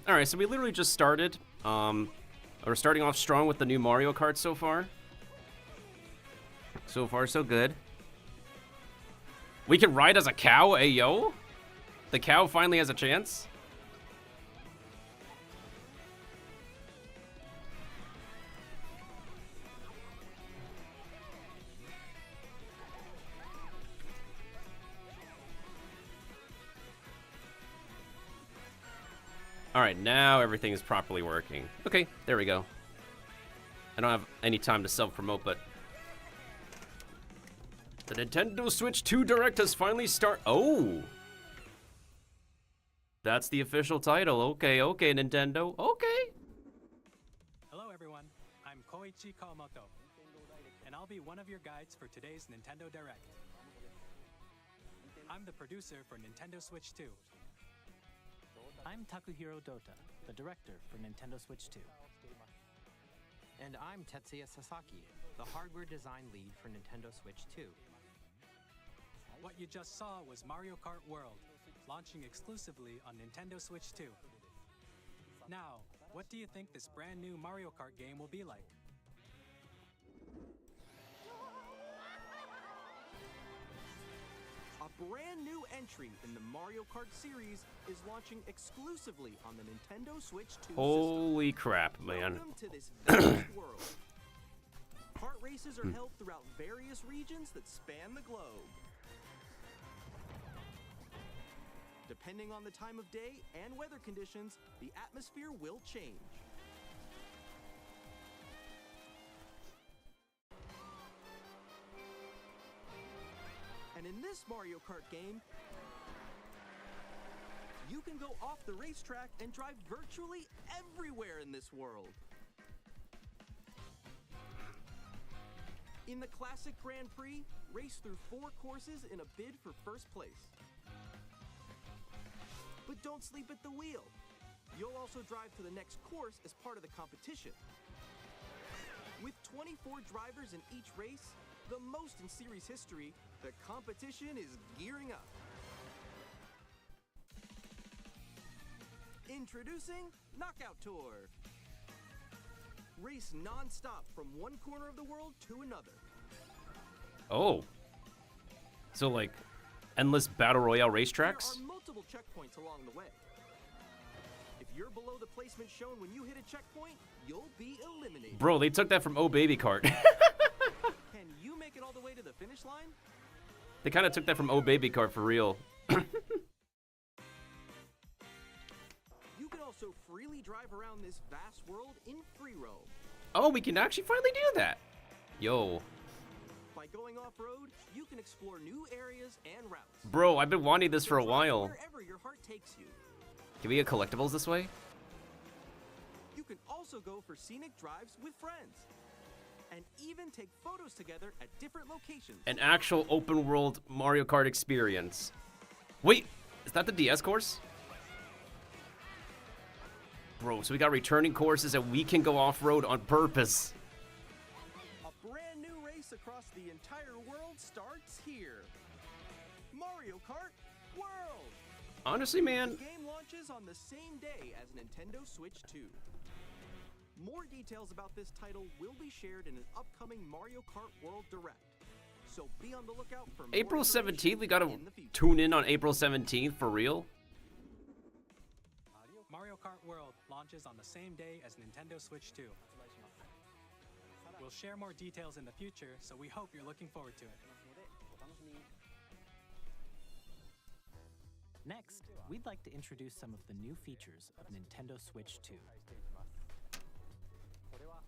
Alright, so we literally just started. We're starting off strong with the new Mario Kart so far. So far, so good. We can ride as a cow, ayo? The cow finally has a chance? Alright, now everything is properly working. Okay, there we go. I don't have any time to self-promote, but... the Nintendo Switch 2 Direct has finally Oh! That's the official title. Okay, okay, Nintendo. Okay! Hello everyone, I'm Koichi Kawamoto, and I'll be one of your guides for today's Nintendo Direct. I'm the producer for Nintendo Switch 2. I'm Takuhiro Dota, the director for Nintendo Switch 2. And I'm Tetsuya Sasaki, the hardware design lead for Nintendo Switch 2. What you just saw was Mario Kart World, launching exclusively on Nintendo Switch 2. Now, what do you think this brand new Mario Kart game will be like? A brand new entry in the Mario Kart series is launching exclusively on the Nintendo Switch 2 Holy crap, man. Welcome to this vast world. Kart races are held throughout various regions that span the globe. Depending on the time of day and weather conditions, the atmosphere will change. And in this Mario Kart game, you can go off the racetrack and drive virtually everywhere in this world. In the classic Grand Prix, race through 4 courses in a bid for first place. But don't sleep at the wheel. You'll also drive to the next course as part of the competition. With 24 drivers in each race, the most in series history, the competition is gearing up. Introducing Knockout Tour. Race non-stop from one corner of the world to another. Oh. So, like, endless Battle Royale racetracks? There are multiple checkpoints along the way. If you're below the placement shown when you hit a checkpoint, you'll be eliminated. Bro, they took that from Oh Baby Kart. Can you make it all the way to the finish line? They kind of took that from Oh Baby Kart for real. You can also freely drive around this vast world in free roam. Oh, we can actually finally do that. Yo. By going off-road, you can explore new areas and routes. Bro, I've been wanting this for a while. Wherever your heart takes you. Can we get collectibles this way? You can also go for scenic drives with friends. And even take photos together at different locations. An actual open world Mario Kart experience. Wait, is that the DS course? Bro, so we got returning courses and we can go off-road on purpose. A brand new race across the entire world starts here. Mario Kart World! Honestly, man. The game launches on the same day as Nintendo Switch 2. More details about this title will be shared in an upcoming Mario Kart World Direct. So be on the lookout for more April 17th, we gotta in the future. tune in on April 17th for real. Mario Kart World launches on the same day as Nintendo Switch 2. We'll share more details in the future, so we hope you're looking forward to it. Next, we'd like to introduce some of the new features of Nintendo Switch 2.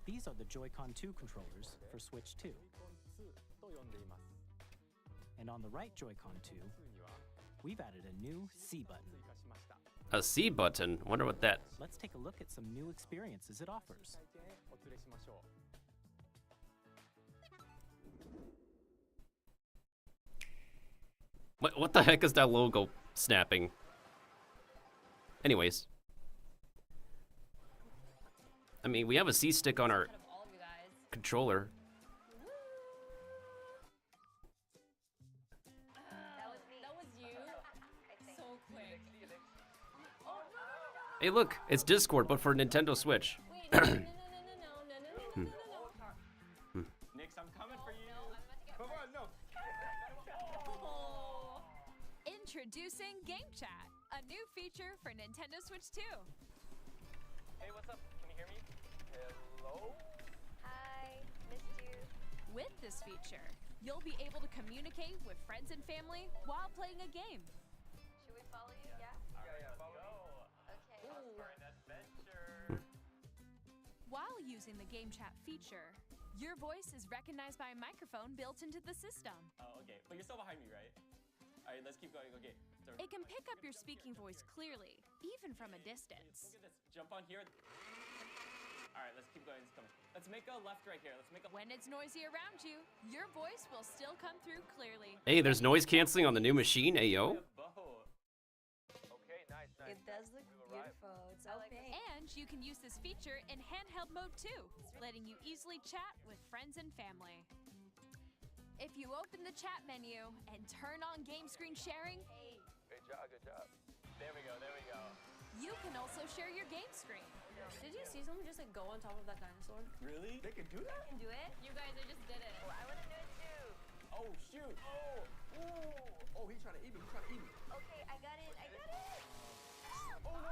These are the Joy-Con 2 controllers for Switch 2. And on the right Joy-Con 2, we've added a new C button. A C button? Wonder what that... Let's take a look at some new experiences it offers. What the heck is that logo snapping? Anyways. I mean, we have a C stick on our controller. That was you. So quick. Hey, look, it's Discord, but for Nintendo Switch. Wait, no. Nix, I'm coming for you. No, I'm about to get Come on, no. Oh. Introducing Game Chat, a new feature for Nintendo Switch 2. Hey, what's up? Can you hear me? Hello? Hi, missed you. With this feature, you'll be able to communicate with friends and family while playing a game. Should we follow you? Yeah? Yeah, follow me. Okay. For an adventure. While using the Game Chat feature, your voice is recognized by a microphone built into the system. Oh, okay. But you're still behind me, right? All right, let's keep going. Okay. So, It can pick up your speaking voice clearly, even from a distance. look at this. Jump on here. All right, let's keep going. Let's make a left right here. Let's make a. When it's noisy around you, your voice will still come through clearly. Hey, there's noise canceling on the new machine. Hey, yo. Okay, nice. It does look beautiful. It's opaque. And you can use this feature in handheld mode too, letting you easily chat with friends and family. If you open the chat menu and turn on game screen sharing, Good job. There we go. you can also share your game screen. Did you see someone just like go on top of that dinosaur? Really? They can do that? Can do it? You guys, I just did it. Oh, I want to do it too. Oh, shoot. Oh. Ooh. Oh, he's trying to eat me. Okay, I got it. Oh, no.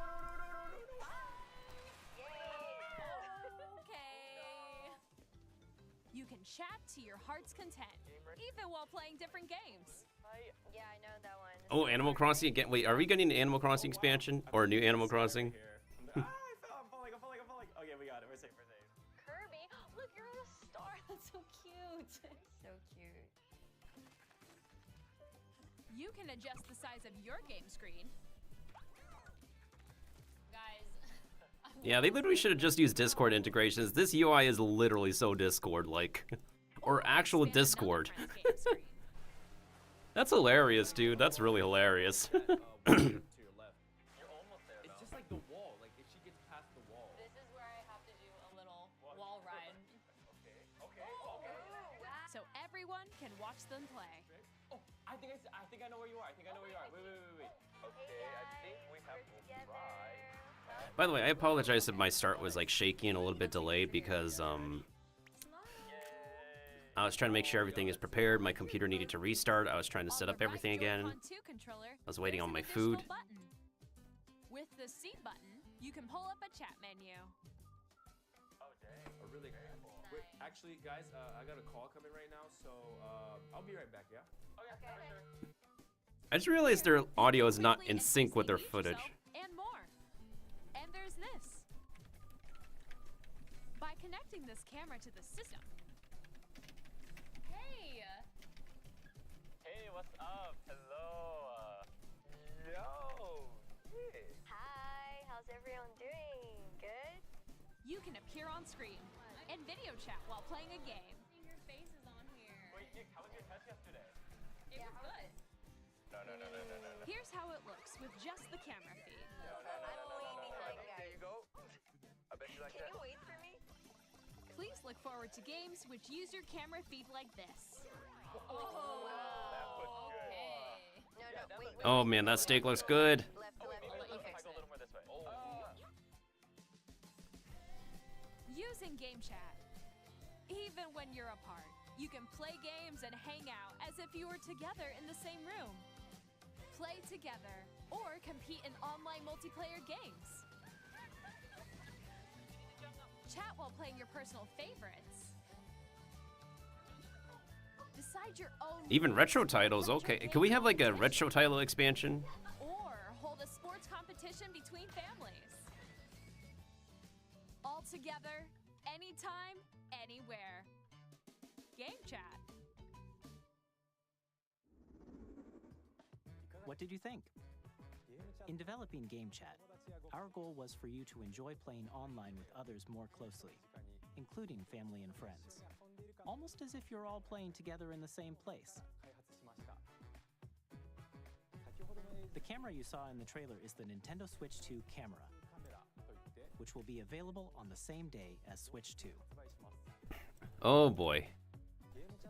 Okay. You can chat to your heart's content, even while playing different games. Yeah, I know that one. Oh, Animal Crossing again. Wait, are we getting an Animal Crossing expansion or a new Animal Crossing? I'm falling. Okay, we got it. We're safe. Kirby, look, you're on a star. That's so cute. So cute. You can adjust the size of your game screen. Guys. Yeah, they literally should have just used Discord integrations. This UI is literally so Discord-like. Or actual Expand another Discord. friend's game screen. That's hilarious, dude. That's really hilarious. To your left. You're almost there. It's just like the wall. Like if she gets past the wall. This is where I have to do a little wall ride. Okay. So everyone can watch them play. Oh, I think I know where you are. Wait. Okay, I think we have to try. By the way, I apologize if my start was like shaky and a little bit delayed because I was trying to make sure everything is prepared. My computer needed to restart. I was trying to set On up the everything right again. Joy-Con 2 controller, I was waiting there's on my an additional food. button. With the C button, you can pull up a chat menu. Oh dang. Really? Wait, actually, guys, I got a call coming right now, so I'll be right back. Yeah. Okay. For sure. I just realized their audio is not Quickly in sync with their NPC footage. yourself And more. And there's this. By connecting this camera to the system, Hey! Hey, what's up? Hello. Yo. Hey. Hi, how's everyone doing? Good? you can appear on screen and video chat while playing a game. Your face is on here. Wait, Nick, how was your test yesterday? It was good. No. Here's how it looks with just the camera feed. I'm waiting like that. There you go. I bet you like Can you wait for me? Please look forward to games which use your camera feed like this. Oh, Okay. No, wait. Oh man, that steak looks good. Left, Oh, wait, let me if fix I go a it. little more this way. Using Game Chat. Even when you're apart, you can play games and hang out as if you were together in the same room. Play together or compete in online multiplayer games. Chat while playing your personal favorites. Decide your own Even retro titles, okay. Can we have like a retro title expansion? or hold a sports competition between families. All together, anytime, anywhere. Game Chat. What did you think? In developing Game Chat, our goal was for you to enjoy playing online with others more closely, including family and friends, almost as if you're all playing together in the same place. The camera you saw in the trailer is the Nintendo Switch 2 camera, which will be available on the same day as Switch 2. Oh boy.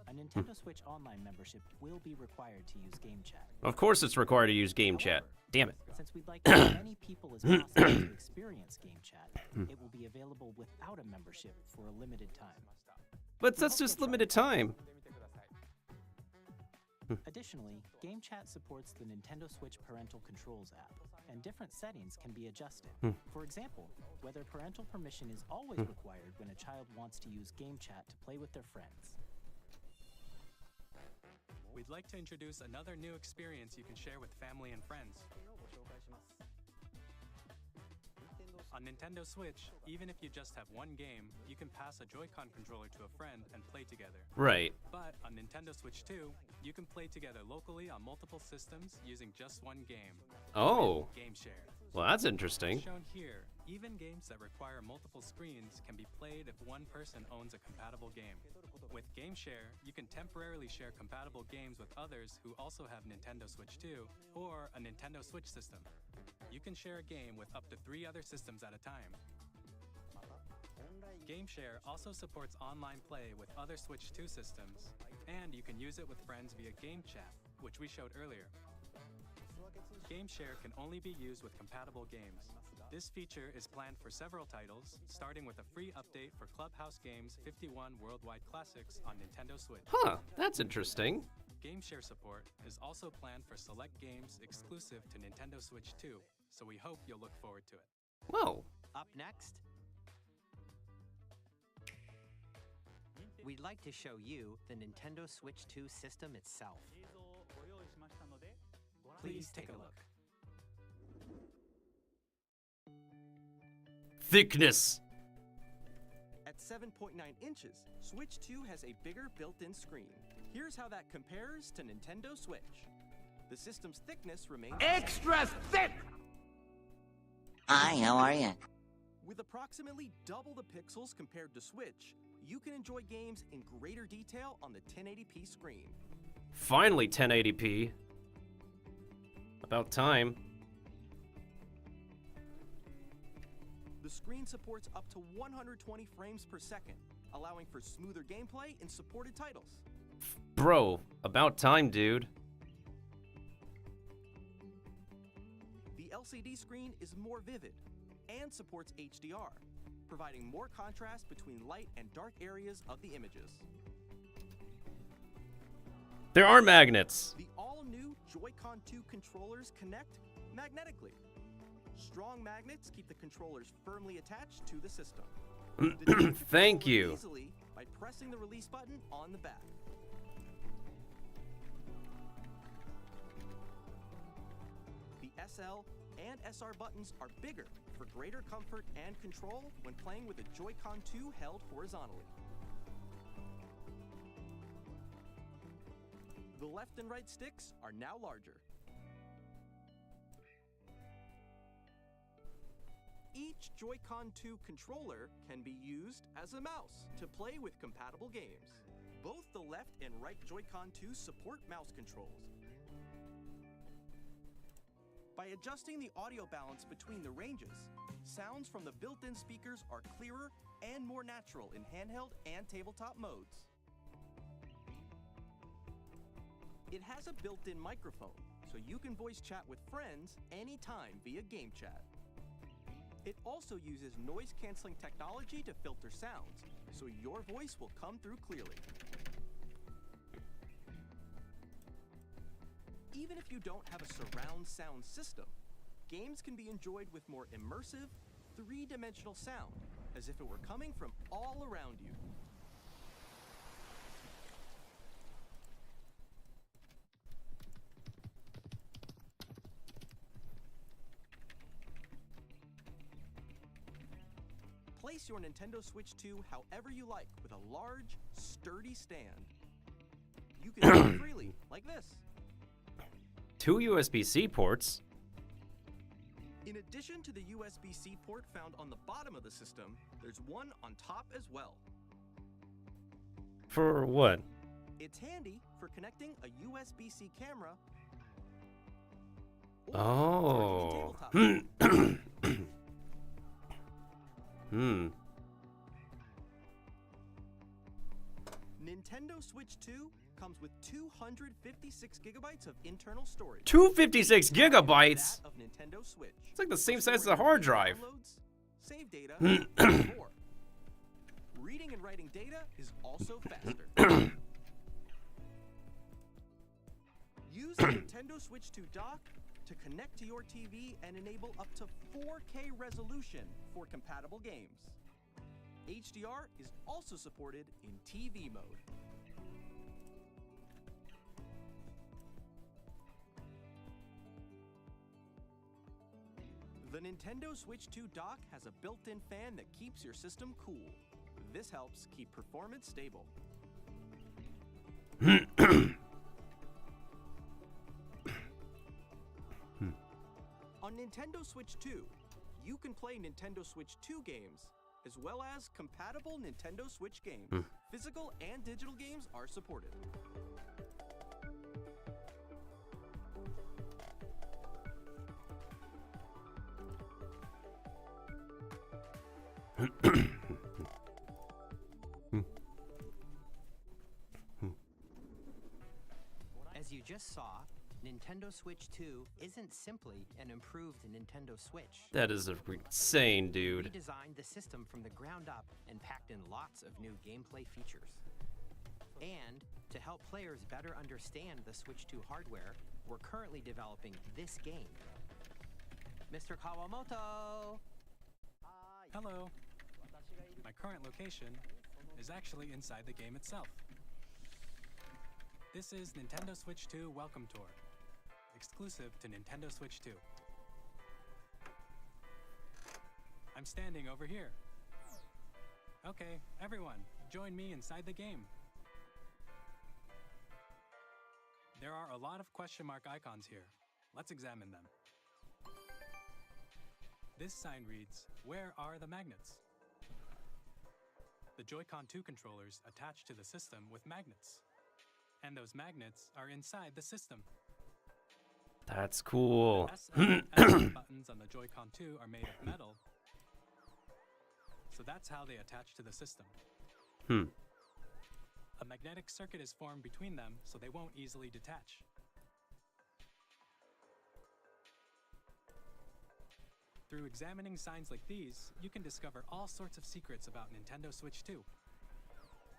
A Nintendo Switch Online membership will be required to use Game Chat. Of course it's required to use Game Chat. Damn it. Since we'd like as many people as possible to experience game chat, it will be available without a membership for a limited time. But that's just limited time. Additionally, Game Chat supports the Nintendo Switch Parental Controls app, and different settings can be adjusted. For example, whether parental permission is always required when a child wants to use Game Chat to play with their friends. We'd like to introduce another new experience you can share with family and friends. On Nintendo Switch, even if you just have one game, you can pass a Joy-Con controller to a friend and play together. Right. But on Nintendo Switch 2, you can play together locally on multiple systems using just one game. Oh. Game Share. Well, that's interesting. As shown here, even games that require multiple screens can be played if one person owns a compatible game. With Game Share, you can temporarily share compatible games with others who also have Nintendo Switch 2 or a Nintendo Switch system. You can share a game with up to 3 other systems at a time. Game Share also supports online play with other Switch 2 systems, and you can use it with friends via Game Chat, which we showed earlier. Game Share can only be used with compatible games. This feature is planned for several titles, starting with a free update for Clubhouse Games 51 Worldwide Classics on Nintendo Switch. Huh, that's interesting. Game Share support is also planned for select games exclusive to Nintendo Switch 2, so we hope you'll look forward to it. Whoa. Up next, we'd like to show you the Nintendo Switch 2 system itself. Please take a look. Thickness. At 7.9 inches, Switch 2 has a bigger built-in screen. Here's how that compares to Nintendo Switch. The system's thickness remains extra thick! Hi, how are you? with approximately double the pixels compared to Switch. You can enjoy games in greater detail on the 1080p screen. Finally 1080p. About time. The screen supports up to 120 frames per second, allowing for smoother gameplay in supported titles. Bro, about time, dude. The LCD screen is more vivid and supports HDR, providing more contrast between light and dark areas of the images. There are magnets. The all-new Joy-Con 2 controllers connect magnetically. Strong magnets keep the controllers firmly attached to the system. Thank you. Easily by pressing the release button on the back. The SL and SR buttons are bigger for greater comfort and control when playing with a Joy-Con 2 held horizontally. The left and right sticks are now larger. Each Joy-Con 2 controller can be used as a mouse to play with compatible games. Both the left and right Joy-Con 2 support mouse controls. By adjusting the audio balance between the ranges, sounds from the built-in speakers are clearer and more natural in handheld and tabletop modes. It has a built-in microphone, so you can voice chat with friends anytime via Game Chat. It also uses noise-canceling technology to filter sounds, so your voice will come through clearly. Even if you don't have a surround sound system, games can be enjoyed with more immersive, three-dimensional sound, as if it were coming from all around you. Place your Nintendo Switch 2 however you like with a large, sturdy stand. You can do it freely, like this. 2 USB-C ports. In addition to the USB-C port found on the bottom of the system, there's one on top as well. For what? It's handy for connecting a USB-C camera or Oh. for a tabletop. Nintendo Switch 2 comes with 256 gigabytes of internal storage. 256 gigabytes? That of Nintendo Switch. It's like the same size as a hard drive. Downloads, save data, and more. Reading and writing data is also faster. Use the Nintendo Switch 2 dock to connect to your TV and enable up to 4K resolution for compatible games. HDR is also supported in TV mode. The Nintendo Switch 2 dock has a built-in fan that keeps your system cool. This helps keep performance stable. On Nintendo Switch 2, you can play Nintendo Switch 2 games, as well as compatible Nintendo Switch games. Physical and digital games are supported. As you just saw, Nintendo Switch 2 isn't simply an improved Nintendo Switch. That is insane, dude. We designed the system from the ground up and packed in lots of new gameplay features. And to help players better understand the Switch 2 hardware, we're currently developing this game. Mr. Kawamoto! Hello. My current location is actually inside the game itself. This is Nintendo Switch 2 Welcome Tour, exclusive to Nintendo Switch 2. I'm standing over here. Okay, everyone, join me inside the game. There are a lot of question mark icons here. Let's examine them. This sign reads, "Where are the magnets?" The Joy-Con 2 controllers attach to the system with magnets. And those magnets are inside the system. That's cool. The S and L buttons on the Joy-Con 2 are made of metal, so that's how they attach to the system. A magnetic circuit is formed between them, so they won't easily detach. Through examining signs like these, you can discover all sorts of secrets about Nintendo Switch 2.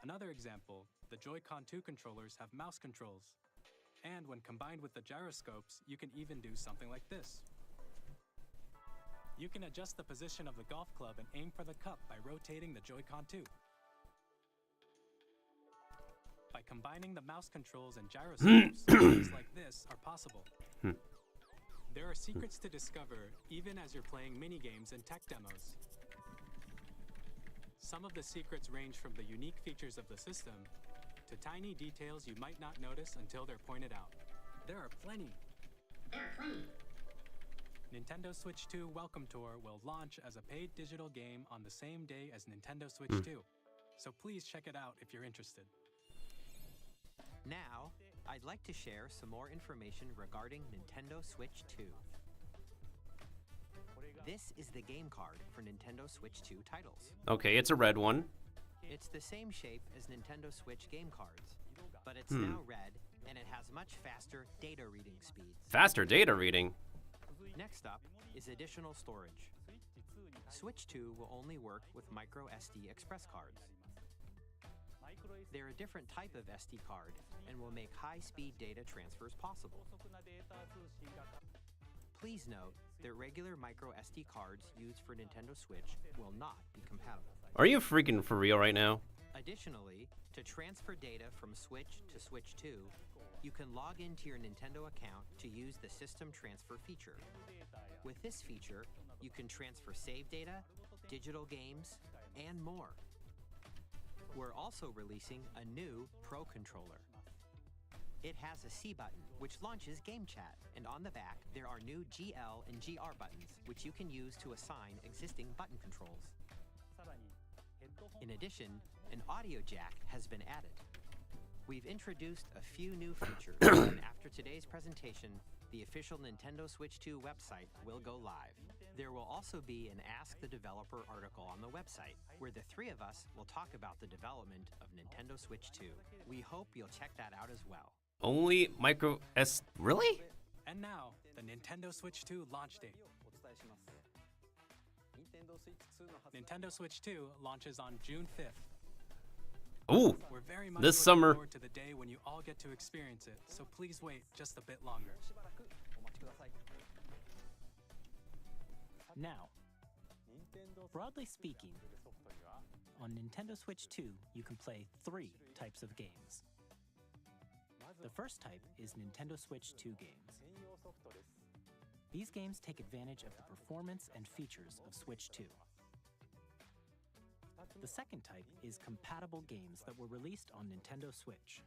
Another example, the Joy-Con 2 controllers have mouse controls. And when combined with the gyroscopes, you can even do something like this. You can adjust the position of the golf club and aim for the cup by rotating the Joy-Con 2. By combining the mouse controls and gyroscopes, things like this are possible. There are secrets to discover even as you're playing mini-games and tech demos. Some of the secrets range from the unique features of the system to tiny details you might not notice until they're pointed out. There are plenty. Nintendo Switch 2 Welcome Tour will launch as a paid digital game on the same day as Nintendo Switch 2. So please check it out if you're interested. Now, I'd like to share some more information regarding Nintendo Switch 2. This is the game card for Nintendo Switch 2 titles. Okay, it's a red one. It's the same shape as Nintendo Switch game cards, but it's now red and it has much faster data reading speeds. Faster data reading? Next up is additional storage. Switch 2 will only work with micro SD express cards. They're a different type of SD card and will make high-speed data transfers possible. Please note that regular micro SD cards used for Nintendo Switch will not be compatible. Are you freaking for real right now? Additionally, to transfer data from Switch to Switch 2, you can log into your Nintendo account to use the System Transfer feature. With this feature, you can transfer save data, digital games, and more. We're also releasing a new Pro Controller. It has a C button, which launches Game Chat, and on the back, there are new GL and GR buttons, which you can use to assign existing button controls. In addition, an audio jack has been added. We've introduced a few new features, and after today's presentation, the official Nintendo Switch 2 website will go live. There will also be an Ask the Developer article on the website, where the three of us will talk about the development of Nintendo Switch 2. We hope you'll check that out as well. Only micro S. Really? And now, the Nintendo Switch 2 launch date. Nintendo Switch 2 launches on June 5th. Ooh, We're very much this looking summer. forward to the day when you all get to experience it, so please wait just a bit longer. Now, broadly speaking, on Nintendo Switch 2, you can play 3 types of games. The first type is Nintendo Switch 2 games. These games take advantage of the performance and features of Switch 2. The second type is compatible games that were released on Nintendo Switch.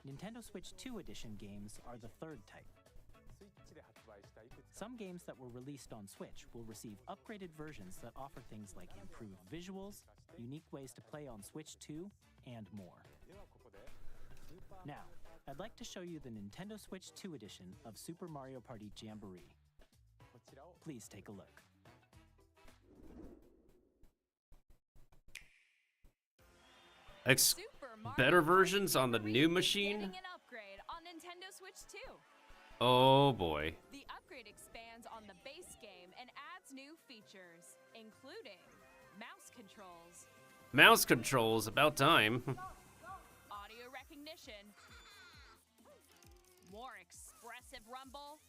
Nintendo Switch 2 Edition games are the third type. Some games that were released on Switch will receive upgraded versions that offer things like improved visuals, unique ways to play on Switch 2, and more. Now, I'd like to show you the Nintendo Switch 2 edition of Super Mario Party Jamboree. Please take a look. Super Mario Better Party versions on the Jamboree new is machine? getting an upgrade on Nintendo Switch 2. Oh boy. The upgrade expands on the base game and adds new features, including mouse controls, Mouse controls, about time. audio recognition, more expressive rumble,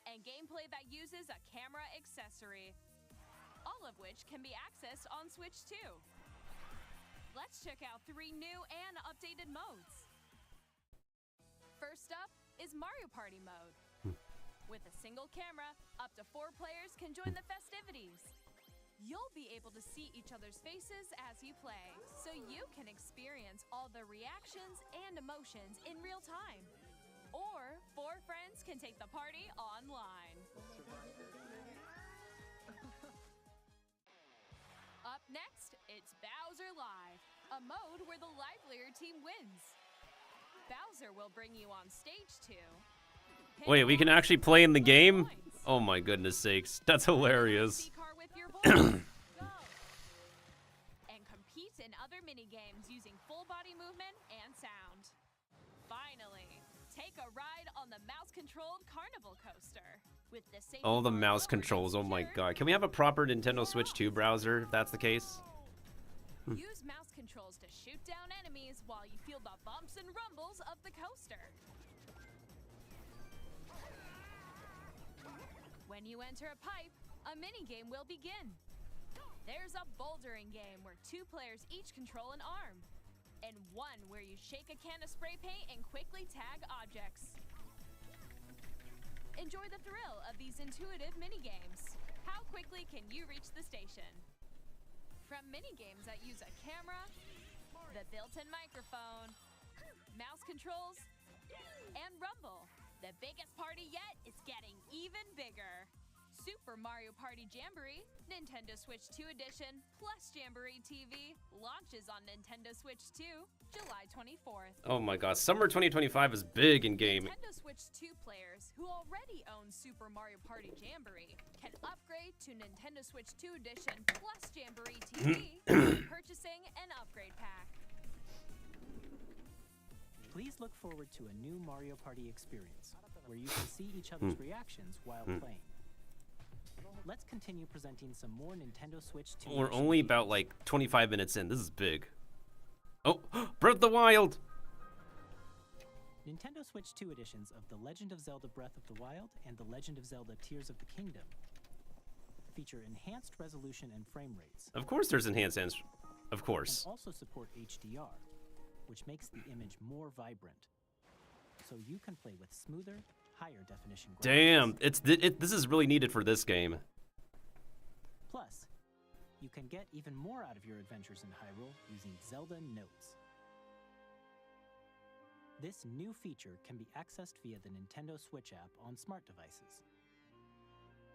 and gameplay that uses a camera accessory, all of which can be accessed on Switch 2. Let's check out 3 new and updated modes. First up is Mario Party mode. With a single camera, up to 4 players can join the festivities. You'll be able to see each other's faces as you play, so you can experience all the reactions and emotions in real time. Or 4 friends can take the party online. Up next, it's Bowser Live, a mode where the livelier team wins. Bowser will bring you on stage 2. Wait, we can actually play in the game? Oh my goodness sakes, that's hilarious. And compete in other mini-games using full body movement and sound. Finally, take a ride on the mouse-controlled carnival coaster. With the safety All the bar mouse lowered controls, and oh my secured, god. Can we have a proper Nintendo Switch 2 browser if that's the case? use mouse controls to shoot down enemies while you feel the bumps and rumbles of the coaster. When you enter a pipe, a mini-game will begin. There's a bouldering game where 2 players each control an arm, and 1 where you shake a can of spray paint and quickly tag objects. Enjoy the thrill of these intuitive mini-games. How quickly can you reach the station? From mini-games that use a camera, the built-in microphone, mouse controls, and rumble, the biggest party yet is getting even bigger. Super Mario Party Jamboree, Nintendo Switch 2 Edition, plus Jamboree TV, launches on Nintendo Switch 2, July 24th. Oh my god, summer 2025 is big in game. Nintendo Switch 2 players who already own Super Mario Party Jamboree can upgrade to Nintendo Switch 2 Edition plus Jamboree TV by purchasing an upgrade pack. Please look forward to a new Mario Party experience, where you can see each other's reactions while playing. Let's continue presenting some more Nintendo Switch 2. We're only about like 25 minutes in. This is big. Oh, Breath of the Wild! Nintendo Switch 2 editions of The Legend of Zelda Breath of the Wild and The Legend of Zelda Tears of the Kingdom feature enhanced resolution and frame rates. Of course there's enhanced of course. And also support HDR, which makes the image more vibrant. So you can play with smoother, higher definition graphics. Damn, this is really needed for this game. Plus, you can get even more out of your adventures in Hyrule using Zelda Notes. This new feature can be accessed via the Nintendo Switch app on smart devices.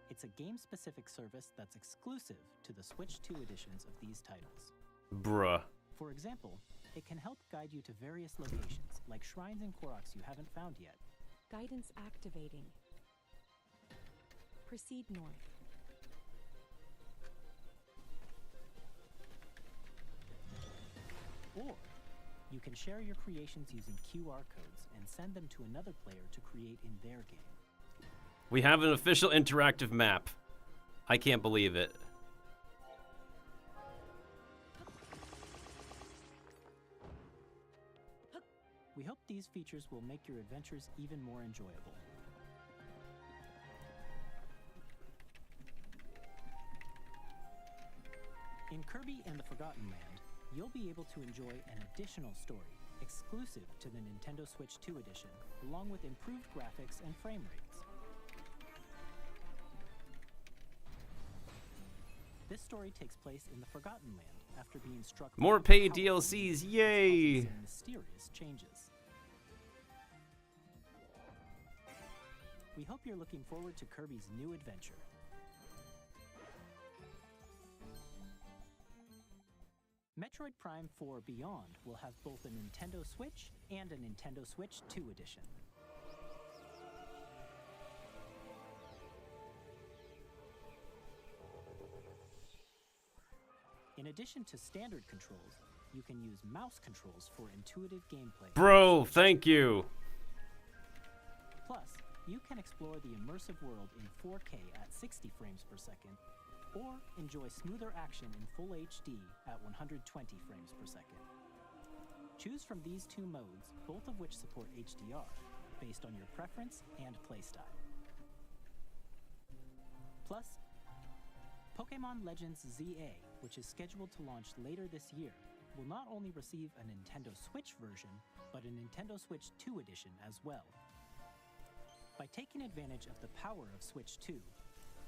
It's a game-specific service that's exclusive to the Switch 2 editions of these titles. Bruh. For example, it can help guide you to various locations, like shrines and Koroks you haven't found yet. Guidance activating. Proceed north. Or you can share your creations using QR codes and send them to another player to create in their game. We have an official interactive map. I can't believe it. We hope these features will make your adventures even more enjoyable. In Kirby and the Forgotten Land, you'll be able to enjoy an additional story exclusive to the Nintendo Switch 2 edition, along with improved graphics and frame rates. This story takes place in the Forgotten Land after being struck More by paid powerful DLCs, enemies yay! causing some mysterious changes. We hope you're looking forward to Kirby's new adventure. Metroid Prime 4 Beyond will have both a Nintendo Switch and a Nintendo Switch 2 edition. In addition to standard controls, you can use mouse controls for intuitive gameplay. Bro, thank you. Plus, you can explore the immersive world in 4K at 60 frames per second, or enjoy smoother action in full HD at 120 frames per second. Choose from these two modes, both of which support HDR, based on your preference and playstyle. Plus, Pokémon Legends ZA, which is scheduled to launch later this year, will not only receive a Nintendo Switch version, but a Nintendo Switch 2 edition as well. By taking advantage of the power of Switch 2,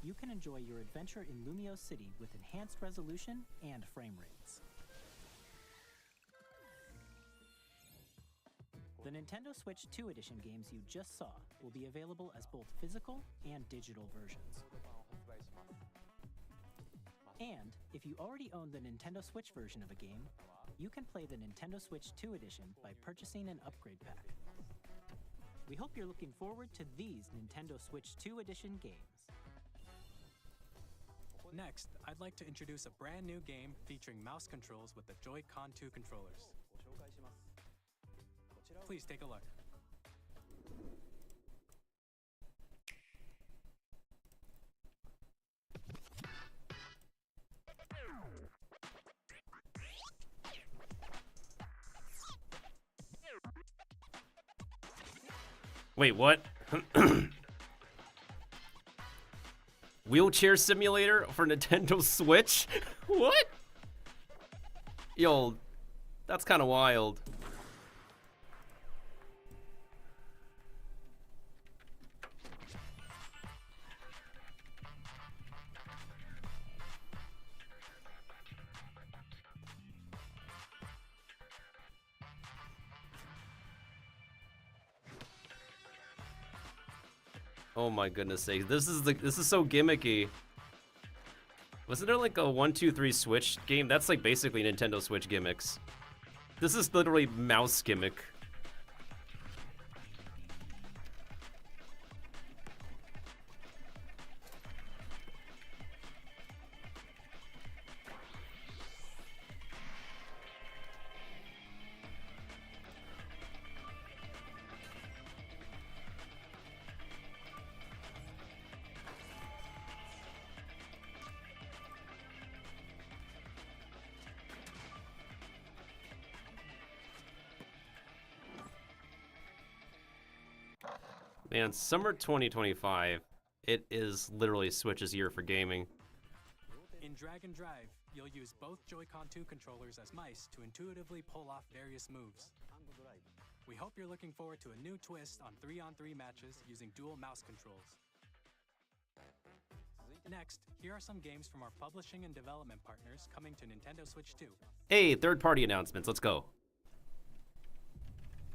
you can enjoy your adventure in Lumio City with enhanced resolution and frame rates. The Nintendo Switch 2 edition games you just saw will be available as both physical and digital versions. And if you already own the Nintendo Switch version of a game, you can play the Nintendo Switch 2 edition by purchasing an upgrade pack. We hope you're looking forward to these Nintendo Switch 2 edition games. Next, I'd like to introduce a brand new game featuring mouse controls with the Joy-Con 2 controllers. Please take a look. Wait, what? Wheelchair simulator for Nintendo Switch? What? Yo, that's kind of wild. Oh my goodness sake, this is so gimmicky. Wasn't there like a 1, 2, 3 Switch game? That's like basically Nintendo Switch gimmicks. This is literally mouse gimmick. Man, summer 2025, it is literally Switch's year for gaming. In Drag and Drive, you'll use both Joy-Con 2 controllers as mice to intuitively pull off various moves. We hope you're looking forward to a new twist on 3-on-3 matches using dual mouse controls. Next, here are some games from our publishing and development partners coming to Nintendo Switch 2. Hey, third-party announcements, let's go.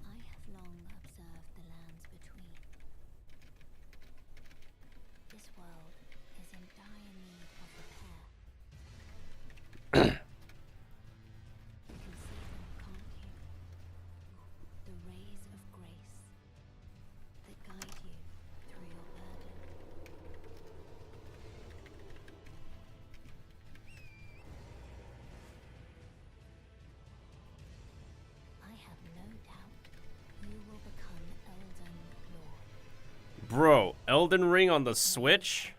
I have long observed the lands between. This world is in dire need of repair. You can see them, can't you? The rays of grace that guide you through your burden. Elden Ring on the Switch?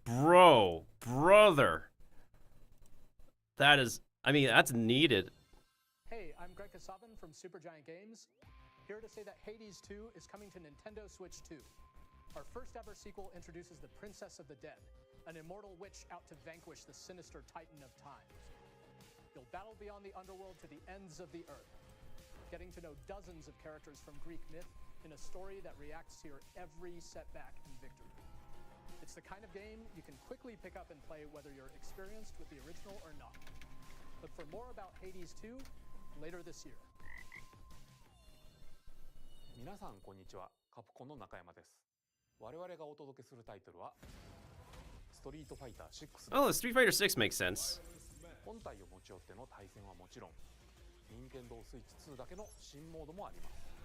Bro, brother. That is, I mean, that's needed. Hey, I'm Greg Kasavin from Supergiant Games, here to say that Hades 2 is coming to Nintendo Switch 2. Our first ever sequel introduces the Princess of the Dead, an immortal witch out to vanquish the sinister Titan of Time. You'll battle beyond the underworld to the ends of the earth, getting to know dozens of characters from Greek myth in a story that reacts to your every setback and victory. It's the kind of game you can quickly pick up and play whether you're experienced with the original or not. Look for more about Hades 2 later this year. 皆さんこんにちは。カプコンの中山です。我々がお届けするタイトルはストリートファイター6。Oh, Street Fighter 6 makes sense. 本体を持ち寄っての対戦はもちろん、任天堂スイッチ2だけの新モードもあります。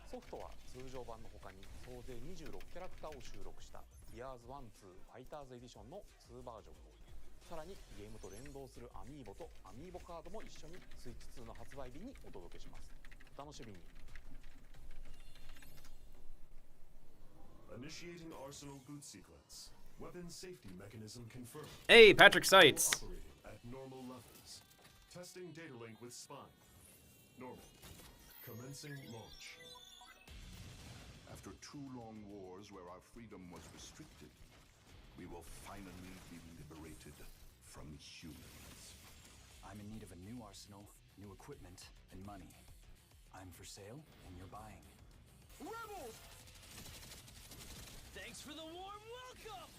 ソフトは通常版の他に総勢26キャラクターを収録したイヤーズ1、2ファイターズエディションの2バージョンを、さらにゲームと連動するアミーボとアミーボカードも一緒にスイッチ2の発売日にお届けします。お楽しみに。Initiating Arsenal boot sequence. Weapon safety mechanism confirmed. Hey, Patrick Seitz. Operating at normal levels. Testing data link with spine. Normal. Commencing launch. After 2 long wars where our freedom was restricted, we will finally be liberated from humans. I'm in need of a new arsenal, new equipment, and money. I'm for sale, and you're buying. Rebels! Thanks for the warm welcome!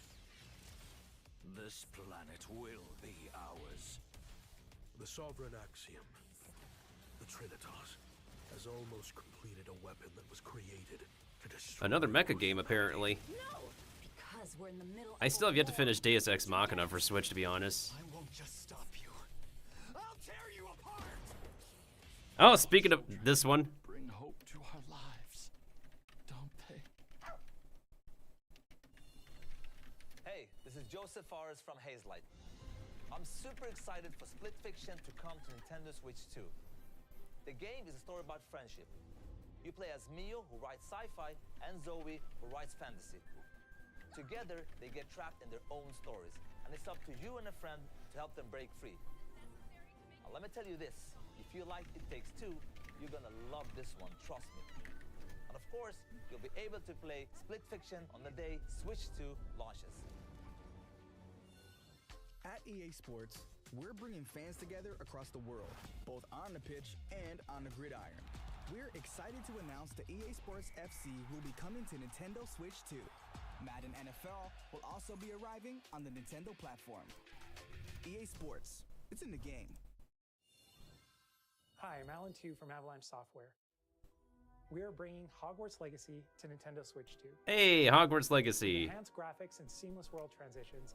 This planet will be ours. The Sovereign Axiom, the Trinitas, has almost completed a weapon that was created to destroy... Another mecha game, apparently. No! Because we're in the middle I still have yet to finish Deus Ex Machina for Switch, to be honest. I won't just stop you. I'll tear you apart! Oh, speaking of this one. Bring hope to our lives. Don't they? Hey, this is Joseph Forrest from Hazelight. I'm super excited for Split Fiction to come to Nintendo Switch 2. The game is a story about friendship. You play as Mio, who writes sci-fi, and Zoe, who writes fantasy. Together, they get trapped in their own stories, and it's up to you and a friend to help them break free. Now, let me tell you this, if you like It Takes Two, you're gonna love this one, trust me. And of course, you'll be able to play Split Fiction on the day Switch 2 launches. At EA Sports, we're bringing fans together across the world, both on the pitch and on the gridiron. We're excited to announce that EA Sports FC will be coming to Nintendo Switch 2. Madden NFL will also be arriving on the Nintendo platform. EA Sports, it's in the game. Hi, I'm Alan Tu from Avalanche Software. We are bringing Hogwarts Legacy to Nintendo Switch 2. Hey, Hogwarts Legacy. With enhanced graphics and seamless world transitions,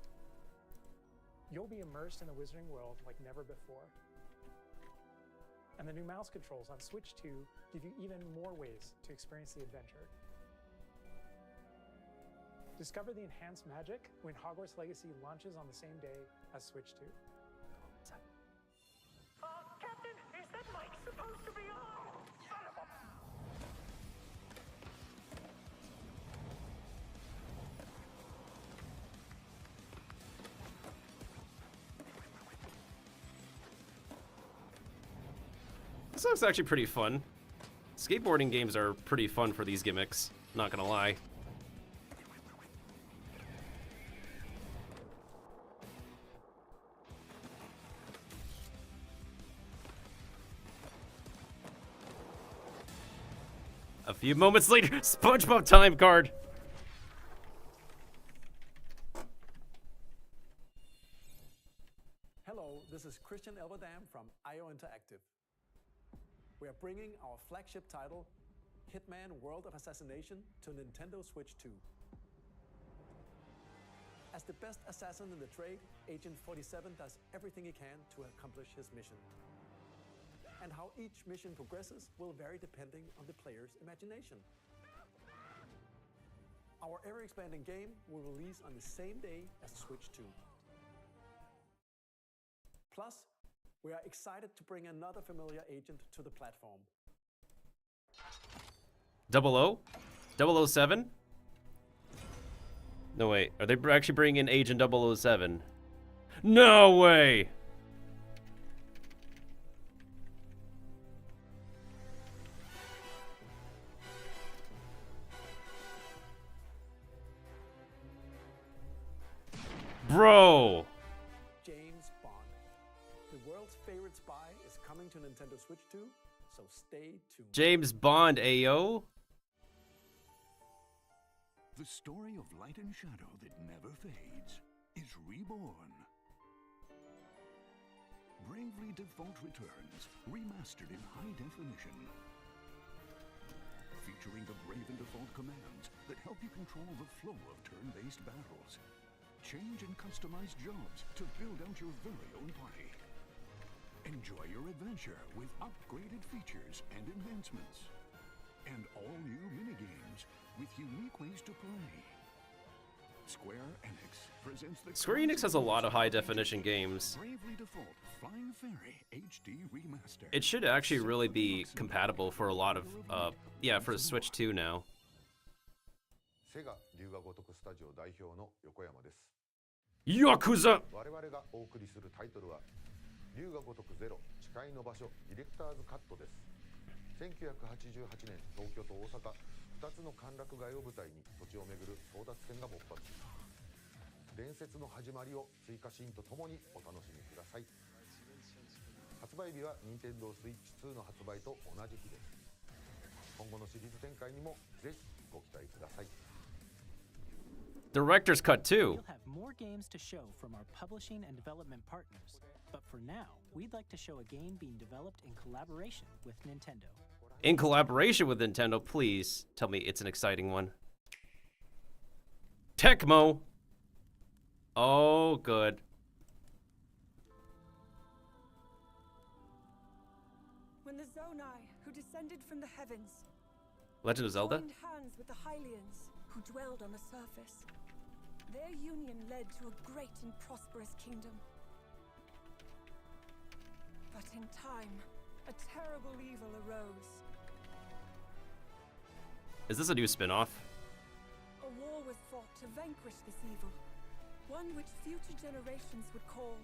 you'll be immersed in the Wizarding World like never before. And the new mouse controls on Switch 2 give you even more ways to experience the adventure. Discover the enhanced magic when Hogwarts Legacy launches on the same day as Switch 2. Captain, is that mic supposed to be on? Son of a... This looks actually pretty fun. Skateboarding games are pretty fun for these gimmicks, not gonna lie. A few moments later, SpongeBob time card. Hello, this is Christian Elverdam from IO Interactive. We are bringing our flagship title, Hitman World of Assassination, to Nintendo Switch 2. As the best assassin in the trade, Agent 47 does everything he can to accomplish his mission. And how each mission progresses will vary depending on the player's imagination. Our ever-expanding game will release on the same day as Switch 2. Plus, we are excited to bring another familiar agent to the platform. 00? 007? No, wait. Are they actually bringing in Agent 007? No way! Bro! James Bond. The world's favorite spy is coming to Nintendo Switch 2, so stay tuned. James Bond, Ayo? The story of light and shadow that never fades is reborn. Bravely Default returns, remastered in high definition. Featuring the Brave and Default commands that help you control the flow of turn-based battles. Change and customize jobs to build out your very own party. Enjoy your adventure with upgraded features and enhancements. And all new minigames with unique ways to play. Square Enix presents the Square Enix has a lot of high-definition games. Bravely Default Flying Fairy HD Remaster. It should actually really be compatible for a lot of, yeah, for the Switch 2 now. セガ龍が如くスタジオ代表の横山です。ヤクザ！我々がお送りするタイトルは龍が如くゼロ誓いの場所ディレクターズカットです。1988年東京と大阪2つの歓楽街を舞台に土地を巡る争奪戦が勃発。伝説の始まりを追加シーンとともにお楽しみください。発売日は任天堂スイッチ2の発売と同じ日です。今後のシリーズ展開にもぜひご期待ください。Director's cut too. We'll have more games to show from our publishing and development partners, but for now, we'd like to show a game being developed in collaboration with Nintendo. In collaboration with Nintendo, please tell me it's an exciting one. Tecmo! Oh, good. When the Zonai, who descended from the heavens, Legend of Zelda? joined hands with the Hylians, who dwelled on the surface, their union led to a great and prosperous kingdom. But in time, a terrible evil arose. Is this a new spin-off? A war was fought to vanquish this evil, one which future generations would call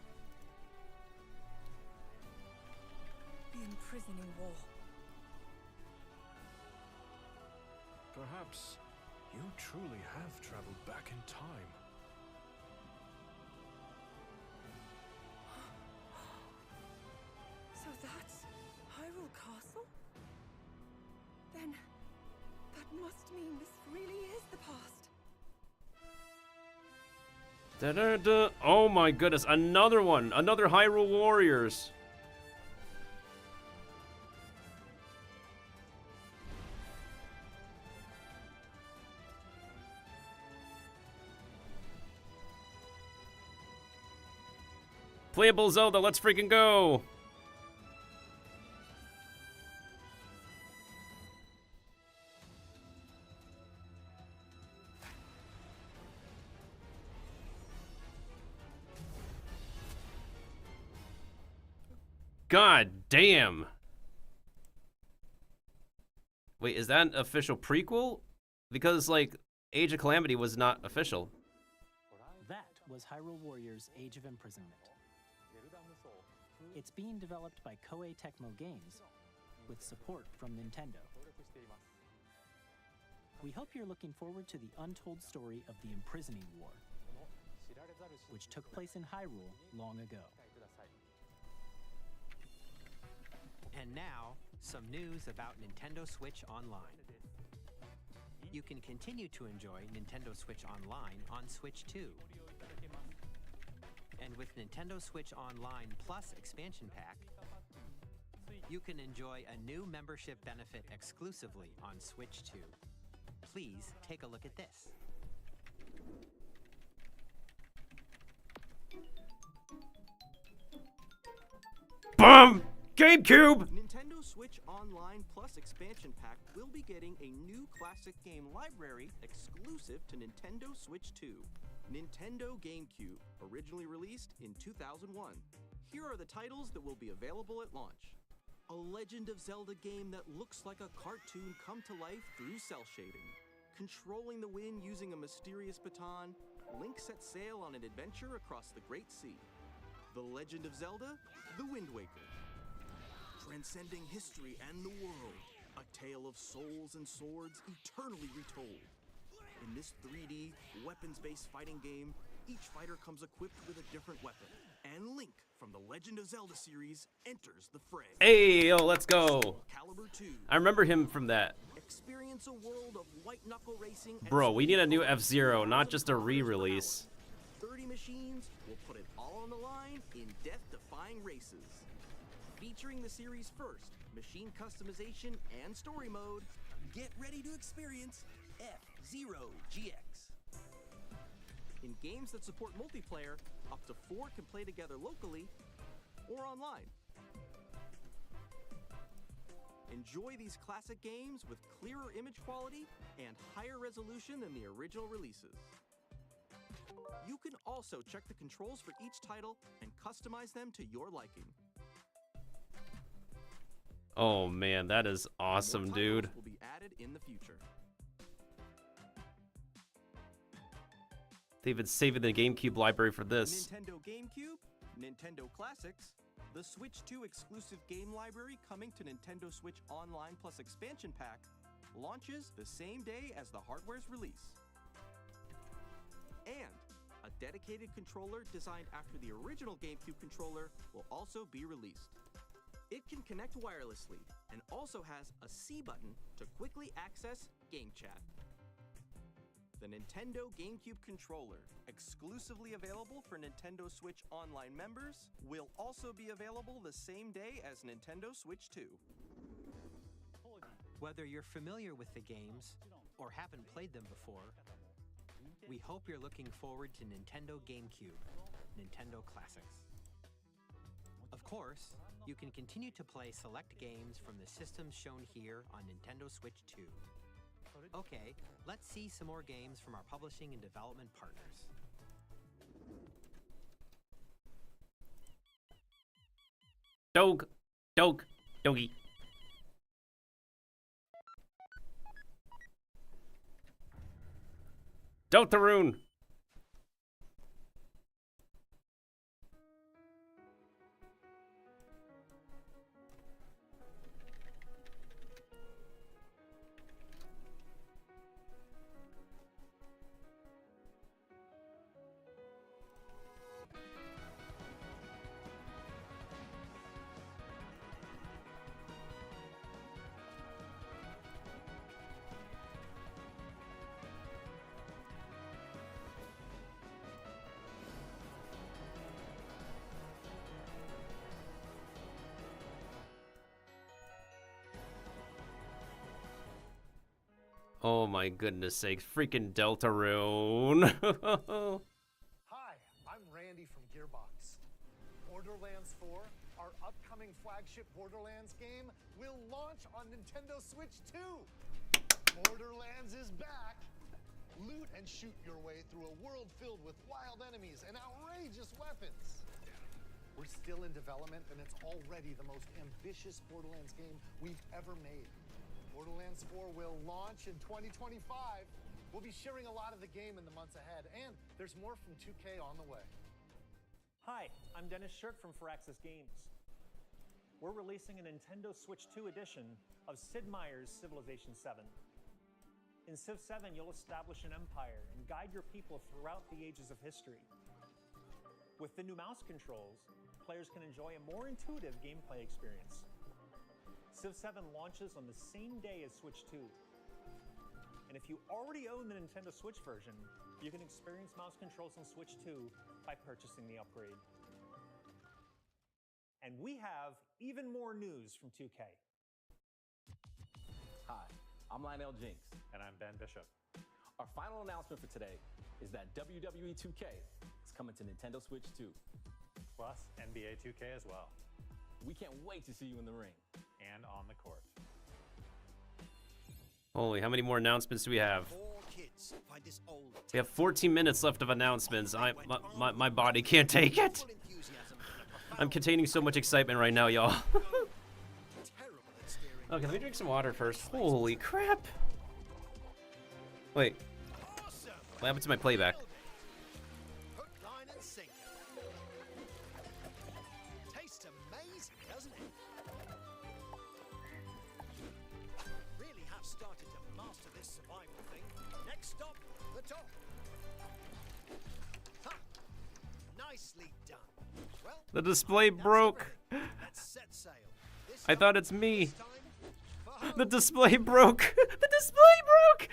the Imprisoning War. Perhaps you truly have traveled back in time. So that's Hyrule Castle? Then that must mean this really is the past. Da-da-da. Oh my goodness, another one! Another Hyrule Warriors! Playable Zelda, let's freaking go! God damn! Wait, is that an official prequel? Because, like, Age of Calamity was not official. That was Hyrule Warriors Age of Imprisonment. It's being developed by Koei Tecmo Games, with support from Nintendo. We hope you're looking forward to the untold story of the Imprisoning War, which took place in Hyrule long ago. And now, some news about Nintendo Switch Online. You can continue to enjoy Nintendo Switch Online on Switch 2. And with Nintendo Switch Online Plus expansion pack, you can enjoy a new membership benefit exclusively on Switch 2. Please take a look at this. BOOM! GameCube! Nintendo Switch Online Plus expansion pack will be getting a new classic game library exclusive to Nintendo Switch 2. Nintendo GameCube, originally released in 2001. Here are the titles that will be available at launch. A Legend of Zelda game that looks like a cartoon come to life through cell shading. Controlling the wind using a mysterious baton, Link sets sail on an adventure across the Great Sea. The Legend of Zelda, The Wind Waker. Transcending history and the world, a tale of souls and swords eternally retold. In this 3D, weapons-based fighting game, each fighter comes equipped with a different weapon, and Link from the Legend of Zelda series enters the fray. Hey, yo, let's go. Caliber 2. I remember him from that. Experience a world of white-knuckle racing. Bro, we need a new F-Zero, not just a re-release. 30 machines will put it all on the line in death-defying races. Featuring the series' first machine customization and story mode, get ready to experience F-Zero GX. In games that support multiplayer, up to 4 can play together locally or online. Enjoy these classic games with clearer image quality and higher resolution than the original releases. You can also check the controls for each title and customize them to your liking. Oh man, that is awesome, More dude. titles will be added in the future. They've been saving the GameCube library for this. Nintendo GameCube, Nintendo Classics, the Switch 2 exclusive game library coming to Nintendo Switch Online Plus expansion pack launches the same day as the hardware's release. And a dedicated controller designed after the original GameCube controller will also be released. It can connect wirelessly and also has a C button to quickly access Game Chat. The Nintendo GameCube controller, exclusively available for Nintendo Switch Online members, will also be available the same day as Nintendo Switch 2. Whether you're familiar with the games or haven't played them before, we hope you're looking forward to Nintendo GameCube, Nintendo Classics. Of course, you can continue to play select games from the systems shown here on Nintendo Switch 2. Okay, let's see some more games from our publishing and development partners. Doggy. Deltarune. Oh my goodness sakes, freaking Deltarune. Hi, I'm Randy from Gearbox. Borderlands 4, our upcoming flagship Borderlands game, will launch on Nintendo Switch 2. Borderlands is back. Loot and shoot your way through a world filled with wild enemies and outrageous weapons. We're still in development, and it's already the most ambitious Borderlands game we've ever made. Borderlands 4 will launch in 2025. We'll be sharing a lot of the game in the months ahead, and there's more from 2K on the way. Hi, I'm Dennis Shirk from Firaxis Games. We're releasing a Nintendo Switch 2 edition of Sid Meier's Civilization 7. In Civ 7, you'll establish an empire and guide your people throughout the ages of history. With the new mouse controls, players can enjoy a more intuitive gameplay experience. Civ 7 launches on the same day as Switch 2. And if you already own the Nintendo Switch version, you can experience mouse controls on Switch 2 by purchasing the upgrade. And we have even more news from 2K. Hi, I'm Lionel Jinks. And I'm Ben Bishop. Our final announcement for today is that WWE 2K is coming to Nintendo Switch 2. Plus NBA 2K as well. We can't wait to see you in the ring. And on the court. Holy, how many more announcements do we have? We have 14 minutes left of announcements. My body can't take it. I'm containing so much excitement right now, y'all. Okay, let me drink some water first. Holy crap! Wait. What happened to my playback? Hook, line, and sinker. Tastes amazing, doesn't it? Really have started to master this survival thing. Next stop, the top. Ha! Nicely done. Well, The display broke. let's set sail. I thought it's me. The display broke. The display broke.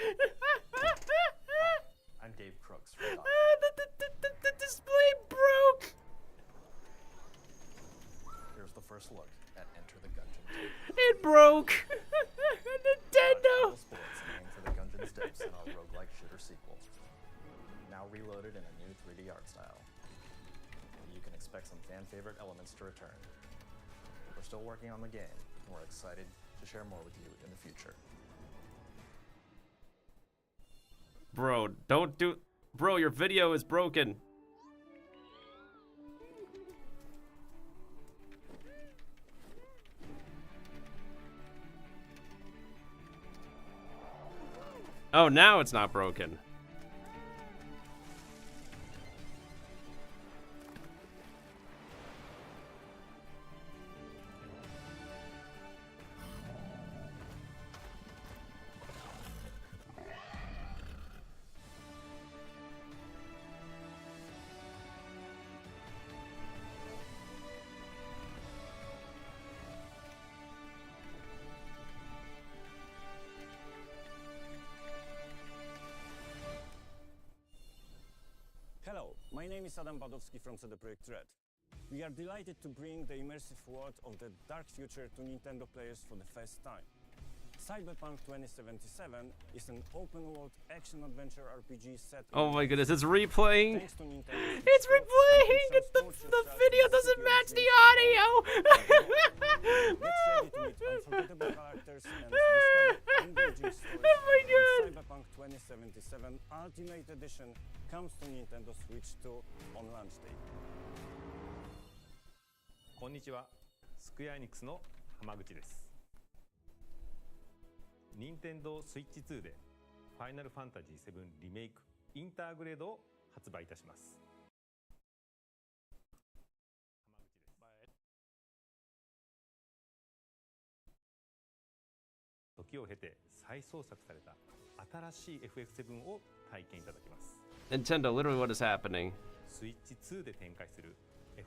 I'm Dave Crooks. The display broke. Here's the first look at Enter the Gungeon. It broke. Nintendo. Sports and Aim for the Gungeon's Depths in our roguelike shooter sequel. Now reloaded in a new 3D art style. You can expect some fan favorite elements to return. We're still working on the game, and we're excited to share more with you in the future. Bro, don't do... Bro, your video is broken. Oh, now it's not broken. Hello, my name is Adam Badowski from CD Projekt Red. We are delighted to bring the immersive world of the dark future to Nintendo players for the first time. Cyberpunk 2077 is an open-world action-adventure RPG set. Oh my goodness, it's replaying. Thanks to Nintendo It's replaying. The video doesn't match the audio. Get ready to meet unforgettable characters and discover engaging stories. Oh my god. Cyberpunk 2077 Ultimate Edition comes to Nintendo Switch 2 on launch day. こんにちは、スクエアエニックスの浜口です。任天堂スイッチ2でファイナルファンタジー7リメイクインターグレードを発売いたします。時を経て再創作された新しい FF7 を体験いただきます。Nintendo, literally what is happening? スイッチ2で展開する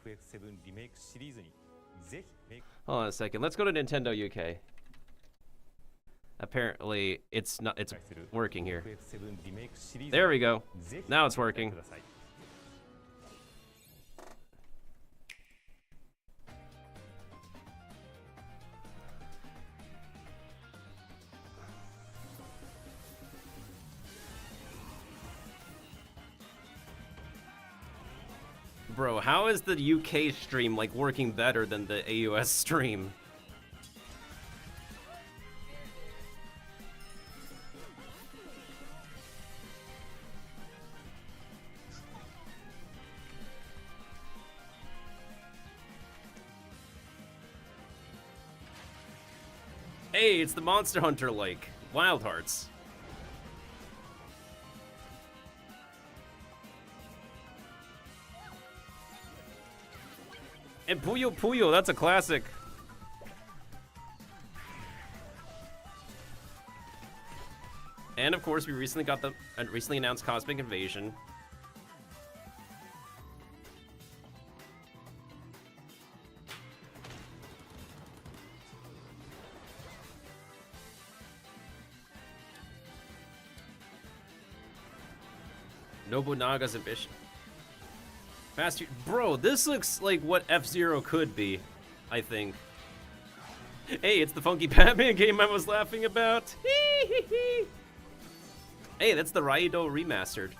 FF7 リメイクシリーズにぜひメイク。 Hold on a second. Let's go to Nintendo UK. Apparently, it's working here. There we go. Now it's working. Bro, how is the UK stream like working better than the AUS stream? Hey, it's the Monster Hunter like Wild Hearts. And Puyo Puyo, that's a classic. And of course, we recently got the recently announced Cosmic Invasion. Nobunaga's ambition. Faster, bro, this looks like what F-Zero could be, I think. Hey, it's the funky Batman game I was laughing about. Hey, that's the Raido remastered.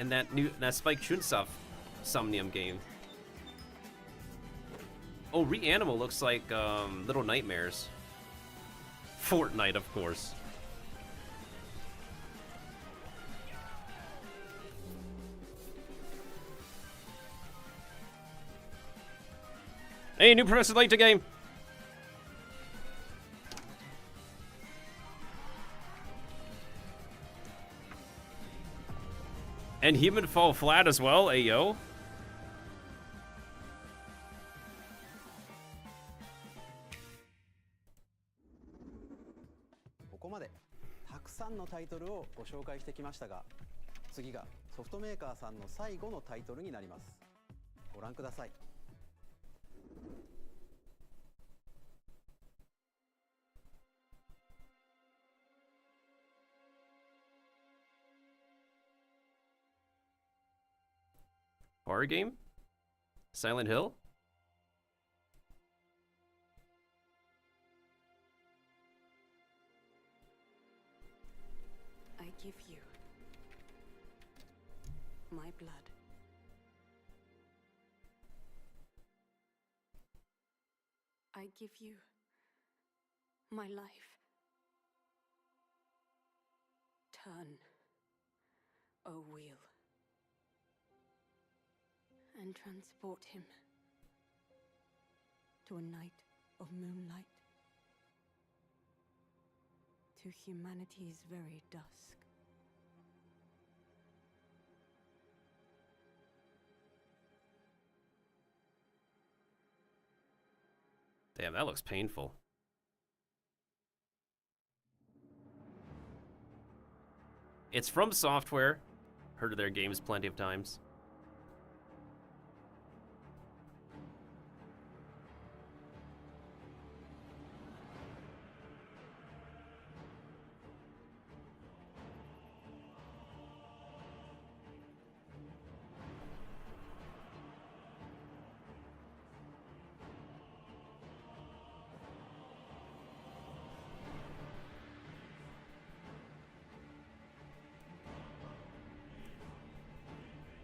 And that Spike Chunsoft Somnium game. Oh, Reanimal looks like Little Nightmares. Fortnite, of course. Hey, new Professor Layton game. And human fall flat as well, ayo. ここまでたくさんのタイトルをご紹介してきましたが、次がソフトメーカーさんの最後のタイトルになります。ご覧ください。Horror game? Silent Hill? I give you my blood. I give you my life. Turn, O wheel, and transport him to a night of moonlight, to humanity's very dusk. Damn, that looks painful. It's from Software. Heard of their games plenty of times.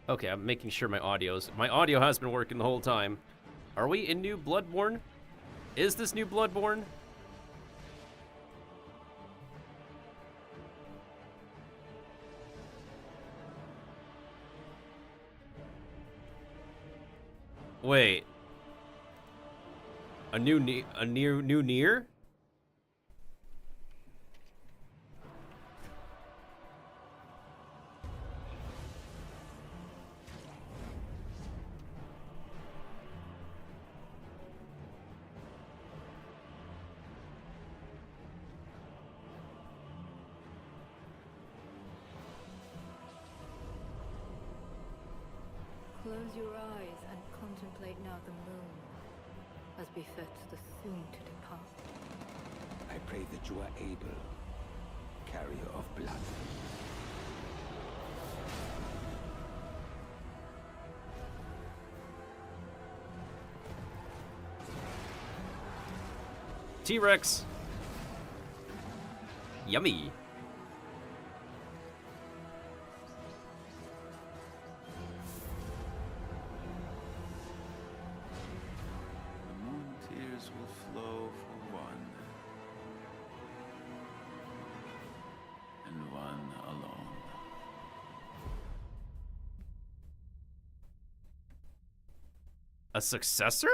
Okay, I'm making sure my audio has been working the whole time. Are we in New Bloodborne? Is this New Bloodborne? Wait. A new Nier? Close your eyes and contemplate now the moon, as befits the soon to depart. I pray that you are able, carrier of blood. T-Rex. Yummy. Will flow for one, and one alone. A successor?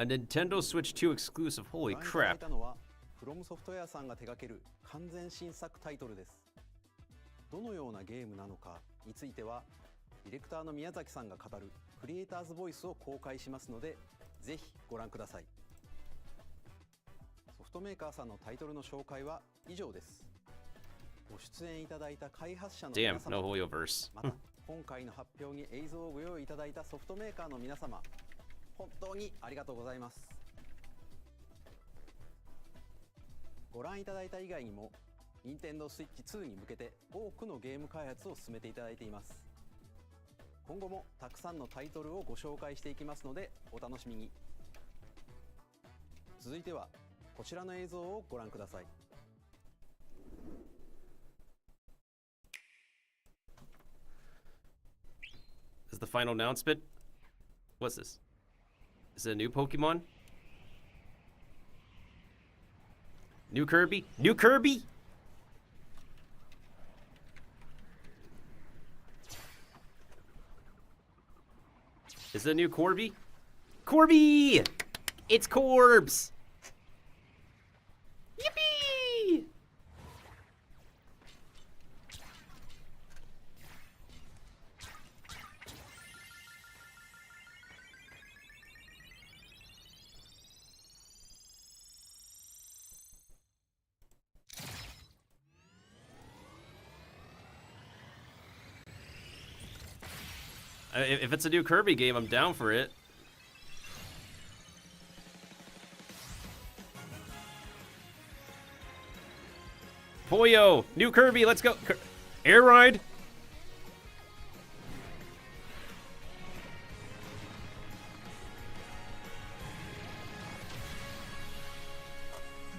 A Nintendo Switch 2 exclusive. Holy crap. フロムソフトウェアさんが手掛ける完全新作タイトルです。どのようなゲームなのかについては、ディレクターの宮崎さんが語るクリエイターズボイスを公開しますので、ぜひご覧ください。ソフトメーカーさんのタイトルの紹介は以上です。ご出演いただいた開発者の皆様、また今回の発表に映像をご用意いただいたソフトメーカーの皆様、本当にありがとうございます。ご覧いただいた以外にも、Nintendo Switch 2に向けて多くのゲーム開発を進めていただいています。今後もたくさんのタイトルをご紹介していきますので、お楽しみに。続いてはこちらの映像をご覧ください。Is the final announcement? What's this? Is it a new Pokemon? New Kirby? New Kirby? Is it a new Corby? Corby! It's Corbs! Yippee! If it's a new Kirby game, I'm down for it. Poyo! New Kirby, let's go! Air ride!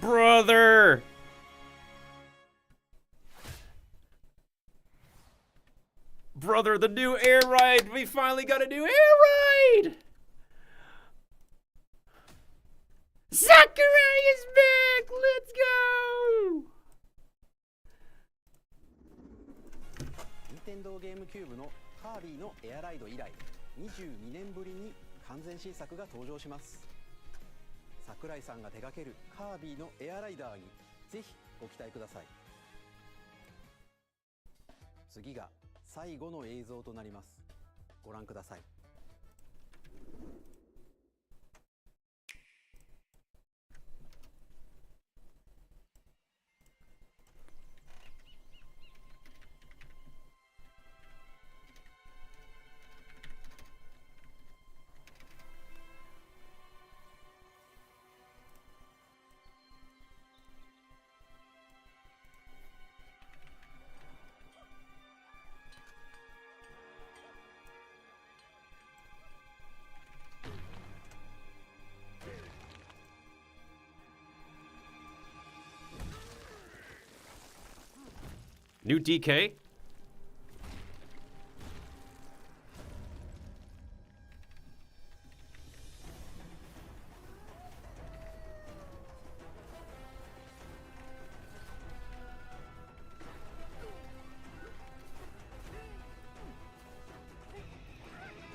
Brother! Brother, the new air ride! We finally got a new air ride! Sakurai is back! Let's go! Nintendo ゲームキューブのカービィのエアライド以来22年ぶりに完全新作が登場します。桜井さんが手掛けるカービィのエアライダーにぜひご期待ください。次が最後の映像となります。ご覧ください。New DK?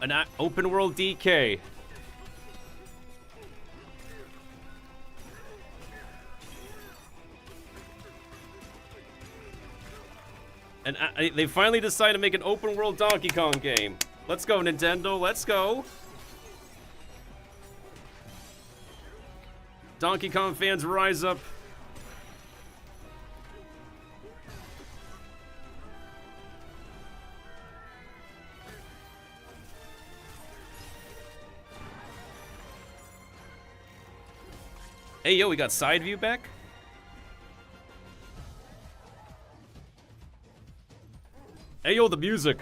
An open world DK. And they finally decided to make an open world Donkey Kong game. Let's go, Nintendo, let's go. Donkey Kong fans rise up. Hey, yo, we got side view back? Hey, yo, the music.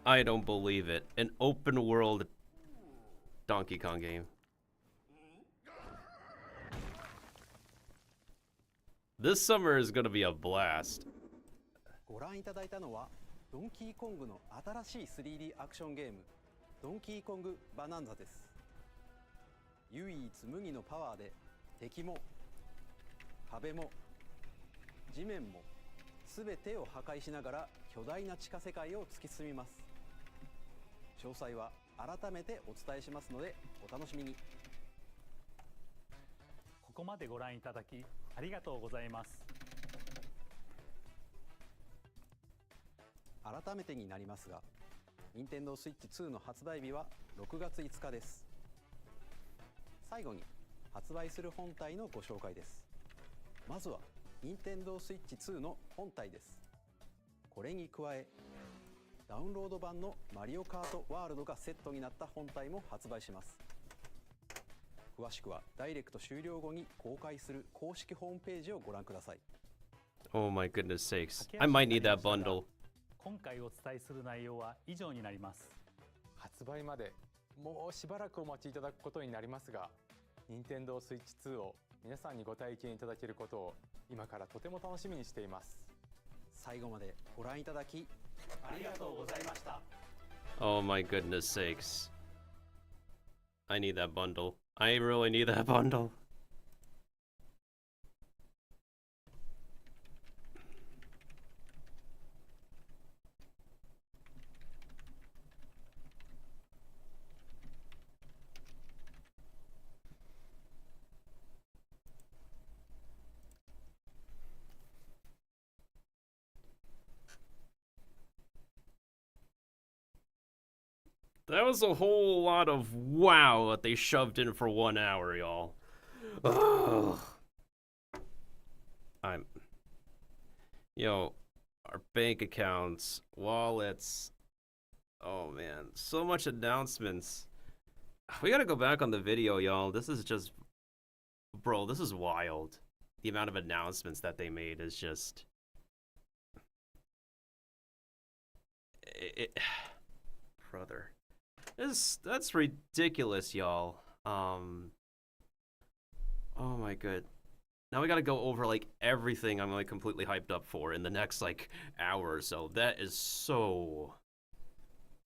I don't believe it. An open world Donkey Kong game. This summer is gonna be a blast. ご覧いただいたのはドンキーコングの新しい 3D アクションゲームドンキーコングバナンザです。唯一無二のパワーで敵も壁も地面も全てを破壊しながら巨大な地下世界を突き進みます。詳細は改めてお伝えしますのでお楽しみに。ここまでご覧いただきありがとうございます。改めてになりますが、Nintendo Switch 2の発売日は6月5日です。最後に発売する本体のご紹介です。まずは Nintendo Switch 2の本体です。これに加えダウンロード版のマリオカートワールドがセットになった本体も発売します。詳しくはダイレクト終了後に公開する公式ホームページをご覧ください。 Oh my goodness sakes. I might need that bundle. 今回お伝えする内容は以上になります。発売までもうしばらくお待ちいただくことになりますが、任天堂スイッチ2を皆さんにご体験いただけることを今からとても楽しみにしています。最後までご覧いただきありがとうございました。 Oh my goodness sakes. I need that bundle. I really need that bundle. That was a whole lot of wow that they shoved in for 1 hour, y'all. Yo, our bank accounts, wallets. Oh man, so much announcements. We gotta go back on the video, y'all. This is just, bro, this is wild. The amount of announcements that they made is just... Brother. That's ridiculous, y'all. Oh my god. Now we gotta go over like everything I'm like completely hyped up for in the next like hour or so. That is so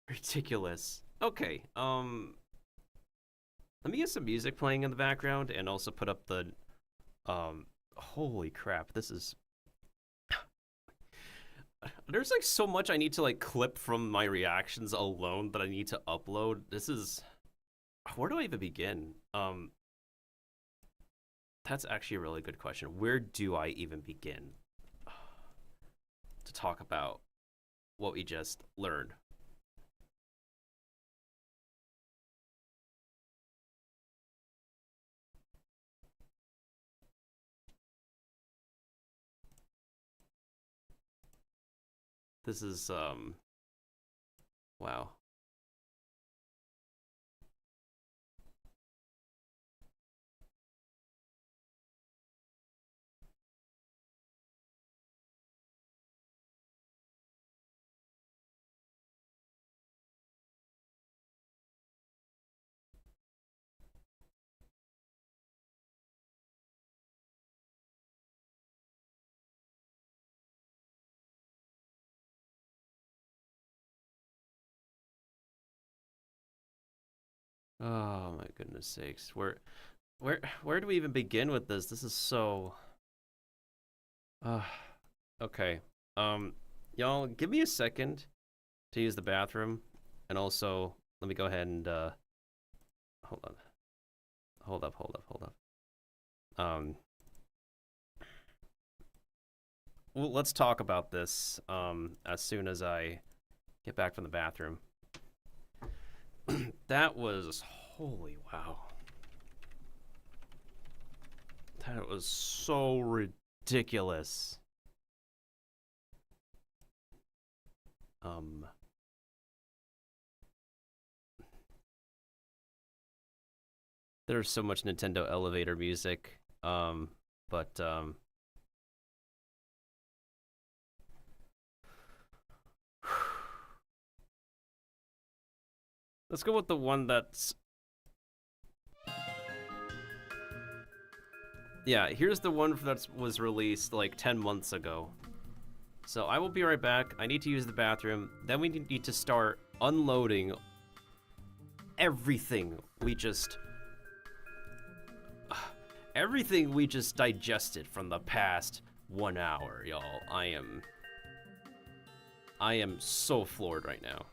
ridiculous. Okay, let me get some music playing in the background and also put up the holy crap, this is... There's like so much I need to like clip from my reactions alone that I need to upload. This is... Where do I even begin? That's actually a really good question. Where do I even begin to talk about what we just learned? This is, wow. Oh my goodness sakes. Where do we even begin with this? This is so... okay. Y'all, give me a second to use the bathroom. And also, let me go ahead and, hold on. Hold up. Well, let's talk about this, as soon as I get back from the bathroom. That was, holy wow. That was so ridiculous. There's so much Nintendo elevator music, but let's go with the one that's... Yeah, here's the one that was released like 10 months ago. So I will be right back. I need to use the bathroom. Then we need to start unloading everything we just... everything we just digested from the past 1 hour, y'all. I am so floored right now.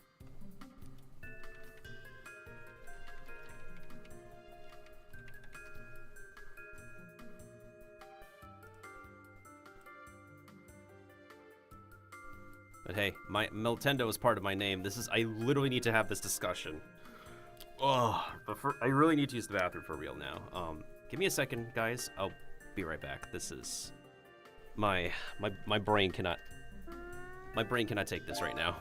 But hey, my Miltendo is part of my name. I literally need to have this discussion. Oh, but I really need to use the bathroom for real now. Give me a second, guys. I'll be right back. This is my brain cannot take this right now.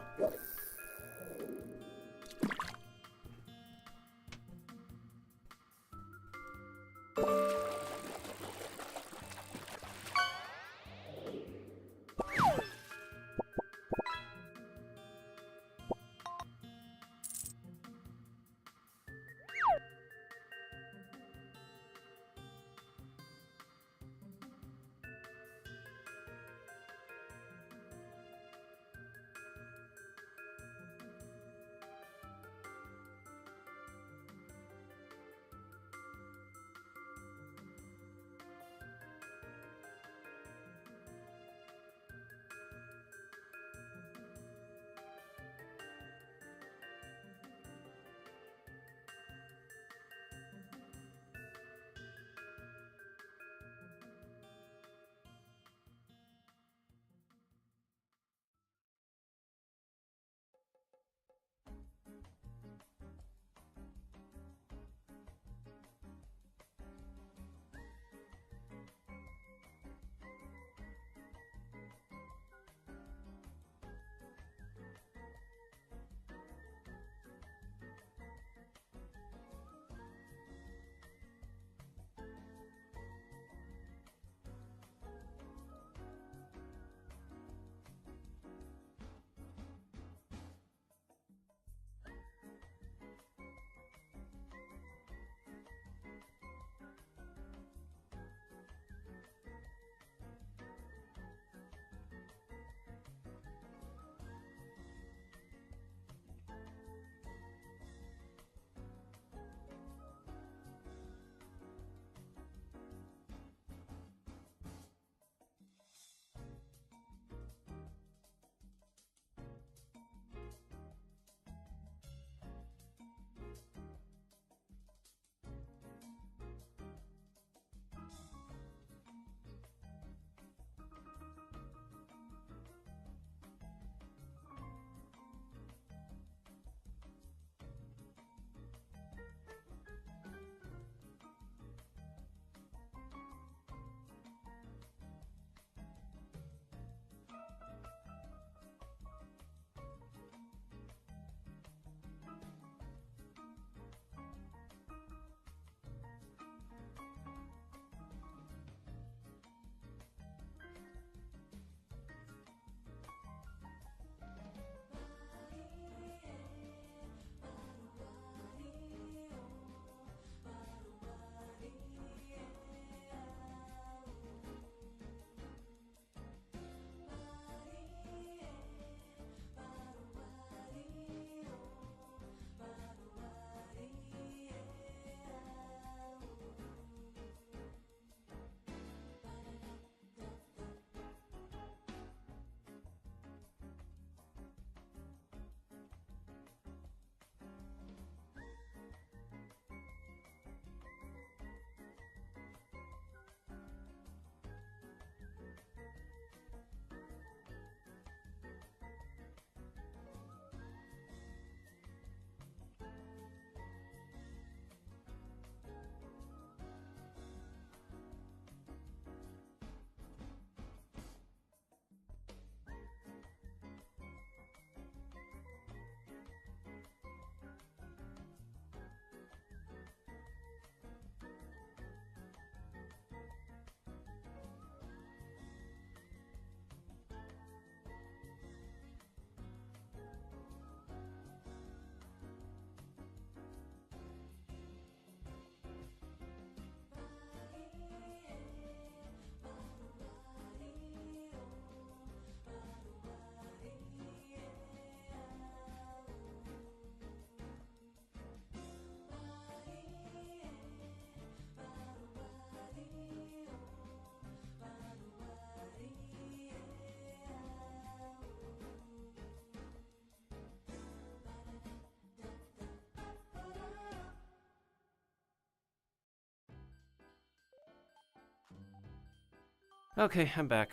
Okay, I'm back.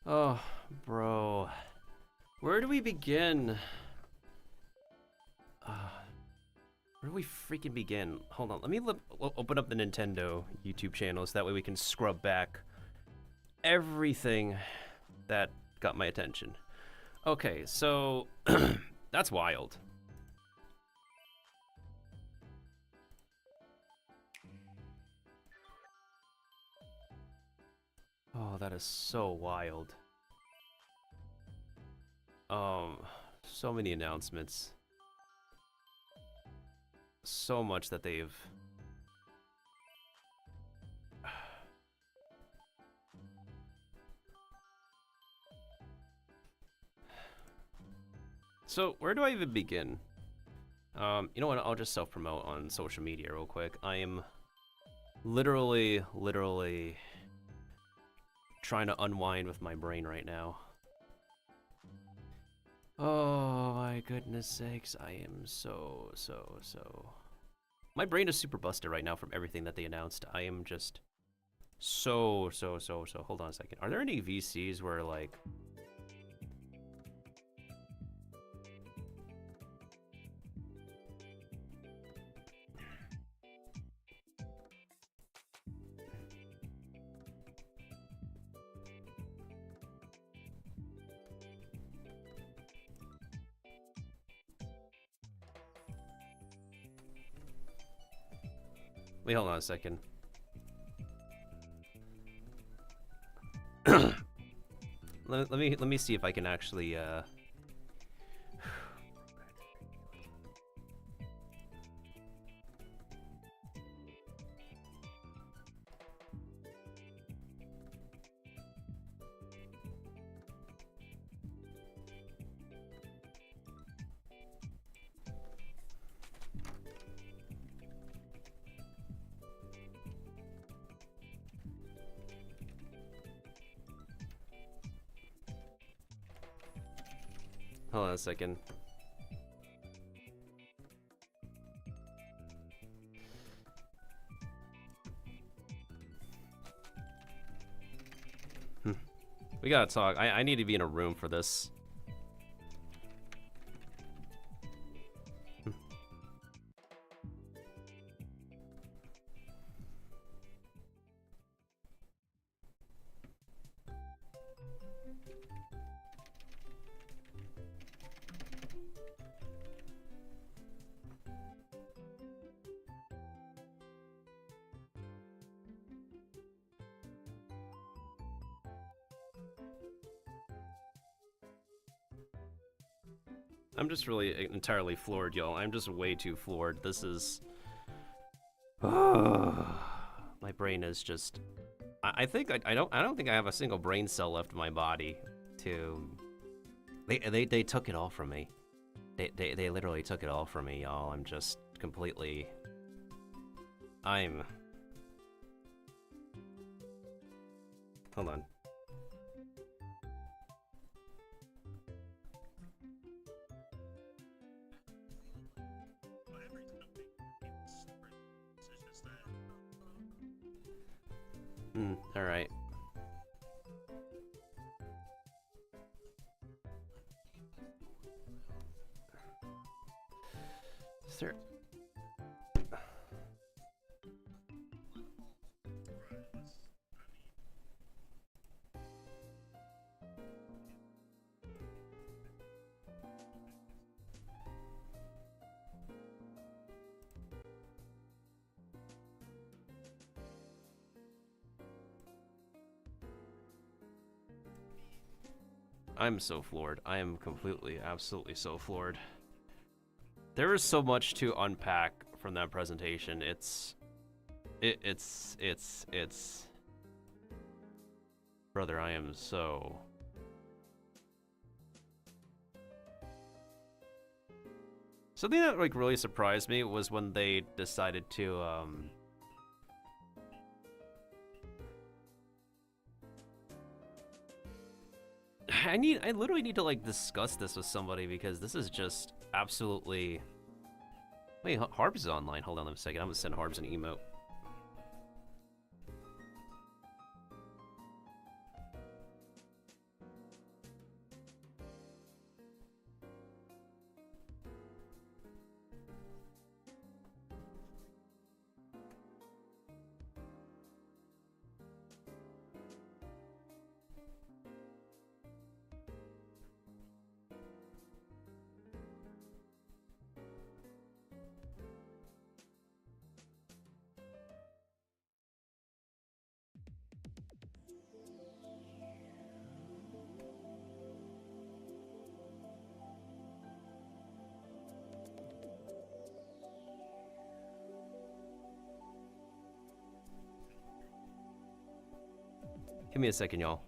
Oh, bro. Where do we begin? Where do we freaking begin? Hold on, let me open up the Nintendo YouTube channel so that way we can scrub back everything that got my attention. Okay, so that's wild. Oh, that is so wild. So many announcements. So much that they've... So, where do I even begin? You know what, I'll just self-promote on social media real quick. I am literally trying to unwind with my brain right now. Oh my goodness sakes, I am so... My brain is super busted right now from everything that they announced. I am just so... Hold on a second. Are there any VCs where, like... Wait, hold on a second. let me see if I can actually hold on a second. We gotta talk. I need to be in a room for this. I'm just really entirely floored, y'all. I'm just way too floored. This is... my brain is just... I think I don't think I have a single brain cell left in my body to... They took it all from me. They literally took it all from me, y'all. I'm just completely... Hold on. All right. Sir. I'm so floored. I am completely, absolutely so floored. There is so much to unpack from that presentation. It's... Brother, I am so... Something that, like, really surprised me was when they decided to, I literally need to, like, discuss this with somebody because this is just absolutely... Wait, Harbs is online. Hold on a second. I'm gonna send Harbs an emote. Give me a second, y'all.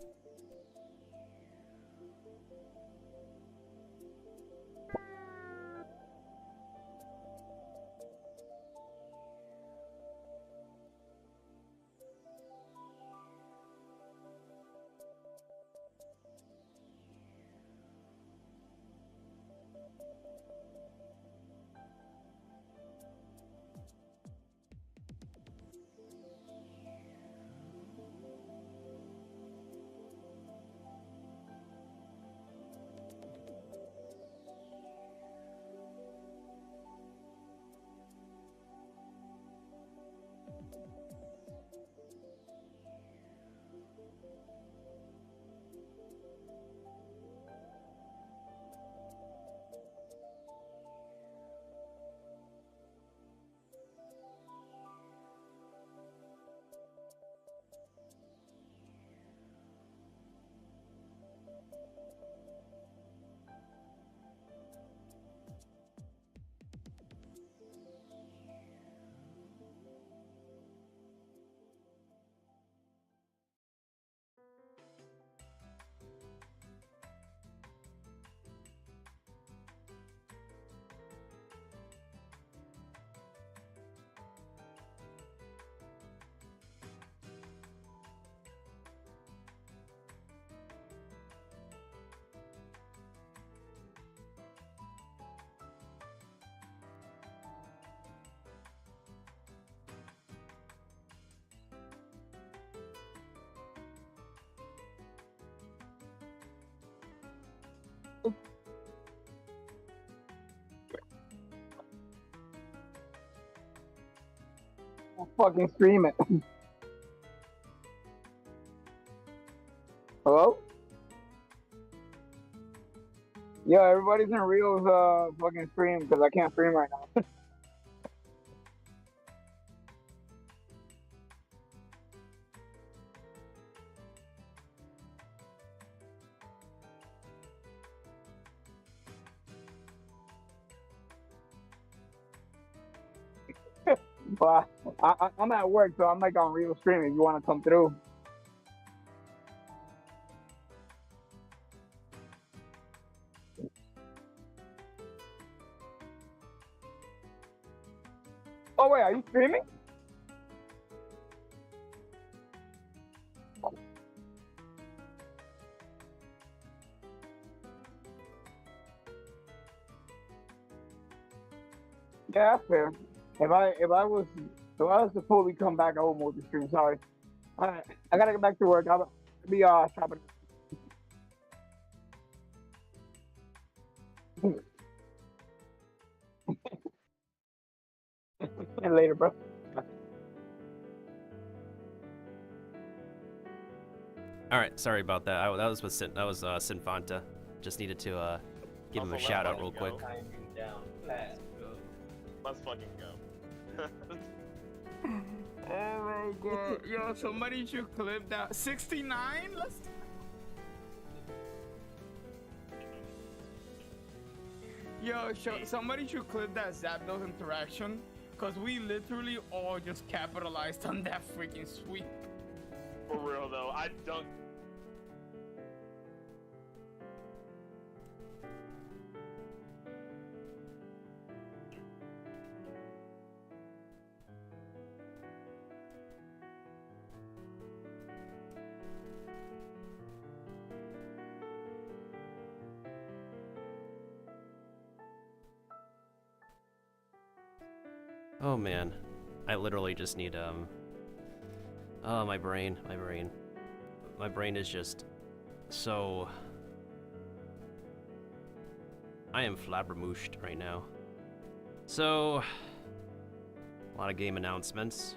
I'll fucking stream it. Hello? Yo, everybody's in Rio's fucking stream because I can't stream right now. But I'm at work, so I'm like on Rio stream if you want to come through. Oh wait, are you streaming? Yeah, that's fair. If I was to fully come back, I would move the stream. Sorry. Alright, I gotta get back to work. I'll be shopping. And later, bro. All right, sorry about that. That was with Sinfanta. Just needed to give him a shout out real quick. Let's fucking go. Oh my god. Yo, somebody should clip that. 69? Let's. Yo, somebody should clip that Zapdos interaction. Because we literally all just capitalized on that freaking sweep. For real though, I don't. Oh man, I literally just need oh, my brain is just so. I am flabbermooshed right now. So, a lot of game announcements.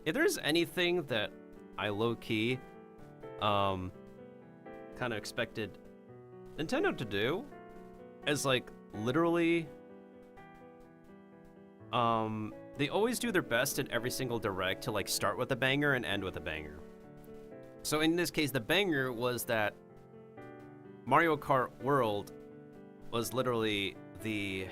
If there's anything that I low-key kind of expected Nintendo to do, is like literally they always do their best in every single direct to like start with a banger and end with a banger. So in this case, the banger was that Mario Kart World was literally the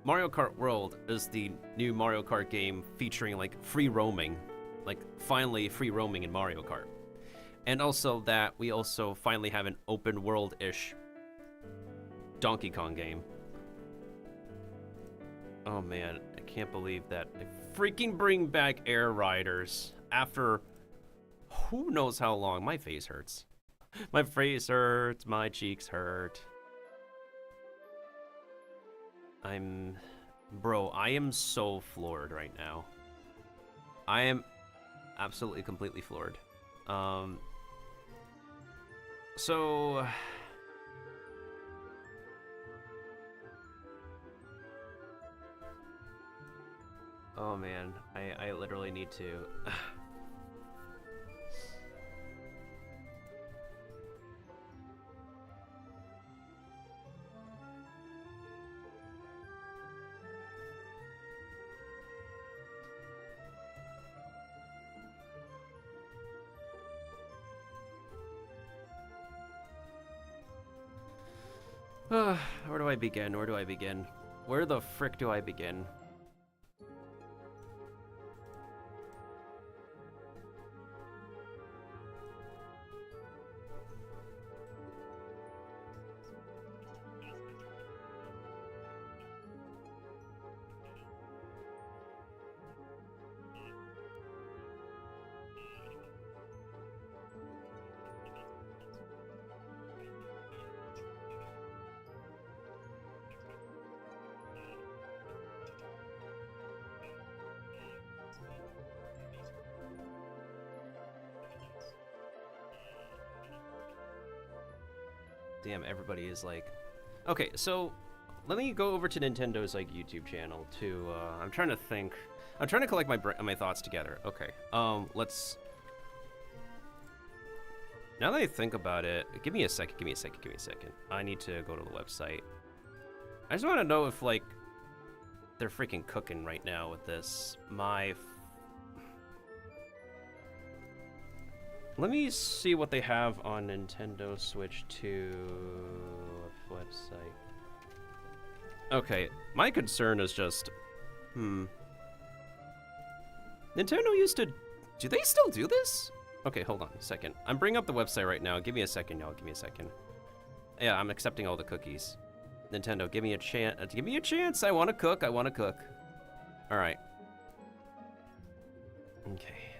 Mario Kart World is the new Mario Kart game featuring like free roaming, like finally free roaming in Mario Kart. And also that we also finally have an open world-ish Donkey Kong game. Oh man, I can't believe that they freaking bring back Air Riders after who knows how long. My face hurts. My face hurts, my cheeks hurt. Bro, I am so floored right now. I am absolutely completely floored. So oh man, I literally need to. Where do I begin? Where do I begin? Where the frick do I begin? Damn, everybody is like... Okay, so let me go over to Nintendo's like YouTube channel to, I'm trying to think. I'm trying to collect my thoughts together. Okay, let's... Now that I think about it, give me a second. I need to go to the website. I just want to know if, like, they're freaking cooking right now with this. Let me see what they have on Nintendo Switch 2 website. Okay, my concern is just, Nintendo used to, do they still do this? Okay, hold on a second. I'm bringing up the website right now. Give me a second, y'all. Give me a second. Yeah, I'm accepting all the cookies. Nintendo, give me a chance. Give me a chance. I want to cook. All right. Okay,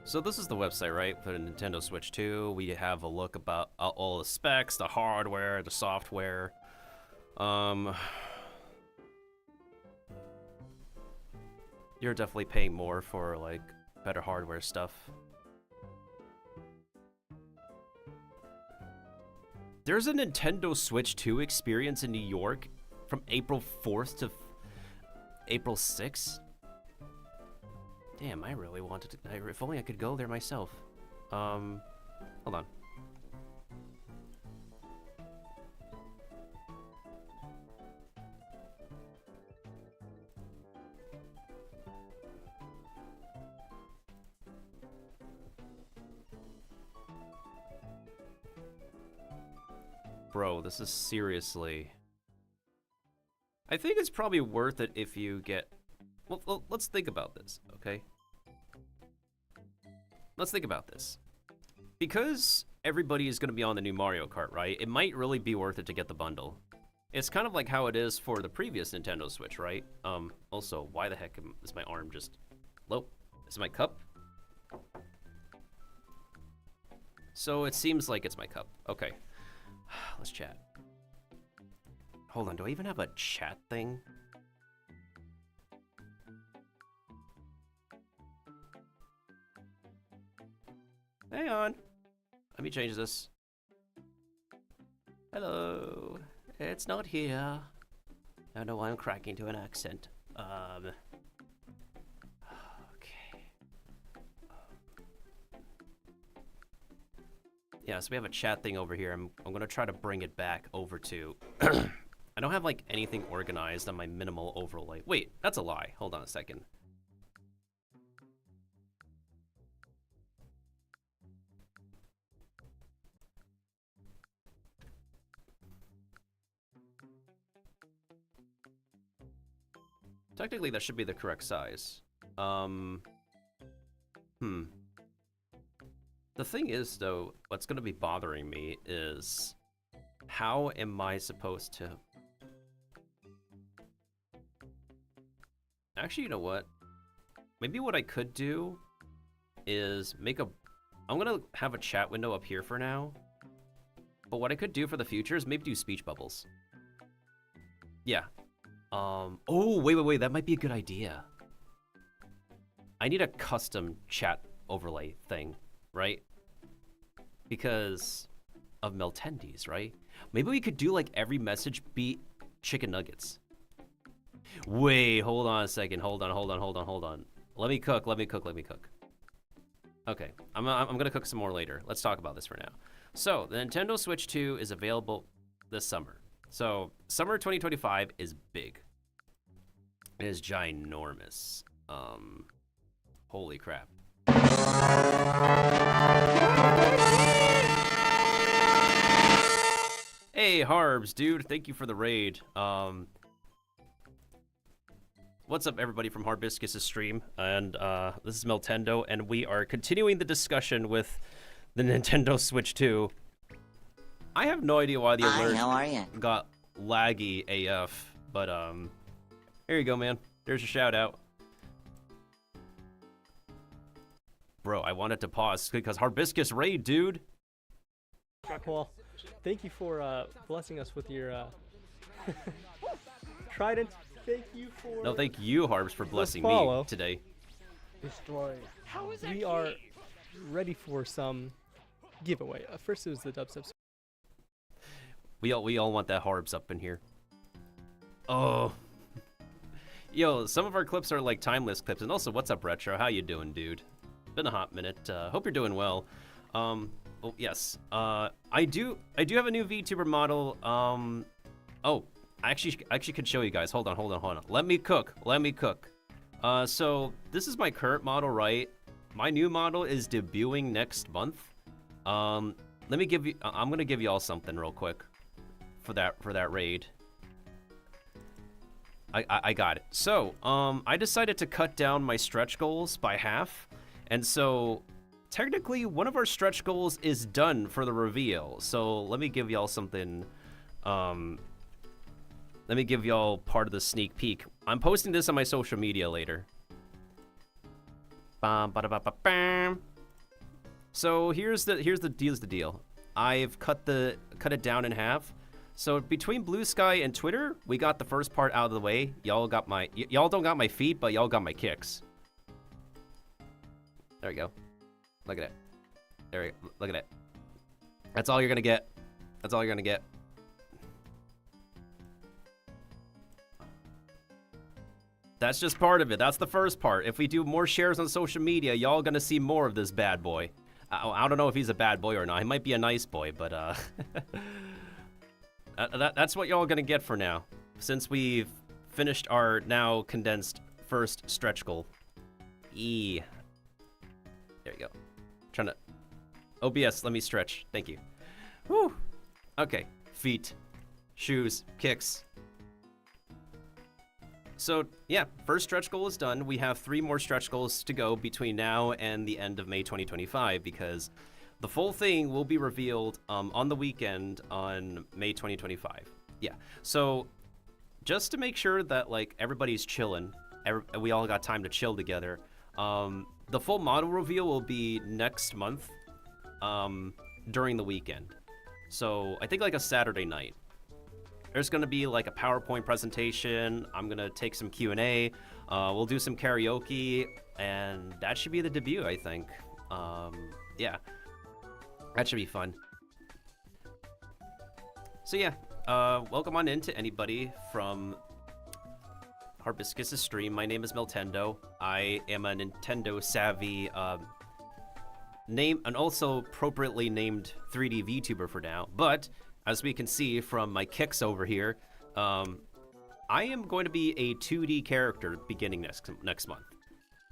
So this is the website, right, for the Nintendo Switch 2. We have a look about all the specs, the hardware, the software. You're definitely paying more for, like, better hardware stuff. There's a Nintendo Switch 2 experience in New York from April 4th to April 6th. Damn, I really wanted to... if only I could go there myself. Hold on. Bro, this is seriously... I think it's probably worth it if you get... Well, let's think about this, okay? Let's think about this. Because everybody is going to be on the new Mario Kart, right? It might really be worth it to get the bundle. It's kind of like how it is for the previous Nintendo Switch, right? Also, why the heck is my arm just... Hello? Is it my cup? So it seems like it's my cup. Okay. Let's chat. Hold on, do I even have a chat thing? Hang on. Let me change this. Hello. It's not here. I don't know why I'm cracking to an accent. Okay. Yeah, so we have a chat thing over here. I'm gonna try to bring it back over to... I don't have, like, anything organized on my minimal overlay. Wait, that's a lie. Hold on a second. Technically, that should be the correct size. The thing is, though, what's going to be bothering me is how am I supposed to... Actually, you know what? Maybe what I could do is make a... I'm going to have a chat window up here for now. But what I could do for the future is maybe do speech bubbles. Yeah. Oh, wait. That might be a good idea. I need a custom chat overlay thing, right? Because of Miltendies, right? Maybe we could do like every message be chicken nuggets. Wait, hold on a second. Hold on. Let me cook. Okay, I'm gonna cook some more later. Let's talk about this for now. So, the Nintendo Switch 2 is available this summer. So, summer 2025 is big. It is ginormous. Holy crap. Hey, Harbs, dude. Thank you for the raid. What's up, everybody from Harbiscus' stream? And this is Miltendo, and we are continuing the discussion with the Nintendo Switch 2. I have no idea why the alert got laggy AF, but here you go, man. There's your shout out. Bro, I wanted to pause because Harbiscus raid, dude. Well, thank you for blessing us with your trident. Thank you for... No, thank you, Harbs, for blessing me today. Destroy. We are ready for some giveaway. First, it was the dubstep. We all want that Harbs up in here. Oh. Yo, some of our clips are like timeless clips. And also, what's up, Retro? How you doing, dude? Been a hot minute. Hope you're doing well. Oh, yes. I do have a new VTuber model. Oh, I actually could show you guys. Hold on. Let me cook. So this is my current model, right? My new model is debuting next month. I'm gonna give you all something real quick for that raid. I got it. So, I decided to cut down my stretch goals by half. And so, technically, one of our stretch goals is done for the reveal. So, let me give y'all something. Let me give y'all part of the sneak peek. I'm posting this on my social media later. So here's the deal. I've cut it down in half. So between Blue Sky and Twitter, we got the first part out of the way. Y'all don't got my feet, but y'all got my kicks. There we go. Look at it. There we go. Look at it. That's all you're gonna get. That's just part of it. That's the first part. If we do more shares on social media, y'all gonna see more of this bad boy. I don't know if he's a bad boy or not. He might be a nice boy, but that's what y'all gonna get for now. Since we've finished our now condensed first stretch goal. There you go. Trying to... OBS, let me stretch. Thank you. Whew. Okay. Feet. Shoes. Kicks. So, yeah, first stretch goal is done. We have 3 more stretch goals to go between now and the end of May 2025 because the full thing will be revealed on the weekend on May 2025. Yeah, so just to make sure that, like, everybody's chilling, we all got time to chill together, the full model reveal will be next month during the weekend. So, I think, like, a Saturday night. There's going to be like a PowerPoint presentation. I'm going to take some Q&A. We'll do some karaoke, and that should be the debut, I think. Yeah, that should be fun. So yeah, welcome on in to anybody from Harbiscus' stream. My name is Miltendo. I am a Nintendo savvy and also appropriately named 3D VTuber for now, but as we can see from my kicks over here, I am going to be a 2D character beginning next month.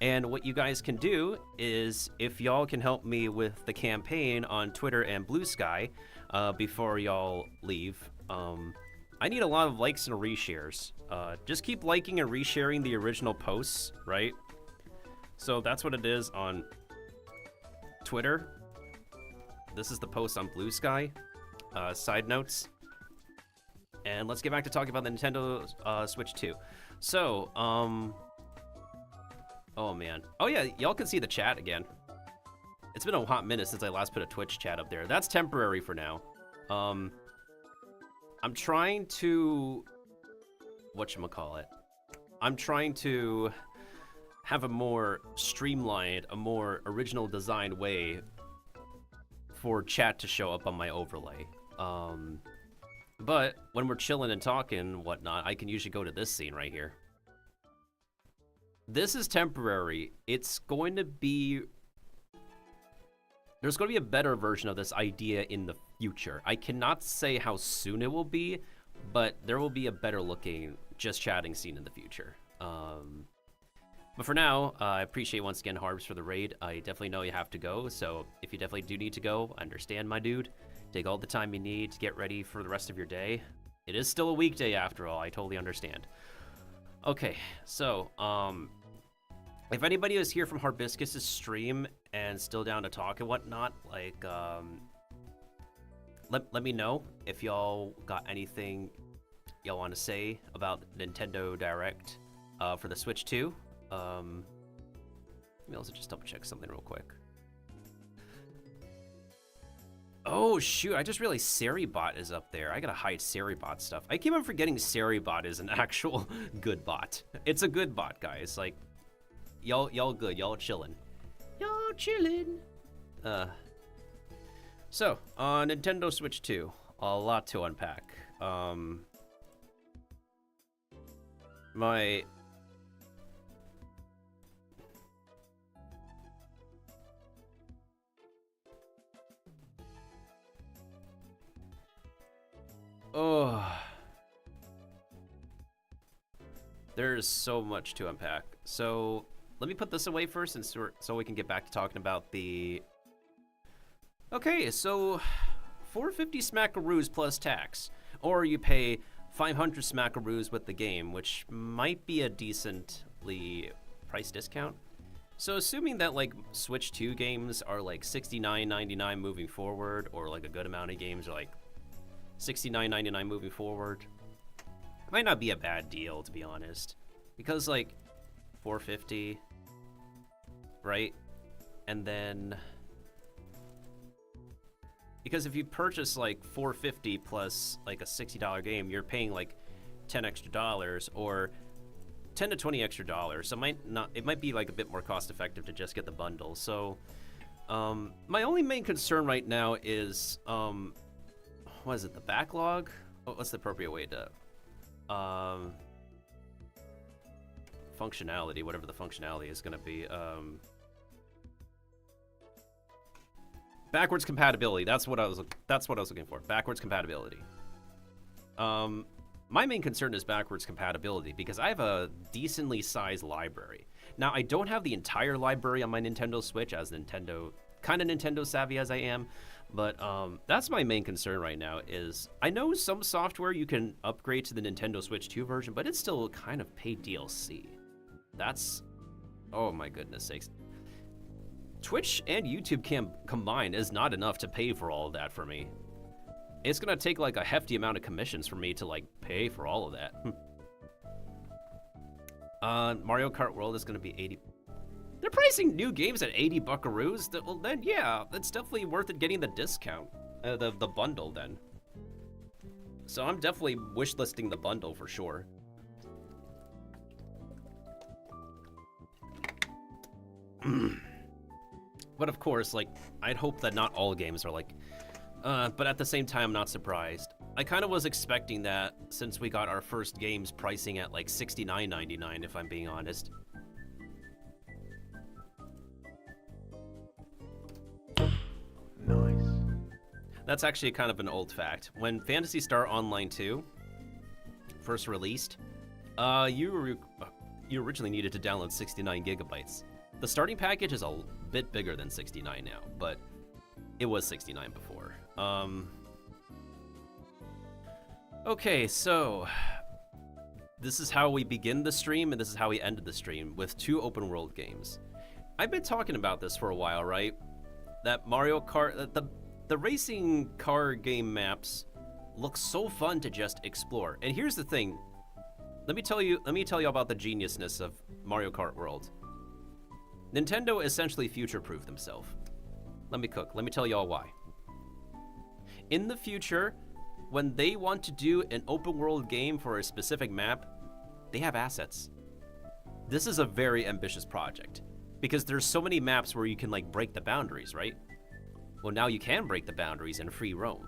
And what you guys can do is, if y'all can help me with the campaign on Twitter and Blue Sky before y'all leave, I need a lot of likes and reshares. Just keep liking and resharing the original posts, right? So that's what it is on Twitter. This is the post on Blue Sky. Side notes. And let's get back to talking about the Nintendo Switch 2. So, oh man. Oh yeah, y'all can see the chat again. It's been a hot minute since I last put a Twitch chat up there. That's temporary for now. I'm trying to... whatchamacallit? I'm trying to have a more streamlined, a more original designed way for chat to show up on my overlay. But when we're chilling and talking and whatnot, I can usually go to this scene right here. This is temporary. It's going to be... there's going to be a better version of this idea in the future. I cannot say how soon it will be, but there will be a better looking just chatting scene in the future. But for now, I appreciate once again Harbs for the raid. I definitely know you have to go, so if you definitely do need to go, I understand, my dude. Take all the time you need to get ready for the rest of your day. It is still a weekday after all, I totally understand. Okay, so, if anybody is here from Harbiscus' stream and still down to talk and whatnot, like, let me know if y'all got anything y'all want to say about Nintendo Direct for the Switch 2. Let me also just double check something real quick. Oh shoot, I just realized Seribot is up there. I gotta hide Seribot stuff. I keep on forgetting Seribot is an actual good bot. It's a good bot, guys. Like, y'all good, y'all chillin'. Y'all chillin'. So, on Nintendo Switch 2, a lot to unpack. Oh, there's so much to unpack. So let me put this away first, and so we can get back to talking about the. Okay, so 450 smackaroos plus tax, or you pay 500 smackaroos with the game, which might be a decently priced discount. So assuming that like Switch 2 games are like $69.99 moving forward, or like a good amount of games are like $69.99 moving forward, might not be a bad deal, to be honest, because like 450, right? And then because if you purchase like 450 plus like a $60 game, you're paying like $10 extra, or 10 to 20 extra dollars. So it might be like a bit more cost effective to just get the bundle. So my only main concern right now is what is it, the backlog? What's the appropriate way to functionality, whatever the functionality is going to be. Backwards compatibility. That's what I was looking for. Backwards compatibility. My main concern is backwards compatibility because I have a decently sized library. Now, I don't have the entire library on my Nintendo Switch, as kind of Nintendo savvy as I am, but that's my main concern right now. Is I know some software you can upgrade to the Nintendo Switch 2 version, but it's still kind of paid DLC. That's, oh my goodness sakes. Twitch and YouTube combined is not enough to pay for all of that for me. It's gonna take like a hefty amount of commissions for me to like pay for all of that. Mario Kart World is gonna be 80. They're pricing new games at 80 buckaroos. Well, then yeah, it's definitely worth it getting the discount, the bundle then. So I'm definitely wishlisting the bundle for sure. But of course, like, I'd hope that not all games are like, but at the same time, I'm not surprised. I kind of was expecting that since we got our first games pricing at like $69.99, if I'm being honest. Nice. That's actually kind of an old fact. When Phantasy Star Online 2 first released, you originally needed to download 69 gigabytes. The starting package is a bit bigger than 69 now, but it was 69 before. Okay, so this is how we begin the stream, and this is how we ended the stream, with 2 open world games. I've been talking about this for a while, right? That Mario Kart, the racing car game maps look so fun to just explore. And here's the thing. Let me tell you about the geniusness of Mario Kart World. Nintendo essentially future-proofed themselves. Let me tell y'all why. In the future, when they want to do an open world game for a specific map, they have assets. This is a very ambitious project because there's so many maps where you can like break the boundaries, right? Well, now you can break the boundaries in free roam.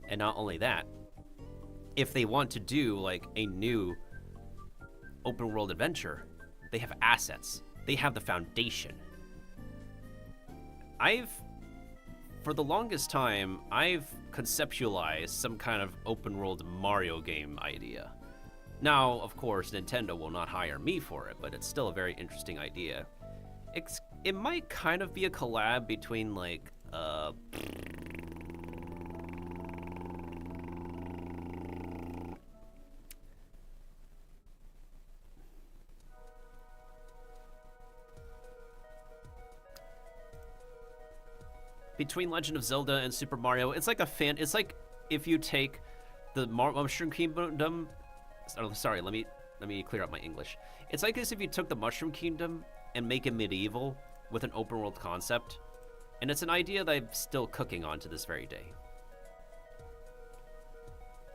And not only that, if they want to do like a new open world adventure, they have assets. They have the foundation. For the longest time, I've conceptualized some kind of open world Mario game idea. Now, of course, Nintendo will not hire me for it, but it's still a very interesting idea. It might kind of be a collab between like, between Legend of Zelda and Super Mario. It's like it's like if you take the Mushroom Kingdom. Oh, sorry, let me clear up my English. It's like as if you took the Mushroom Kingdom and make it medieval with an open world concept. And it's an idea that I'm still cooking on to this very day.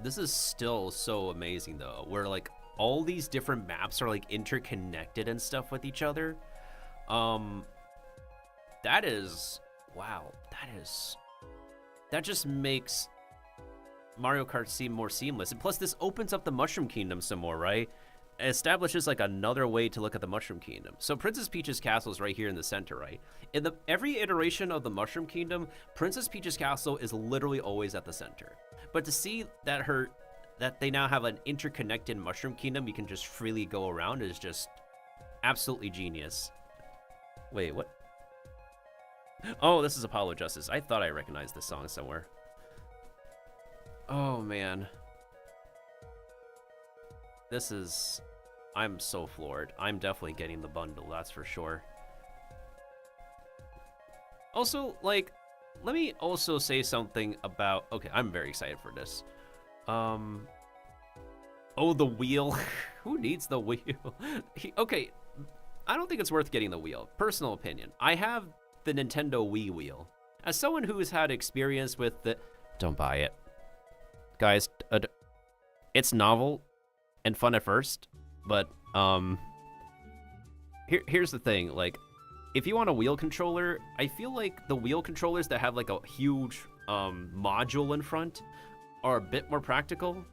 This is still so amazing though, where like all these different maps are like interconnected and stuff with each other. That is, wow, that just makes Mario Kart seem more seamless. And plus this opens up the Mushroom Kingdom some more, right? It establishes like another way to look at the Mushroom Kingdom. So Princess Peach's castle is right here in the center, right? In every iteration of the Mushroom Kingdom, Princess Peach's castle is literally always at the center. But to see that they now have an interconnected Mushroom Kingdom you can just freely go around is just absolutely genius. Wait, what? Oh, this is Apollo Justice. I thought I recognized this song somewhere. Oh, man. I'm so floored. I'm definitely getting the bundle, that's for sure. Also, like, let me also say something about... Okay, I'm very excited for this. Oh, the wheel. Who needs the wheel? Okay, I don't think it's worth getting the wheel. Personal opinion. I have the Nintendo Wii wheel. As someone who has had experience with the... Don't buy it. Guys, it's novel and fun at first, but here's the thing, like, if you want a wheel controller, I feel like the wheel controllers that have like a huge module in front are a bit more practical,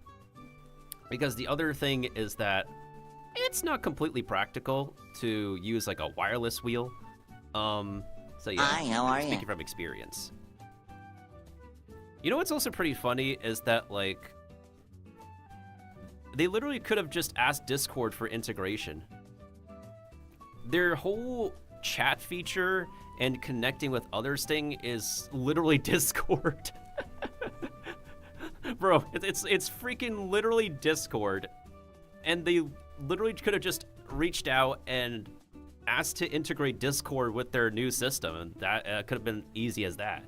because the other thing is that it's not completely practical to use like a wireless wheel. So yeah, hi, how are speaking you? from experience. You know what's also pretty funny is that, like, they literally could have just asked Discord for integration. Their whole chat feature and connecting with others thing is literally Discord. Bro, it's freaking literally Discord. And they literally could have just reached out and asked to integrate Discord with their new system, and that could have been easy as that.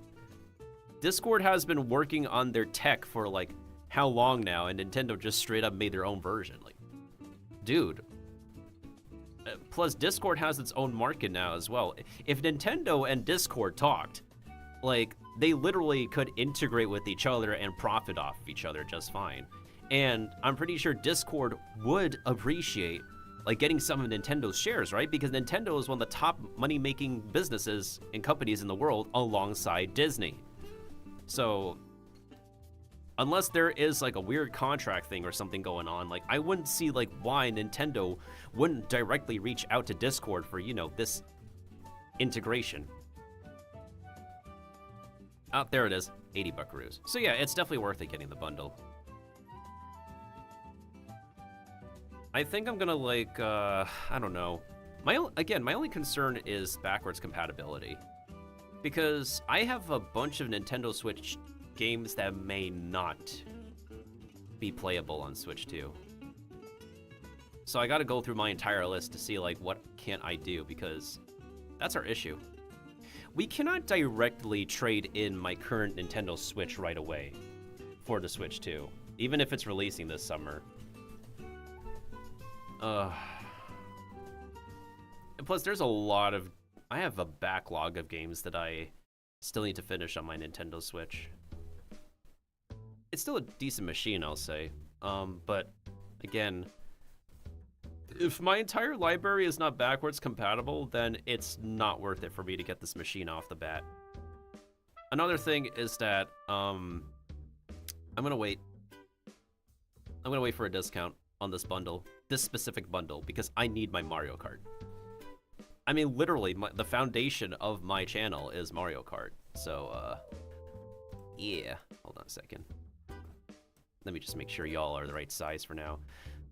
Discord has been working on their tech for like how long now, and Nintendo just straight up made their own version. Like, dude. Plus, Discord has its own market now as well. If Nintendo and Discord talked, like, they literally could integrate with each other and profit off of each other just fine. And I'm pretty sure Discord would appreciate like getting some of Nintendo's shares, right? Because Nintendo is one of the top money-making businesses and companies in the world alongside Disney. So unless there is like a weird contract thing or something going on, like I wouldn't see like why Nintendo wouldn't directly reach out to Discord for, you know, this integration. Oh, there it is, 80 buckaroos. So yeah, it's definitely worth it getting the bundle. I think I'm gonna like, I don't know. My only concern is backwards compatibility. Because I have a bunch of Nintendo Switch games that may not be playable on Switch 2. So I gotta go through my entire list to see like what can't I do, because that's our issue. We cannot directly trade in my current Nintendo Switch right away for the Switch 2, even if it's releasing this summer. Plus, there's a lot of... I have a backlog of games that I still need to finish on my Nintendo Switch. It's still a decent machine, I'll say. But, again, if my entire library is not backwards compatible, then it's not worth it for me to get this machine off the bat. Another thing is that, I'm gonna wait. I'm gonna wait for a discount on this bundle, this specific bundle, because I need my Mario Kart. I mean, literally, the foundation of my channel is Mario Kart. So, yeah. Hold on a second. Let me just make sure y'all are the right size for now.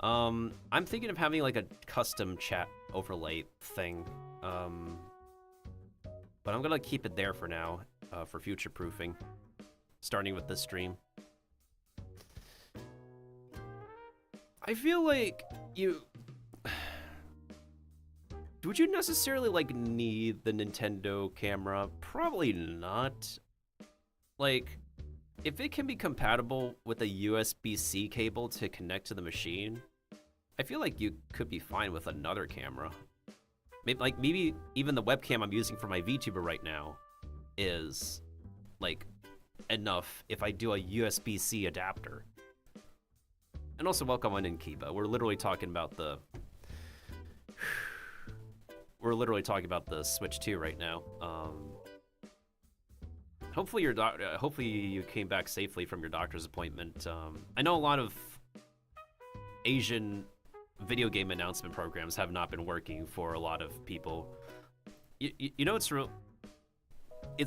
I'm thinking of having like a custom chat overlay thing. But I'm gonna keep it there for now, for future proofing, starting with this stream. I feel like would you necessarily like need the Nintendo camera? Probably not. Like, if it can be compatible with a USB-C cable to connect to the machine, I feel like you could be fine with another camera. Maybe even the webcam I'm using for my VTuber right now is like enough if I do a USB-C adapter. And also welcome on in, Kiba. We're literally talking about the Switch 2 right now. Hopefully hopefully you came back safely from your doctor's appointment. I know a lot of Asian video game announcement programs have not been working for a lot of people. You know, it's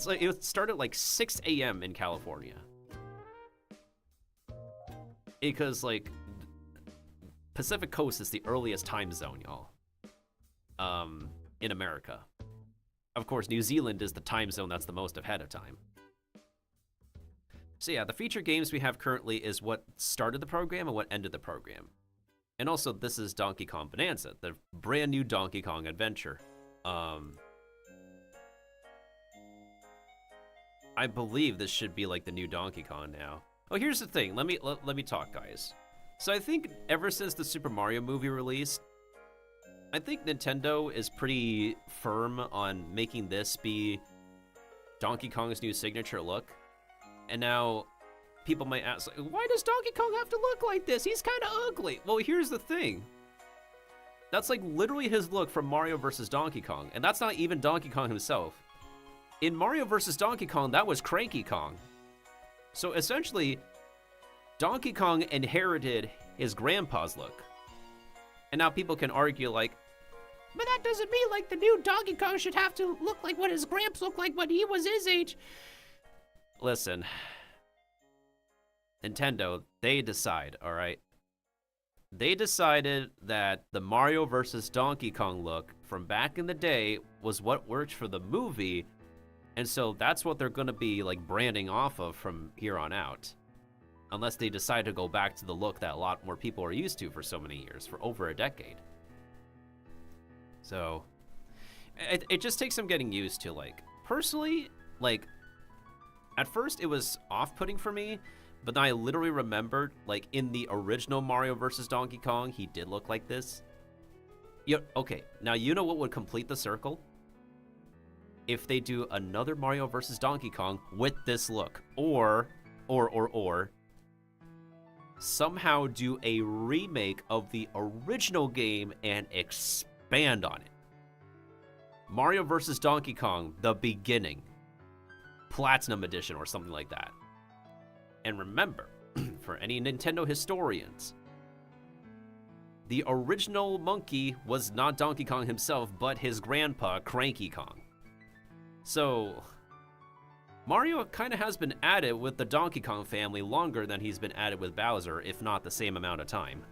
like it started like 6 a.m. in California. Because like Pacific Coast is the earliest time zone, y'all. In America. Of course, New Zealand is the time zone that's the most ahead of time. So yeah, the feature games we have currently is what started the program and what ended the program. And also, this is Donkey Kong Bonanza, the brand new Donkey Kong adventure. I believe this should be like the new Donkey Kong now. Oh, here's the thing. Let me talk, guys. So I think ever since the Super Mario movie released, I think Nintendo is pretty firm on making this be Donkey Kong's new signature look. And now people might ask, like, why does Donkey Kong have to look like this? He's kind of ugly. Well, here's the thing. That's like literally his look from Mario vs. Donkey Kong. And that's not even Donkey Kong himself. In Mario vs. Donkey Kong, that was Cranky Kong. So essentially, Donkey Kong inherited his grandpa's look. And now people can argue like, but that doesn't mean like the new Donkey Kong should have to look like what his gramps looked like when he was his age. Listen, Nintendo, they decide, all right? They decided that the Mario vs. Donkey Kong look from back in the day was what worked for the movie, and so that's what they're gonna be like branding off of from here on out. Unless they decide to go back to the look that a lot more people are used to for so many years, for over a decade. So, it just takes some getting used to. Like, personally, like, at first it was off-putting for me, but then I literally remembered, like, in the original Mario vs. Donkey Kong, he did look like this. Okay, now you know what would complete the circle? If they do another Mario vs. Donkey Kong with this look, or somehow do a remake of the original game and expand on it. Mario vs. Donkey Kong, the beginning. Platinum Edition or something like that. And remember, for any Nintendo historians, the original monkey was not Donkey Kong himself, but his grandpa, Cranky Kong. So, Mario kind of has been at it with the Donkey Kong family longer than he's been at it with Bowser, if not the same amount of time.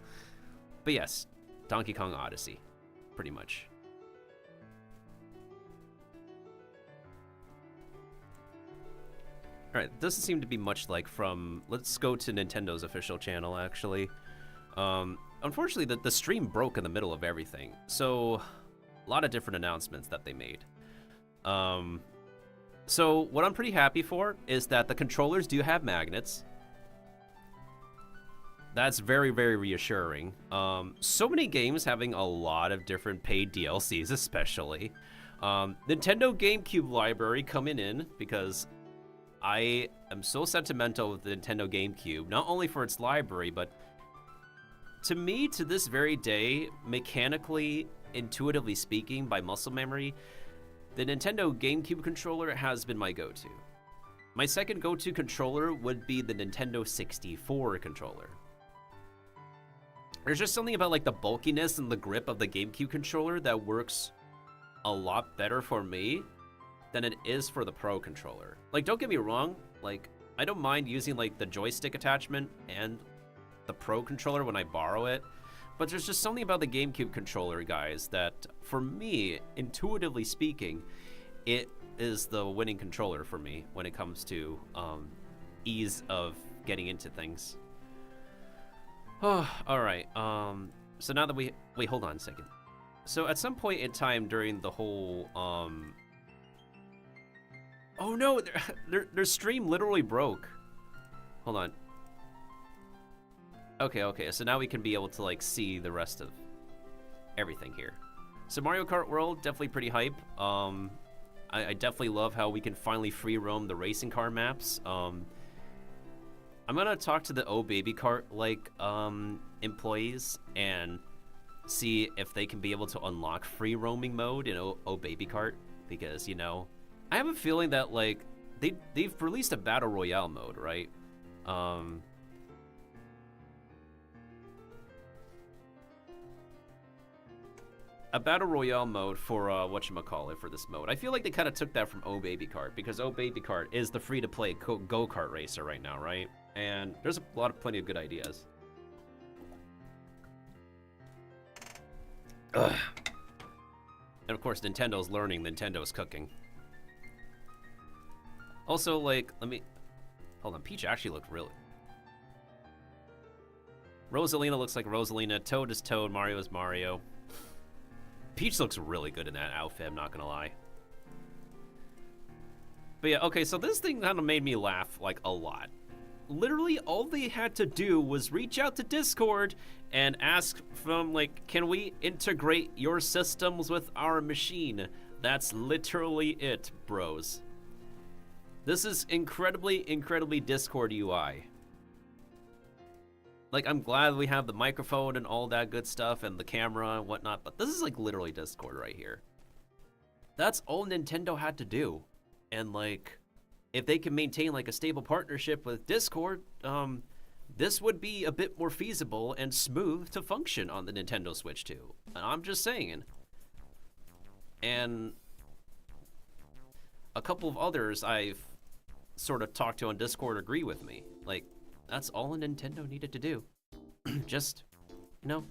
But yes, Donkey Kong Odyssey, pretty much. Alright, doesn't seem to be much like from... Let's go to Nintendo's official channel, actually. Unfortunately, the stream broke in the middle of everything. So, a lot of different announcements that they made. So, what I'm pretty happy for is that the controllers do have magnets. That's very, very reassuring. So many games having a lot of different paid DLCs, especially. Nintendo GameCube library coming in, because I am so sentimental with the Nintendo GameCube, not only for its library, but to me, to this very day, mechanically, intuitively speaking, by muscle memory, the Nintendo GameCube controller has been my go-to. My second go-to controller would be the Nintendo 64 controller. There's just something about like the bulkiness and the grip of the GameCube controller that works a lot better for me than it is for the Pro controller. Like, don't get me wrong, like, I don't mind using like the joystick attachment and the Pro controller when I borrow it, but there's just something about the GameCube controller, guys, that for me, intuitively speaking, it is the winning controller for me when it comes to ease of getting into things. Oh, all right. So now that wait, hold on a second. So at some point in time during the whole oh no, their stream literally broke. Hold on. Okay, so now we can be able to like see the rest of everything here. So Mario Kart World, definitely pretty hype. I definitely love how we can finally free roam the racing car maps. I'm gonna talk to the Oh Baby Cart like employees and see if they can be able to unlock free roaming mode in Oh Baby Cart, because you know, I have a feeling that like they've released a battle royale mode, right? A battle royale mode for whatchamacallit for this mode. I feel like they kind of took that from Oh Baby Kart, because Oh Baby Kart is the free-to-play go-kart racer right now, right? And there's plenty of good ideas. Ugh. And of course, Nintendo's learning, Nintendo's cooking. Also, like, hold on, Peach actually looked really... Rosalina looks like Rosalina, Toad is Toad, Mario is Mario. Peach looks really good in that outfit, I'm not gonna lie. But yeah, okay, so this thing kind of made me laugh, like, a lot. Literally, all they had to do was reach out to Discord and ask from, like, can we integrate your systems with our machine? That's literally it, bros. This is incredibly, incredibly Discord UI. Like, I'm glad we have the microphone and all that good stuff and the camera and whatnot, but this is like literally Discord right here. That's all Nintendo had to do. And like, if they can maintain like a stable partnership with Discord, this would be a bit more feasible and smooth to function on the Nintendo Switch 2. And I'm just saying. And a couple of others I've sort of talked to on Discord agree with me. Like, that's all Nintendo needed to do. Just, you know,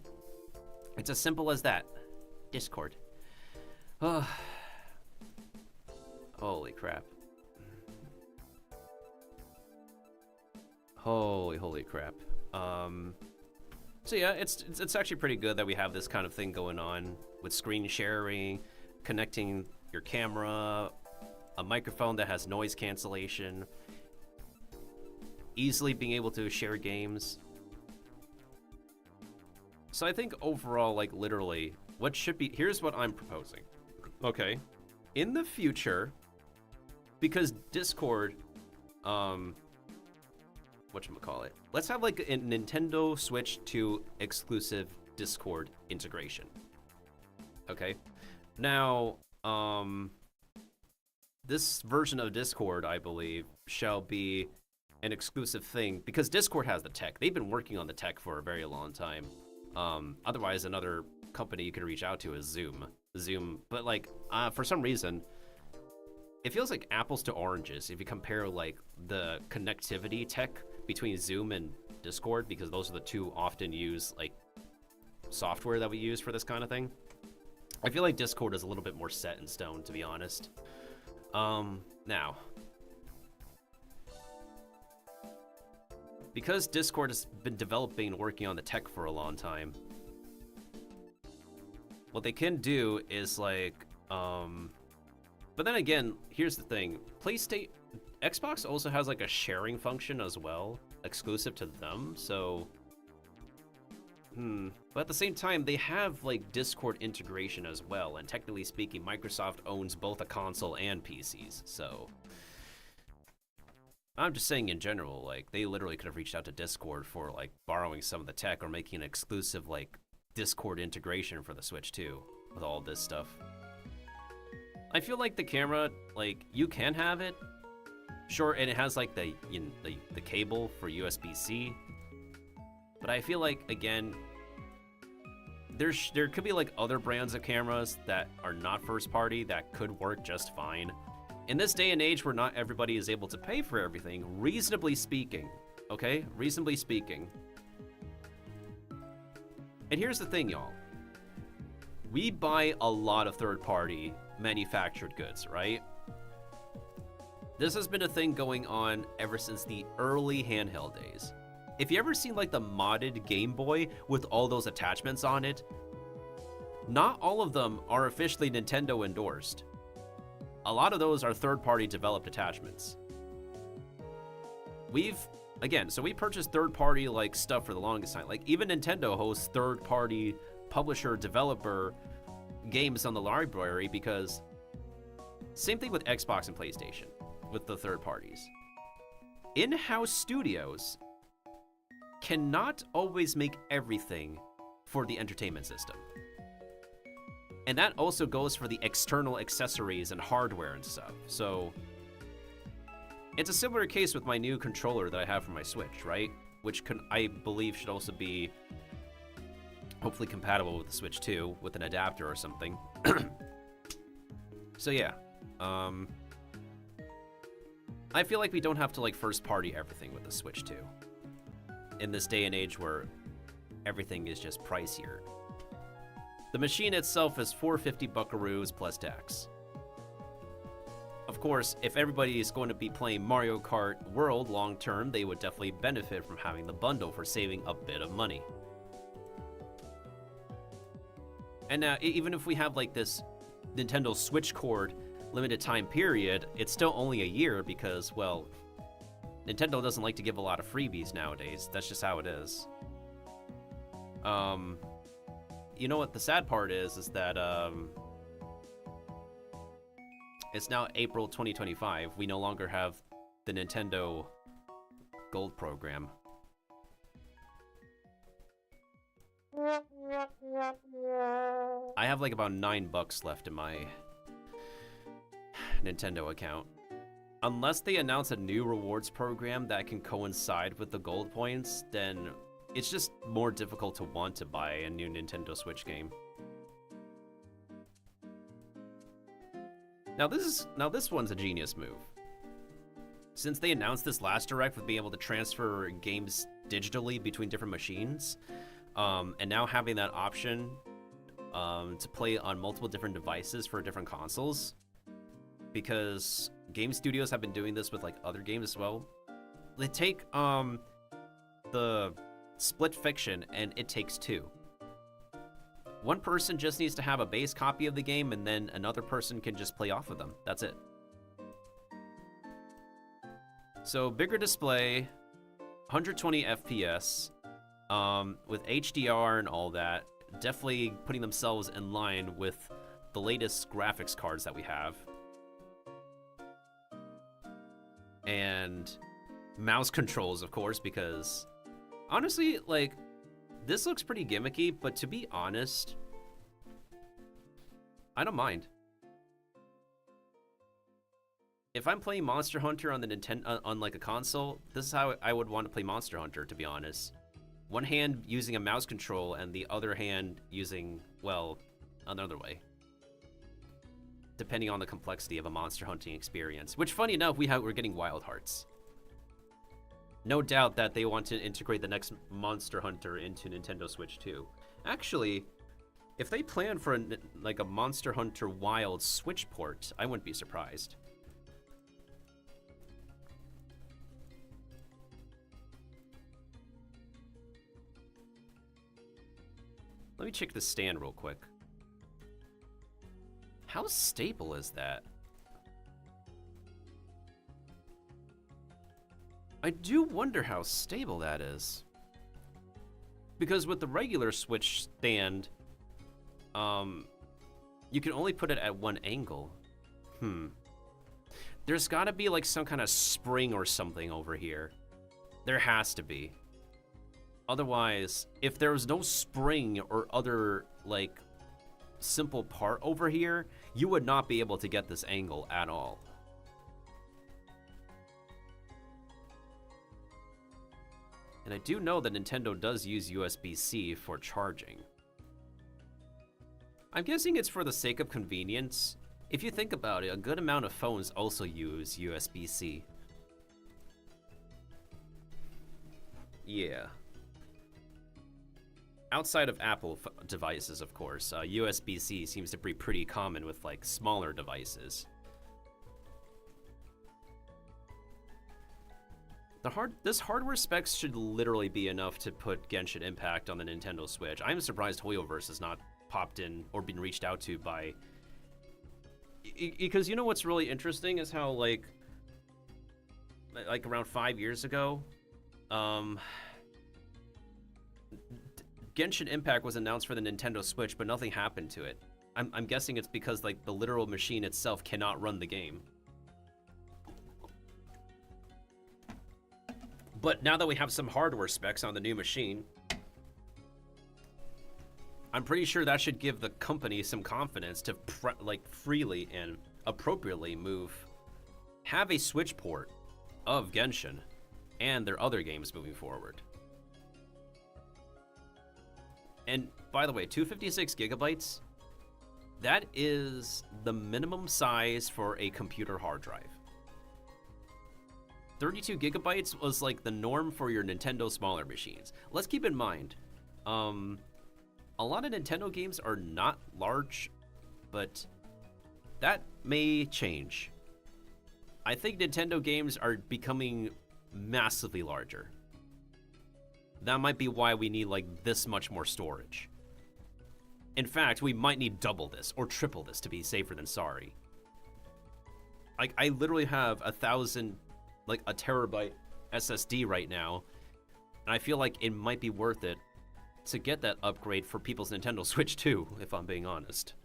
it's as simple as that. Discord. Holy crap. Holy crap. So yeah, it's actually pretty good that we have this kind of thing going on with screen sharing, connecting your camera, a microphone that has noise cancellation, easily being able to share games. So I think overall, like literally, what should be, here's what I'm proposing. Okay. In the future, because Discord, whatchamacallit, let's have like a Nintendo Switch 2 exclusive Discord integration. Okay. Now, this version of Discord, I believe, shall be an exclusive thing, because Discord has the tech. They've been working on the tech for a very long time. Otherwise, another company you could reach out to is Zoom. But like, for some reason, it feels like apples to oranges if you compare like the connectivity tech between Zoom and Discord, because those are the two often used like software that we use for this kind of thing. I feel like Discord is a little bit more set in stone, to be honest. Now, because Discord has been developing and working on the tech for a long time, what they can do is like, but then again, here's the thing. Xbox also has like a sharing function as well, exclusive to them, so, but at the same time, they have like Discord integration as well, and technically speaking, Microsoft owns both a console and PCs, so. I'm just saying in general, like, they literally could have reached out to Discord for like borrowing some of the tech or making an exclusive like Discord integration for the Switch too, with all this stuff. I feel like the camera, like, you can have it, sure, and it has like the cable for USB-C, but I feel like, again, there could be like other brands of cameras that are not first party that could work just fine. In this day and age where not everybody is able to pay for everything, reasonably speaking, okay? Reasonably speaking. And here's the thing, y'all. We buy a lot of third-party manufactured goods, right? This has been a thing going on ever since the early handheld days. If you ever seen like the modded Game Boy with all those attachments on it, not all of them are officially Nintendo endorsed. A lot of those are third-party developed attachments. We purchased third-party like stuff for the longest time. Like even Nintendo hosts third-party publisher developer games on the library because same thing with Xbox and PlayStation with the third parties. In-house studios cannot always make everything for the entertainment system. And that also goes for the external accessories and hardware and stuff. So it's a similar case with my new controller that I have for my Switch, right? Which I believe should also be hopefully compatible with the Switch 2 with an adapter or something. So yeah, I feel like we don't have to like first party everything with the Switch 2 in this day and age where everything is just pricier. The machine itself is 450 buckaroos plus tax. Of course, if everybody is going to be playing Mario Kart World long term, they would definitely benefit from having the bundle for saving a bit of money. And now, even if we have like this Nintendo Switch Cord limited time period, it's still only a year because, well, Nintendo doesn't like to give a lot of freebies nowadays. That's just how it is. You know what the sad part is that it's now April 2025. We no longer have the Nintendo Gold program. I have like about $9 left in my Nintendo account. Unless they announce a new rewards program that can coincide with the gold points, then it's just more difficult to want to buy a new Nintendo Switch game. Now this one's a genius move. Since they announced this last Direct with being able to transfer games digitally between different machines, and now having that option to play on multiple different devices for different consoles, because game studios have been doing this with like other games as well. They take the Split Fiction and It Takes Two. One person just needs to have a base copy of the game and then another person can just play off of them. That's it. So bigger display, 120 FPS, with HDR and all that, definitely putting themselves in line with the latest graphics cards that we have. And mouse controls, of course, because honestly, like, this looks pretty gimmicky, but to be honest, I don't mind. If I'm playing Monster Hunter on the on like a console, this is how I would want to play Monster Hunter, to be honest. One hand using a mouse control and the other hand using, well, another way. Depending on the complexity of a monster hunting experience. Which, funny enough, we're getting Wild Hearts. No doubt that they want to integrate the next Monster Hunter into Nintendo Switch 2. Actually, if they plan for like a Monster Hunter Wild Switch port, I wouldn't be surprised. Let me check the stand real quick. How stable is that? I do wonder how stable that is. Because with the regular Switch stand, you can only put it at one angle. There's gotta be like some kind of spring or something over here. There has to be. Otherwise, if there was no spring or other like simple part over here, you would not be able to get this angle at all. And I do know that Nintendo does use USB-C for charging. I'm guessing it's for the sake of convenience. If you think about it, a good amount of phones also use USB-C. Yeah. Outside of Apple devices, of course, USB-C seems to be pretty common with like smaller devices. This hardware specs should literally be enough to put Genshin Impact on the Nintendo Switch. I'm surprised Hoyoverse has not popped in or been reached out to by... Because you know what's really interesting is how like around 5 years ago, Genshin Impact was announced for the Nintendo Switch, but nothing happened to it. I'm guessing it's because like the literal machine itself cannot run the game. But now that we have some hardware specs on the new machine, I'm pretty sure that should give the company some confidence to like freely and appropriately have a Switch port of Genshin and their other games moving forward. And by the way, 256 gigabytes, that is the minimum size for a computer hard drive. 32 gigabytes was like the norm for your Nintendo smaller machines. Let's keep in mind, a lot of Nintendo games are not large, but that may change. I think Nintendo games are becoming massively larger. That might be why we need like this much more storage. In fact, we might need double this or triple this to be safer than sorry. Like I literally have a terabyte SSD right now, and I feel like it might be worth it to get that upgrade for people's Nintendo Switch 2, if I'm being honest.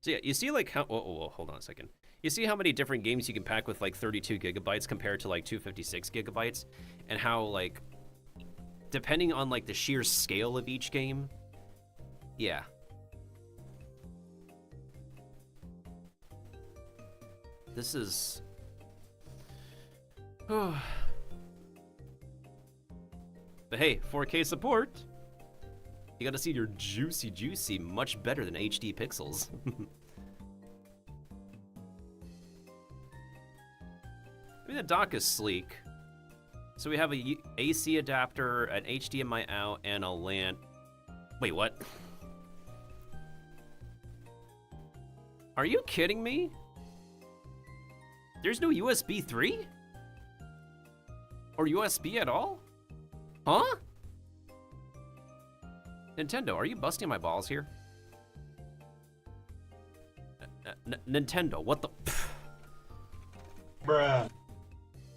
So yeah, you see like how, hold on a second. You see how many different games you can pack with like 32 gigabytes compared to like 256 gigabytes, and how like, depending on like the sheer scale of each game, yeah. This is... But hey, 4K support! You gotta see your juicy much better than HD pixels. I mean, the dock is sleek. So we have a AC adapter, an HDMI out, and a LAN... Wait, what? Are you kidding me? There's no USB 3? Or USB at all? Huh? Nintendo, are you busting my balls here? Nintendo, what the... Bruh.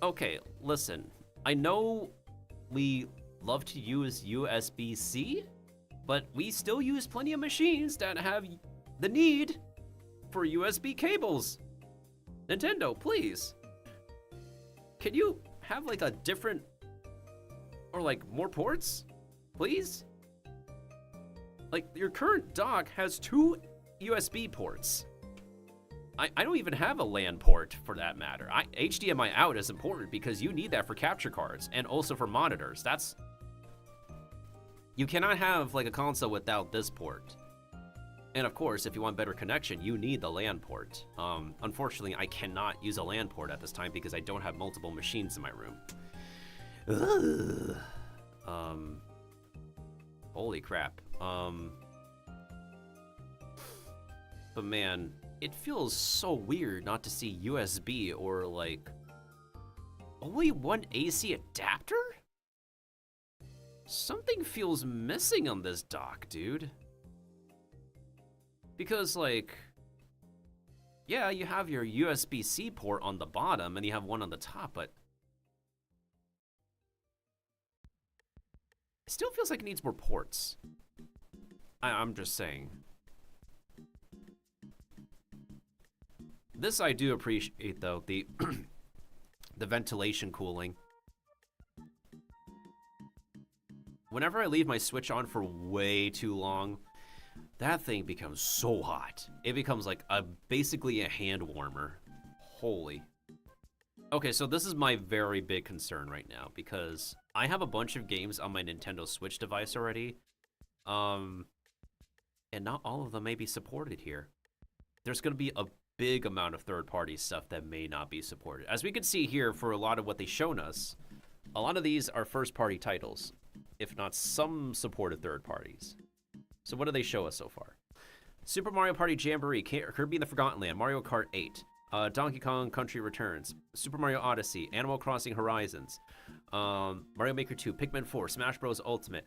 Okay, listen. I know we love to use USB-C, but we still use plenty of machines that have the need for USB cables. Nintendo, please. Can you have like a different, or like more ports, please? Like your current dock has 2 USB ports. I don't even have a LAN port for that matter. HDMI out is important because you need that for capture cards and also for monitors. You cannot have like a console without this port. And of course, if you want better connection, you need the LAN port. Unfortunately, I cannot use a LAN port at this time because I don't have multiple machines in my room. Ugh. Holy crap. But man, it feels so weird not to see USB or like only one AC adapter? Something feels missing on this dock, dude. Because, like, yeah, you have your USB-C port on the bottom and you have one on the top, but it still feels like it needs more ports. I'm just saying. This I do appreciate, though, the the ventilation cooling. Whenever I leave my Switch on for way too long, that thing becomes so hot. It becomes like basically a hand warmer. Holy. Okay, so this is my very big concern right now because I have a bunch of games on my Nintendo Switch device already. And not all of them may be supported here. There's going to be a big amount of third-party stuff that may not be supported. As we can see here, for a lot of what they've shown us, a lot of these are first-party titles, if not some supported third parties. So what do they show us so far? Super Mario Party Jamboree, Kirby in the Forgotten Land, Mario Kart 8, Donkey Kong Country Returns, Super Mario Odyssey, Animal Crossing Horizons, Mario Maker 2, Pikmin 4, Smash Bros. Ultimate,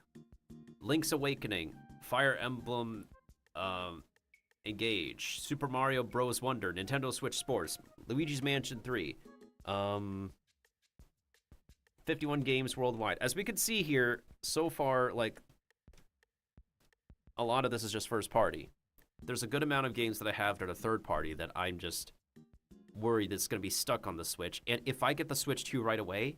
Link's Awakening, Fire Emblem Engage, Super Mario Bros. Wonder, Nintendo Switch Sports, Luigi's Mansion 3, 51 games worldwide. As we can see here, so far, like, a lot of this is just first party. There's a good amount of games that I have that are third party that I'm just worried that's going to be stuck on the Switch. And if I get the Switch 2 right away,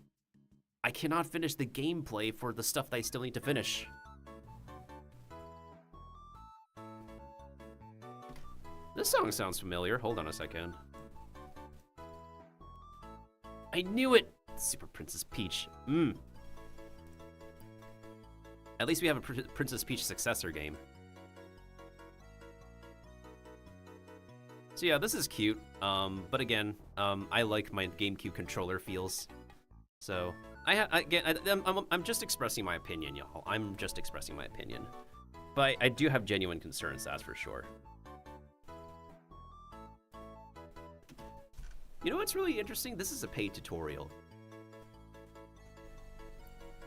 I cannot finish the gameplay for the stuff that I still need to finish. This song sounds familiar. Hold on a second. I knew it! Super Princess Peach. At least we have a Princess Peach successor game. So yeah, this is cute. But again, I like my GameCube controller feels. So I'm just expressing my opinion, y'all. I'm just expressing my opinion. But I do have genuine concerns, that's for sure. You know what's really interesting? This is a paid tutorial.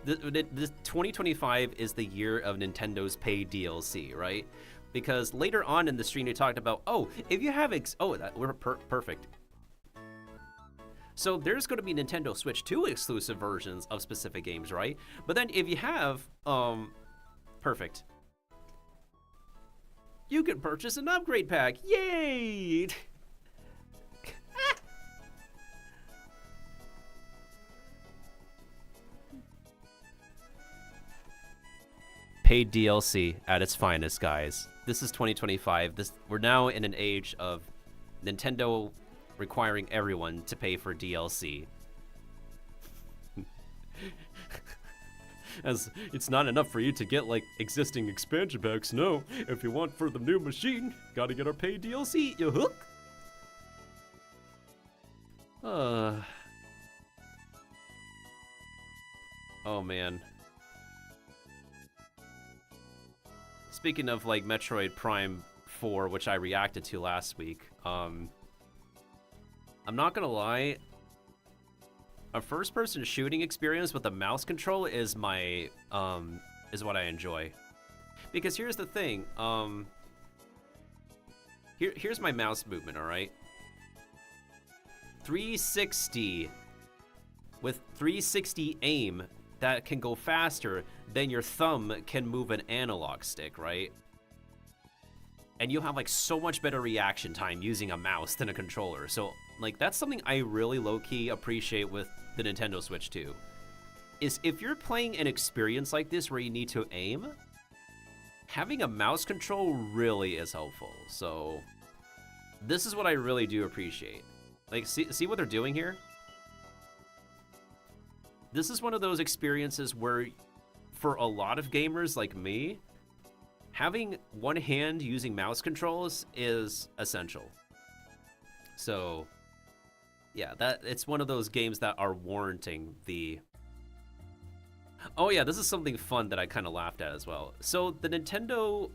This 2025 is the year of Nintendo's paid DLC, right? Because later on in the stream, they talked about, oh, if you have we're perfect. So there's going to be Nintendo Switch 2 exclusive versions of specific games, right? But then if you have, perfect. You can purchase an upgrade pack. Yay! Paid DLC at its finest, guys. This is 2025. We're now in an age of Nintendo requiring everyone to pay for DLC. As it's not enough for you to get like existing expansion packs. No, if you want for the new machine, gotta get our paid DLC. You hook. Oh man. Speaking of like Metroid Prime 4, which I reacted to last week, I'm not gonna lie, a first-person shooting experience with a mouse control is my is what I enjoy. Because here's the thing, here's my mouse movement, all right? 360 with 360 aim that can go faster than your thumb can move an analog stick, right? And you'll have like so much better reaction time using a mouse than a controller. So like that's something I really low-key appreciate with the Nintendo Switch 2. Is if you're playing an experience like this where you need to aim, having a mouse control really is helpful. So this is what I really do appreciate. Like see what they're doing here? This is one of those experiences where, for a lot of gamers like me, having one hand using mouse controls is essential. So, yeah, it's one of those games that are warranting the... Oh yeah, this is something fun that I kind of laughed at as well. So, the Nintendo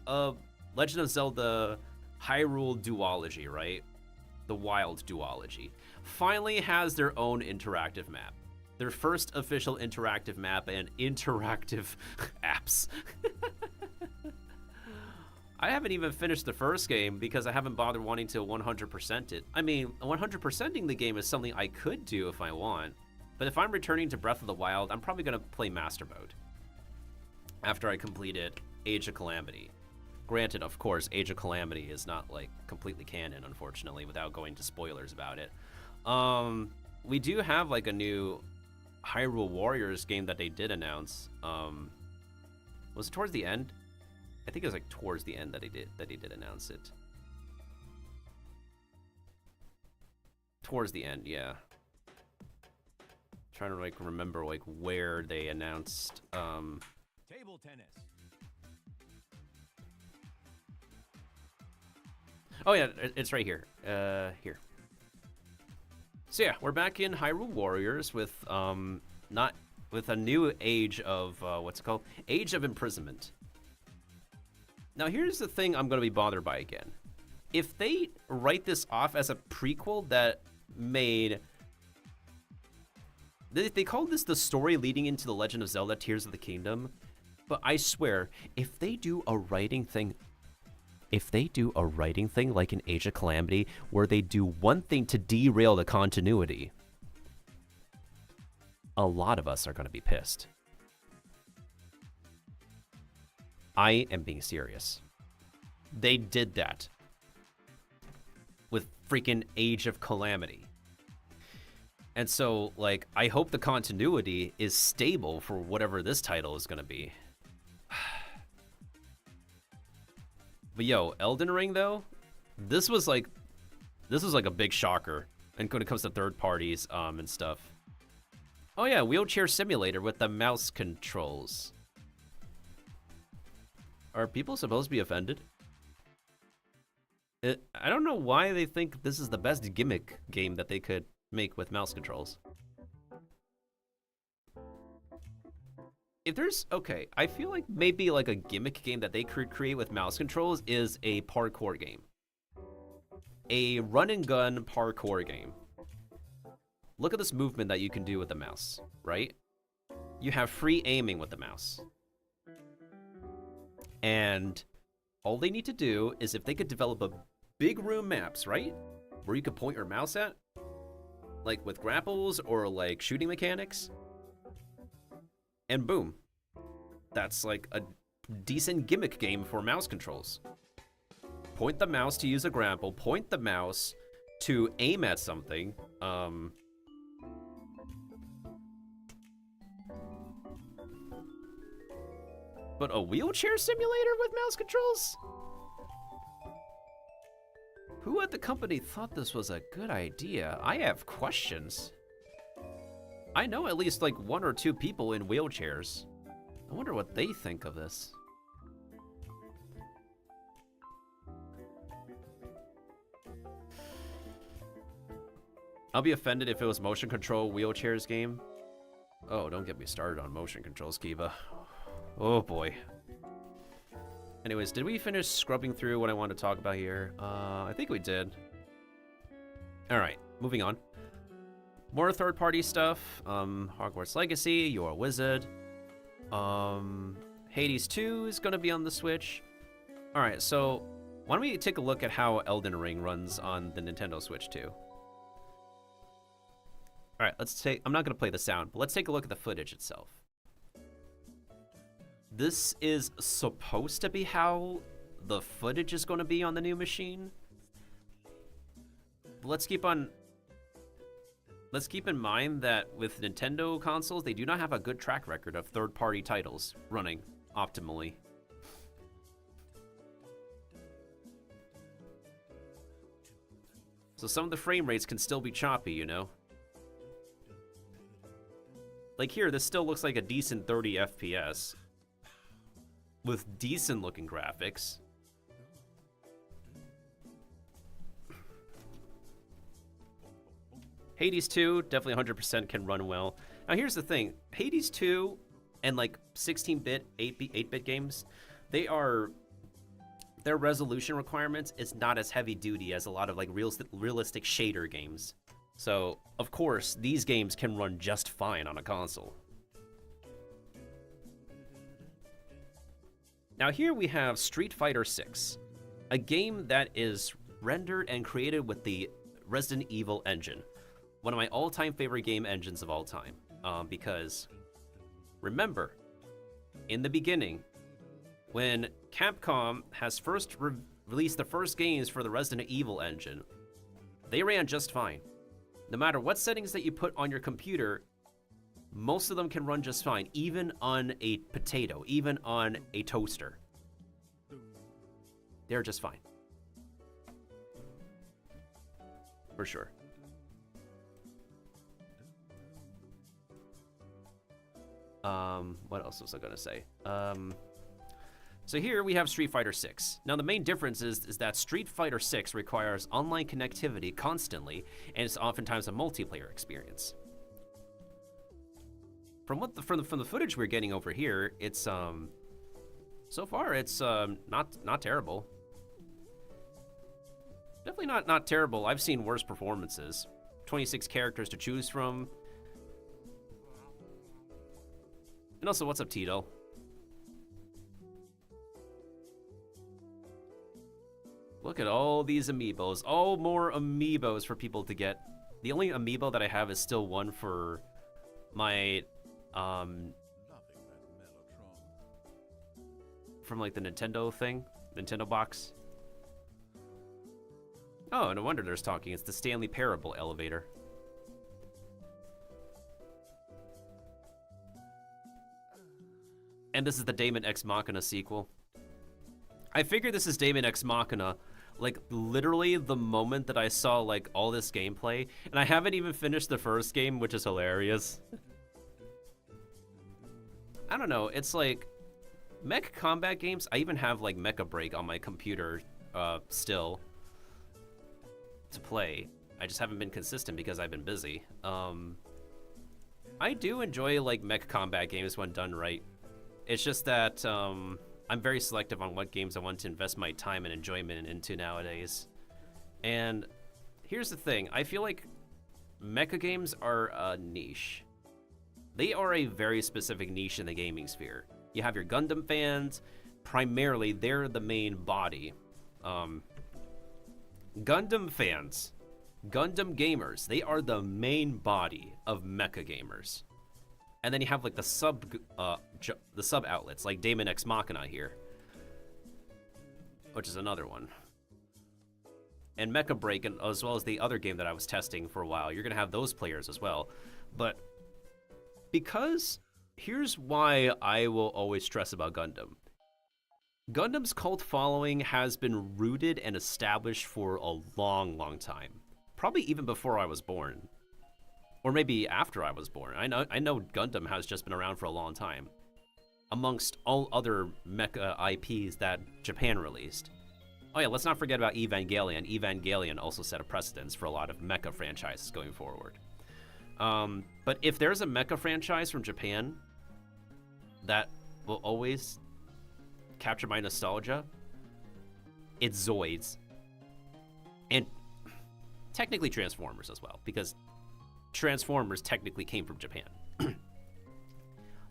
Legend of Zelda Hyrule Duology, right? The Wild Duology, finally has their own interactive map. Their first official interactive map and interactive apps. I haven't even finished the first game because I haven't bothered wanting to 100% it. I mean, 100%ing the game is something I could do if I want. But if I'm returning to Breath of the Wild, I'm probably going to play Master Mode after I completed Age of Calamity. Granted, of course, Age of Calamity is not like completely canon, unfortunately, without going to spoilers about it. We do have like a new Hyrule Warriors game that they did announce. Was it towards the end? I think it was like towards the end that they did announce it. Towards the end, yeah. Trying to like remember like where they announced Table tennis. Oh yeah, it's right here. Here. So yeah, we're back in Hyrule Warriors with not with a new age of what's it called? Age of Imprisonment. Now here's the thing I'm gonna be bothered by again. If they write this off as a prequel that made they called this the story leading into The Legend of Zelda Tears of the Kingdom, but I swear, if they do a writing thing like in Age of Calamity, where they do one thing to derail the continuity, a lot of us are going to be pissed. I am being serious. They did that with freaking Age of Calamity. And so, like, I hope the continuity is stable for whatever this title is going to be. But yo, Elden Ring though, this was like a big shocker. And when it comes to third parties and stuff. Oh yeah, wheelchair simulator with the mouse controls. Are people supposed to be offended? I don't know why they think this is the best gimmick game that they could make with mouse controls. If there's, okay, I feel like maybe like a gimmick game that they could create with mouse controls is a parkour game. A run and gun parkour game. Look at this movement that you can do with the mouse, right? You have free aiming with the mouse. And all they need to do is if they could develop a big room maps, right? Where you could point your mouse at, like with grapples or like shooting mechanics. And boom, that's like a decent gimmick game for mouse controls. Point the mouse to use a grapple, point the mouse to aim at something. But a wheelchair simulator with mouse controls? Who at the company thought this was a good idea? I have questions. I know at least like 1 or 2 people in wheelchairs. I wonder what they think of this. I'll be offended if it was motion control wheelchairs game. Oh, don't get me started on motion controls, Kiva. Oh boy. Anyways, did we finish scrubbing through what I wanted to talk about here? I think we did. Alright, moving on. More third-party stuff. Hogwarts Legacy, You're a Wizard. Hades 2 is going to be on the Switch. Alright, so why don't we take a look at how Elden Ring runs on the Nintendo Switch 2. Alright, I'm not going to play the sound, but let's take a look at the footage itself. This is supposed to be how the footage is going to be on the new machine. But let's keep in mind that with Nintendo consoles, they do not have a good track record of third-party titles running optimally. So some of the frame rates can still be choppy, you know? Like here, this still looks like a decent 30 FPS. With decent looking graphics. Hades 2 definitely 100% can run well. Now here's the thing, Hades 2 and like 16-bit, 8-bit games, their resolution requirements is not as heavy duty as a lot of like realistic shader games. So, of course, these games can run just fine on a console. Now here we have Street Fighter 6, a game that is rendered and created with the Resident Evil engine. One of my all-time favorite game engines of all time. Because, remember, in the beginning, when Capcom has first released the first games for the Resident Evil engine, they ran just fine. No matter what settings that you put on your computer, most of them can run just fine, even on a potato, even on a toaster. They're just fine. For sure. What else was I gonna say? So here we have Street Fighter 6. Now the main difference is that Street Fighter 6 requires online connectivity constantly, and it's oftentimes a multiplayer experience. From the footage we're getting over here, it's so far it's not terrible. Definitely not terrible. I've seen worse performances. 26 characters to choose from. And also, what's up, Tito? Look at all these amiibos. All more amiibos for people to get. The only amiibo that I have is still one for my from like the Nintendo thing, Nintendo box. Oh, no wonder there's talking. It's the Stanley Parable elevator. And this is the Daemon X Machina sequel. I figured this is Daemon X Machina, like, literally the moment that I saw, like, all this gameplay. And I haven't even finished the first game, which is hilarious. I don't know, it's like, mech combat games, I even have, like, Mecha Break on my computer, still, to play. I just haven't been consistent because I've been busy. I do enjoy, like, mech combat games when done right. It's just that, I'm very selective on what games I want to invest my time and enjoyment into nowadays. And here's the thing, I feel like mecha games are a niche. They are a very specific niche in the gaming sphere. You have your Gundam fans, primarily they're the main body. Gundam fans, Gundam gamers, they are the main body of mecha gamers. And then you have like the sub outlets, like Daemon X Machina here, which is another one. And Mecha Break, and as well as the other game that I was testing for a while, you're gonna have those players as well. But because here's why I will always stress about Gundam. Gundam's cult following has been rooted and established for a long, long time. Probably even before I was born. Or maybe after I was born. I know Gundam has just been around for a long time. Amongst all other mecha IPs that Japan released. Oh yeah, let's not forget about Evangelion. Evangelion also set a precedence for a lot of mecha franchises going forward. But if there's a mecha franchise from Japan that will always capture my nostalgia, it's Zoids. And technically Transformers as well, because Transformers technically came from Japan.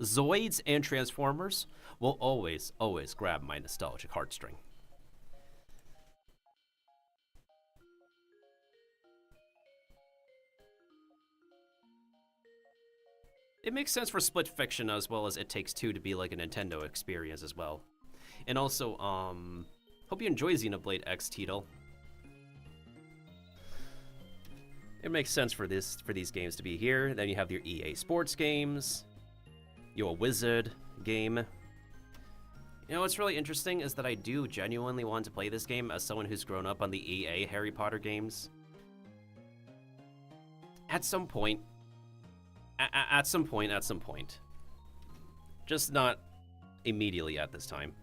Zoids and Transformers will always, always grab my nostalgic heartstring. It makes sense for Split Fiction as well as It Takes Two to be like a Nintendo experience as well. And also, hope you enjoy Xenoblade X, Tito. It makes sense for these games to be here. Then you have your EA Sports games, your Wizard game. You know what's really interesting is that I do genuinely want to play this game as someone who's grown up on the EA Harry Potter games. At some point. At some point. Just not immediately at this time.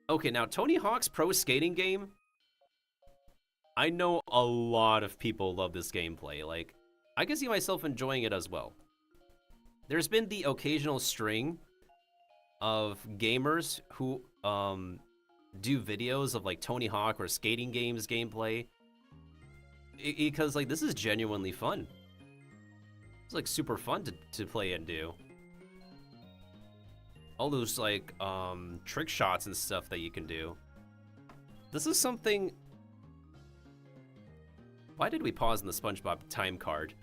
Okay, now Tony Hawk's Pro Skating game. I know a lot of people love this gameplay. Like, I can see myself enjoying it as well. There's been the occasional string of gamers who do videos of like Tony Hawk or skating games gameplay. Because like this is genuinely fun. It's like super fun to play and do. All those like trick shots and stuff that you can do. This is something. Why did we pause in the SpongeBob time card?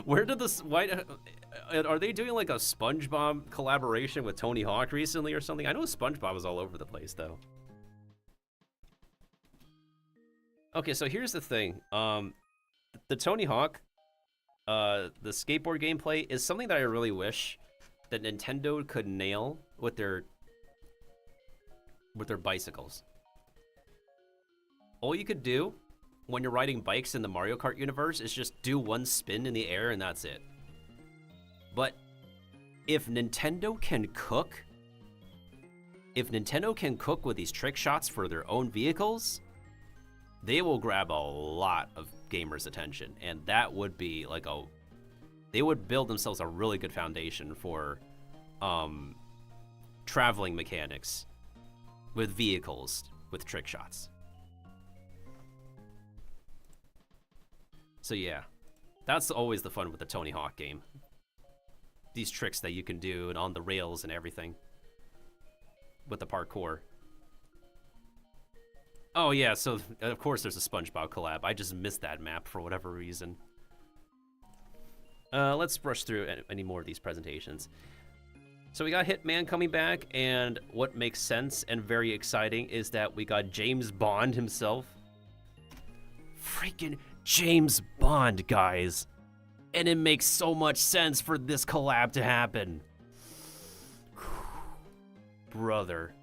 Where did this? Why are they doing like a SpongeBob collaboration with Tony Hawk recently or something? I know SpongeBob was all over the place though. Okay, so here's the thing. The Tony Hawk, the skateboard gameplay is something that I really wish that Nintendo could nail with their bicycles. All you could do when you're riding bikes in the Mario Kart universe is just do one spin in the air and that's it. But if Nintendo can cook with these trick shots for their own vehicles, they will grab a lot of gamers' attention, and that would be like they would build themselves a really good foundation for traveling mechanics with vehicles with trick shots. So yeah, that's always the fun with the Tony Hawk game. These tricks that you can do and on the rails and everything with the parkour. Oh yeah, so of course there's a SpongeBob collab. I just missed that map for whatever reason. Let's brush through any more of these presentations. So we got Hitman coming back, and what makes sense and very exciting is that we got James Bond himself. Freaking James Bond, guys. And it makes so much sense for this collab to happen. Brother.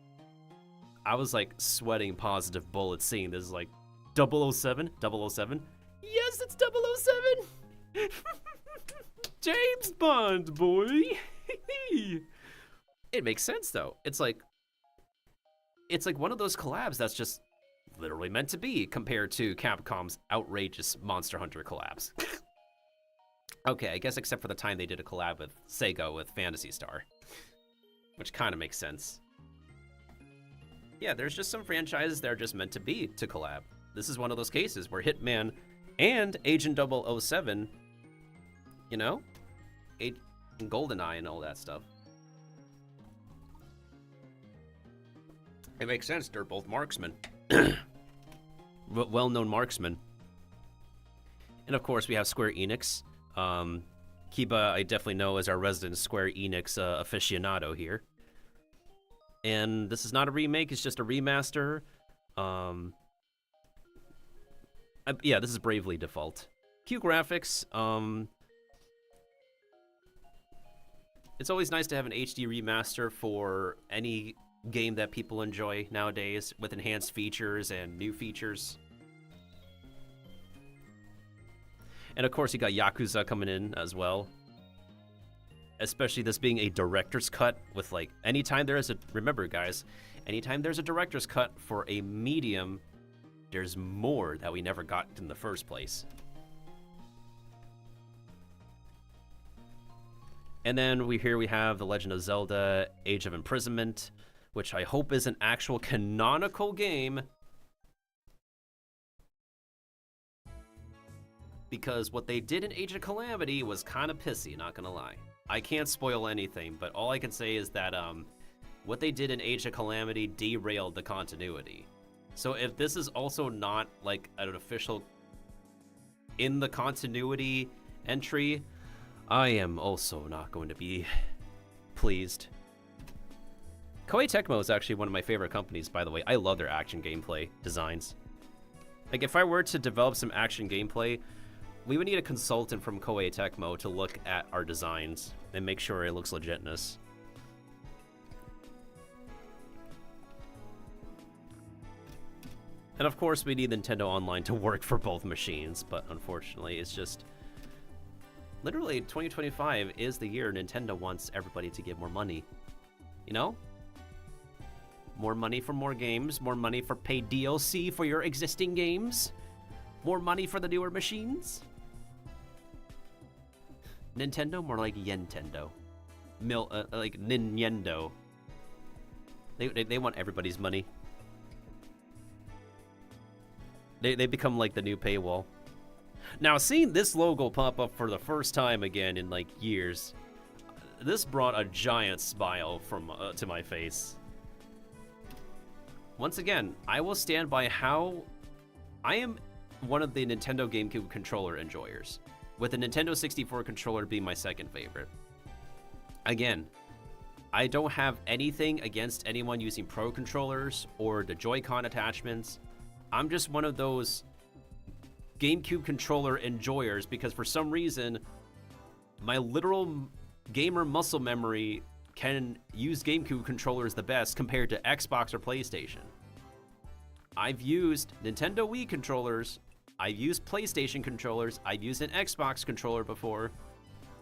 I was like sweating positive bullets seeing this, like 007? 007? Yes, it's 007! James Bond, boy! It makes sense though. It's like one of those collabs that's just literally meant to be compared to Capcom's outrageous Monster Hunter collabs. Okay, I guess except for the time they did a collab with Sega with Phantasy Star, which kind of makes sense. Yeah, there's just some franchises that are just meant to be to collab. This is one of those cases where Hitman and Agent 007, you know, and GoldenEye and all that stuff. It makes sense, they're both marksmen. Well-known marksmen. And of course we have Square Enix. Kiba, I definitely know as our resident Square Enix aficionado here. And this is not a remake, it's just a remaster. Yeah, this is Bravely Default. Cute graphics. It's always nice to have an HD remaster for any game that people enjoy nowadays with enhanced features and new features. And of course you got Yakuza coming in as well. Especially this being a director's cut with like, anytime there is a, remember guys, anytime there's a director's cut for a medium, there's more that we never got in the first place. And then we have The Legend of Zelda Age of Imprisonment, which I hope is an actual canonical game. Because what they did in Age of Calamity was kind of pissy, not gonna lie. I can't spoil anything, but all I can say is that what they did in Age of Calamity derailed the continuity. So if this is also not like an official in the continuity entry, I am also not going to be pleased. Koei Tecmo is actually one of my favorite companies, by the way. I love their action gameplay designs. Like, if I were to develop some action gameplay, we would need a consultant from Koei Tecmo to look at our designs and make sure it looks legitness. And of course, we need Nintendo Online to work for both machines, but unfortunately, it's just... Literally, 2025 is the year Nintendo wants everybody to give more money. You know? More money for more games, more money for paid DLC for your existing games, more money for the newer machines. Nintendo, more like Yentendo. Like Nintendo. They want everybody's money. They become like the new paywall. Now, seeing this logo pop up for the first time again in like years, this brought a giant smile from to my face. Once again, I will stand by how I am one of the Nintendo GameCube controller enjoyers, with the Nintendo 64 controller being my second favorite. Again, I don't have anything against anyone using Pro controllers or the Joy-Con attachments. I'm just one of those GameCube controller enjoyers because for some reason, my literal gamer muscle memory can use GameCube controllers the best compared to Xbox or PlayStation. I've used Nintendo Wii controllers, I've used PlayStation controllers, I've used an Xbox controller before,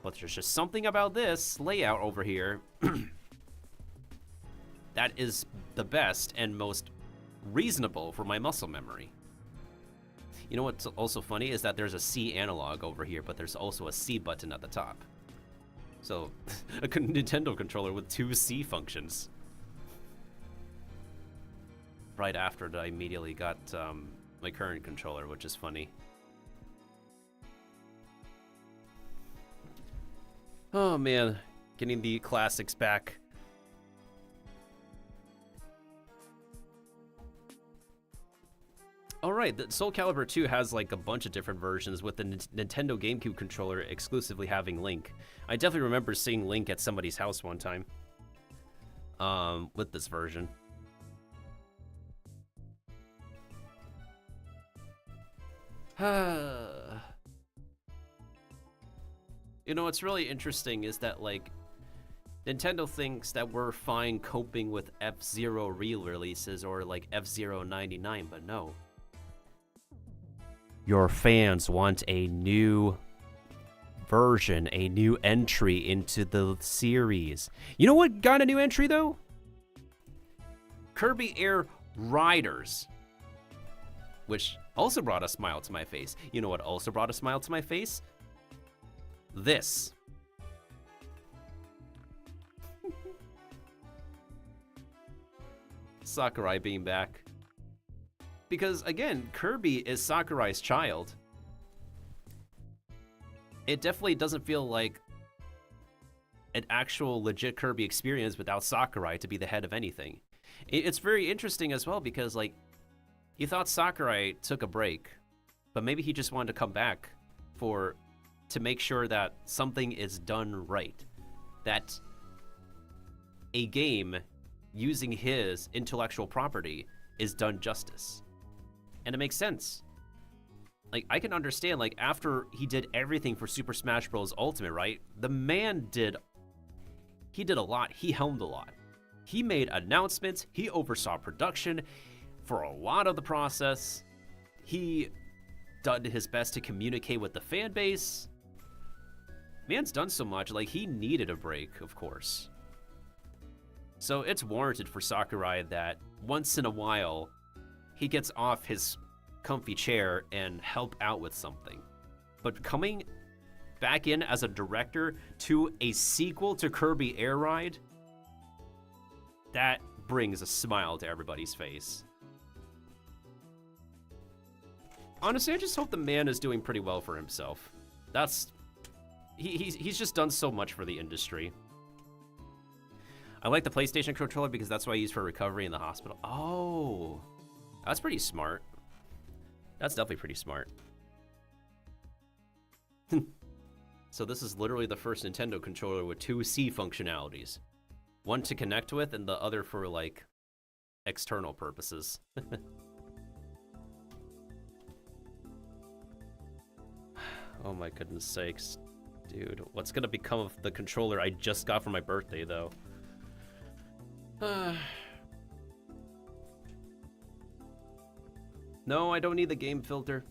but there's just something about this layout over here that is the best and most reasonable for my muscle memory. You know what's also funny is that there's a C analog over here, but there's also a C button at the top. So, a Nintendo controller with 2 C functions. Right after that, I immediately got my current controller, which is funny. Oh man, getting the classics back. Alright, the Soul Calibur 2 has like a bunch of different versions with the Nintendo GameCube controller exclusively having Link. I definitely remember seeing Link at somebody's house one time. With this version. You know, what's really interesting is that, like, Nintendo thinks that we're fine coping with F-Zero re-releases or, like, F-Zero 99, but no. Your fans want a new version, a new entry into the series. You know what got a new entry, though? Kirby Air Riders. Which also brought a smile to my face. You know what also brought a smile to my face? This. Sakurai being back. Because, again, Kirby is Sakurai's child. It definitely doesn't feel like an actual legit Kirby experience without Sakurai to be the head of anything. It's very interesting as well because, like, you thought Sakurai took a break, but maybe he just wanted to come back to make sure that something is done right. That a game using his intellectual property is done justice. And it makes sense. Like, I can understand, like, after he did everything for Super Smash Bros. Ultimate, right? The man did a lot. He helmed a lot. He made announcements. He oversaw production for a lot of the process. He done his best to communicate with the fan base. Man's done so much, like, he needed a break, of course. So it's warranted for Sakurai that once in a while, he gets off his comfy chair and help out with something. But coming back in as a director to a sequel to Kirby Air Ride, that brings a smile to everybody's face. Honestly, I just hope the man is doing pretty well for himself. He's just done so much for the industry. I like the PlayStation controller because that's what I use for recovery in the hospital. Oh, that's pretty smart. That's definitely pretty smart. So this is literally the first Nintendo controller with 2 C functionalities. One to connect with and the other for, like, external purposes. Oh my goodness sakes. Dude, what's gonna become of the controller I just got for my birthday, though? No, I don't need the game filter.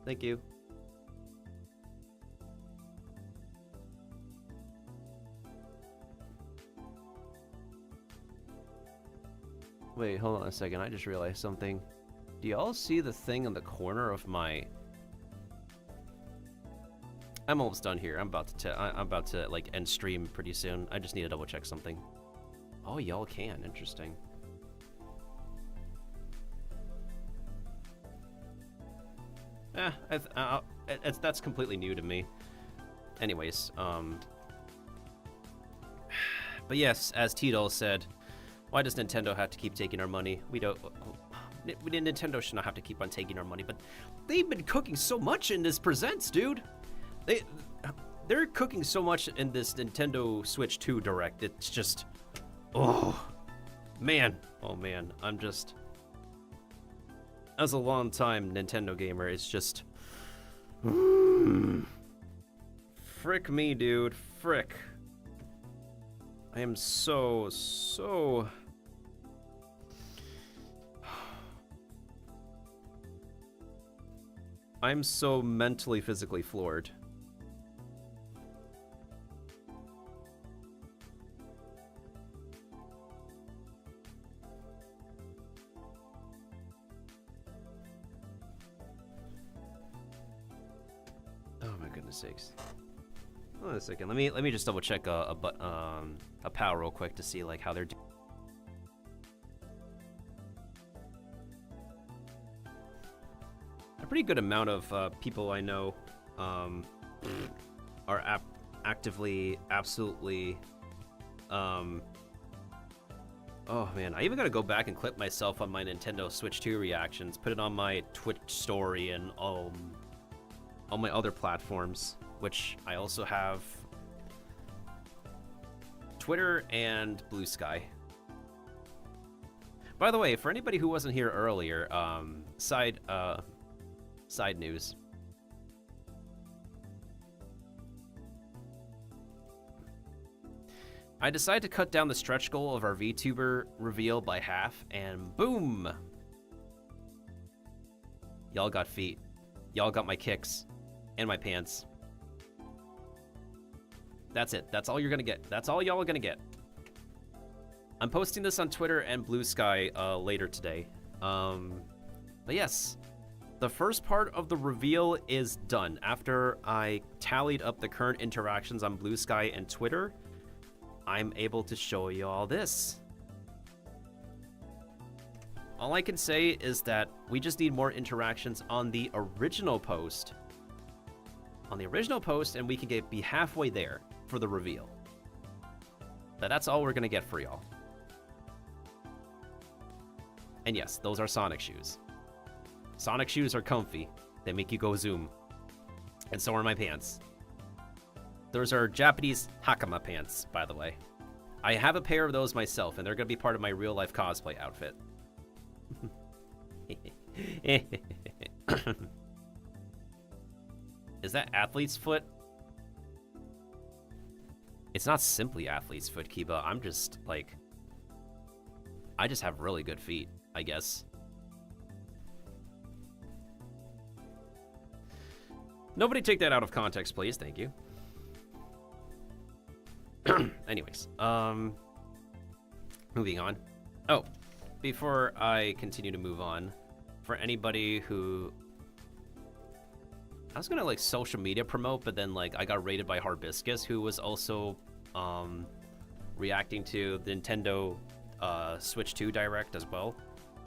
Thank you. Wait, hold on a second. I just realized something. Do y'all see the thing in the corner of my... I'm almost done here. I'm about to like end stream pretty soon. I just need to double check something. Oh, y'all can. Interesting. that's completely new to me. Anyways, but yes, as Tito said, why does Nintendo have to keep taking our money? Nintendo should not have to keep on taking our money, but they've been cooking so much in this Presents, dude. They're cooking so much in this Nintendo Switch 2 Direct. It's just, oh man, I'm just, as a long time Nintendo gamer, it's just, frick me, dude, frick. I am so I'm so mentally, physically floored. Oh my goodness sakes. Hold on a second. Let me just double check a PAL real quick to see like how they're doing. A pretty good amount of people I know are actively, absolutely. Oh man, I even gotta go back and clip myself on my Nintendo Switch 2 reactions, put it on my Twitch story and all my other platforms, which I also have Twitter and Blue Sky. By the way, for anybody who wasn't here earlier, side news. I decided to cut down the stretch goal of our VTuber reveal by half, and boom! Y'all got feet. Y'all got my kicks. And my pants. That's it. That's all you're gonna get. That's all y'all are gonna get. I'm posting this on Twitter and Blue Sky later today. But yes, the first part of the reveal is done. After I tallied up the current interactions on Blue Sky and Twitter, I'm able to show you all this. All I can say is that we just need more interactions on the original post. And we can be halfway there for the reveal. But that's all we're gonna get for y'all. And yes, those are Sonic shoes. Sonic shoes are comfy. They make you go zoom. And so are my pants. Those are Japanese Hakama pants, by the way. I have a pair of those myself, and they're gonna be part of my real-life cosplay outfit. Is that athlete's foot? It's not simply athlete's foot, Kiba. I'm just, like... I just have really good feet, I guess. Nobody take that out of context, please. Thank you. Anyways, moving on. Oh, before I continue to move on, for anybody who... I was gonna like social media promote, but then like I got raided by Harbiscus, who was also reacting to the Nintendo Switch 2 Direct as well.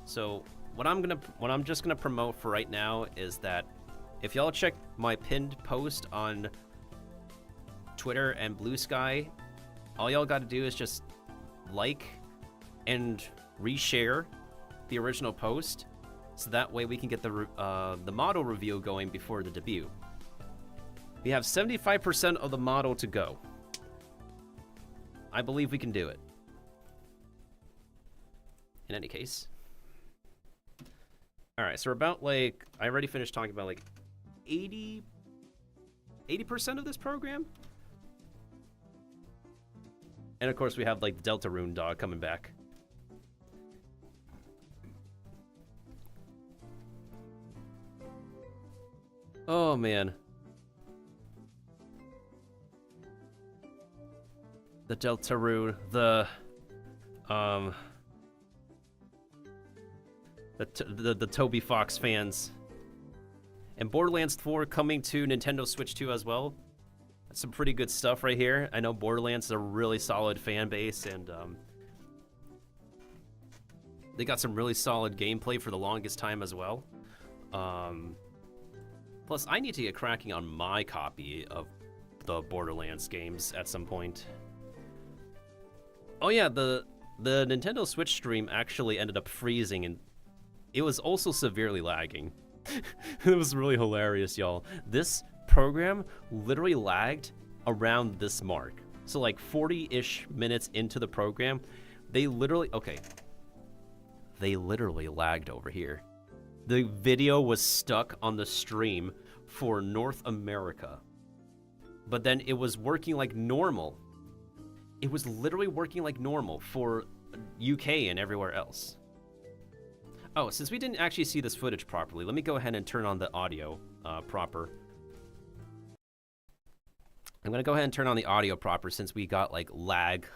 So what I'm just gonna promote for right now is that if y'all check my pinned post on Twitter and Blue Sky, all y'all got to do is just like and reshare the original post. So that way we can get the model review going before the debut. We have 75% of the model to go. I believe we can do it. In any case. Alright, so we're about like, I already finished talking about like 80% of this program. And of course we have like the Deltarune dog coming back. Oh man. The Deltarune, the Toby Fox fans. And Borderlands 4 coming to Nintendo Switch 2 as well. That's some pretty good stuff right here. I know Borderlands is a really solid fan base, and they got some really solid gameplay for the longest time as well. Plus, I need to get cracking on my copy of the Borderlands games at some point. Oh yeah, the Nintendo Switch stream actually ended up freezing, and it was also severely lagging. It was really hilarious, y'all. This program literally lagged around this mark. So like 40-ish minutes into the program, they literally lagged over here. The video was stuck on the stream for North America. But then it was working like normal. It was literally working like normal for UK and everywhere else. Oh, since we didn't actually see this footage properly, let me go ahead and turn on the audio proper. I'm gonna go ahead and turn on the audio proper since we got like lag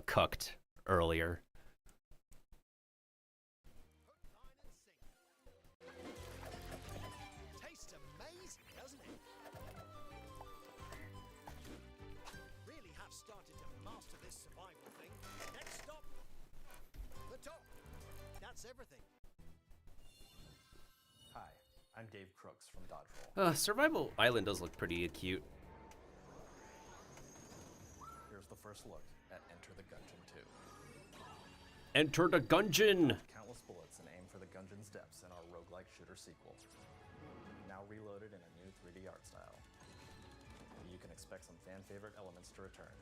cucked earlier. Tastes amazing, doesn't it? Really have started to master this survival thing. Next stop, the top. That's everything. Hi, I'm Dave Crooks from Dodge Roll. Survival Island does look pretty cute. Here's the first look at Enter the Gungeon 2. Enter the Gungeon! Countless bullets and aim for the Gungeon's depths in our roguelike shooter sequel. Now reloaded in a new 3D art style. You can expect some fan-favorite elements to return.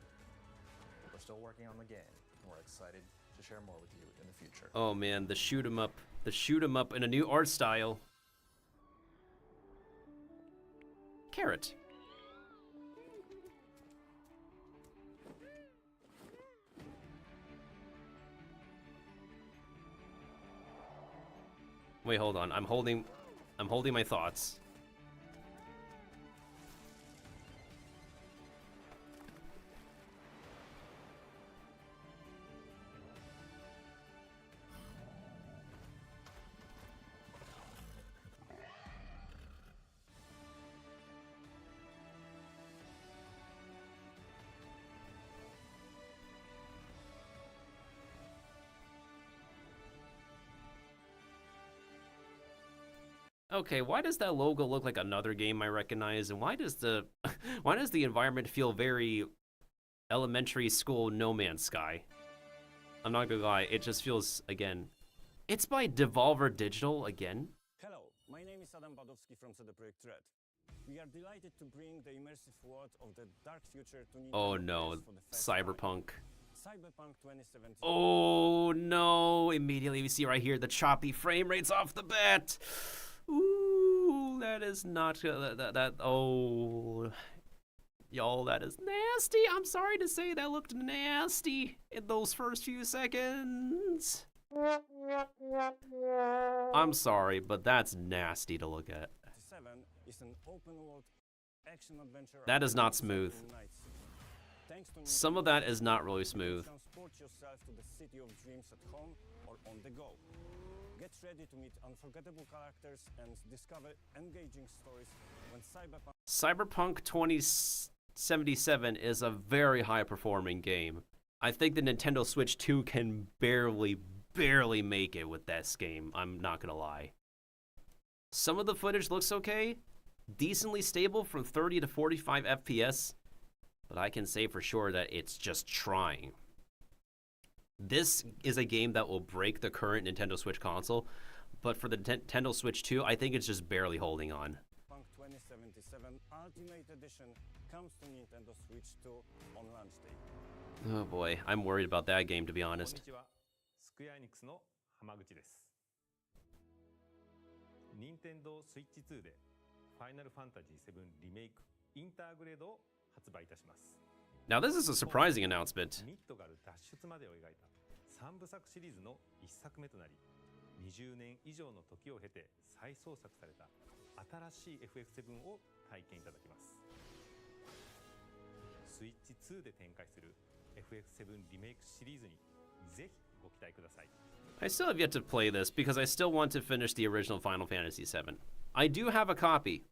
We're still working on the game, and we're excited to share more with you in the future. Oh man, the shoot 'em up in a new art style. Carrot. Wait, hold on. I'm holding my thoughts. Okay, why does that logo look like another game I recognize, and why does the environment feel very elementary school No Man's Sky? I'm not gonna lie, it just feels, again, it's by Devolver Digital again. Hello, my name is Adam Badowski from CD Projekt Red. We are delighted to bring the immersive world of the dark future to Nintendo Oh no, players for the first Cyberpunk. time. Cyberpunk 2077. Oh no, immediately we see right here the choppy frame rates off the bat. Ooh, that is not oh, y'all, that is nasty. I'm sorry to say that looked nasty in those first few seconds. I'm sorry, but that's nasty to look at. Is an open world action adventure. That is not smooth. Some of that is not really smooth. Transport yourself to the city of dreams at home or on the go. Get ready to meet unforgettable characters and discover engaging stories when Cyberpunk 2077 is a very high-performing game. I think the Nintendo Switch 2 can barely make it with this game. I'm not gonna lie. Some of the footage looks okay, decently stable from 30 to 45 FPS, but I can say for sure that it's just trying. This is a game that will break the current Nintendo Switch console, but for the Nintendo Switch 2, I think it's just barely holding on. Cyberpunk 2077 Ultimate Edition comes to Nintendo Switch 2 on launch day. Oh boy, I'm worried about that game, to be honest. こんにちは、スクエアエニックスの浜口です。任天堂スイッチ2でファイナルファンタジー7リメイクインターグレードを発売いたします。 Now this is a surprising announcement. ミッドガル脱出までを描いた3部作シリーズの1作目となり、20年以上の時を経て再創作された新しい FF7 を体験いただきます。スイッチ2で展開する FF7 リメイクシリーズにぜひご期待ください。 I still have yet to play this because I still want to finish the original Final Fantasy VII. I do have a copy.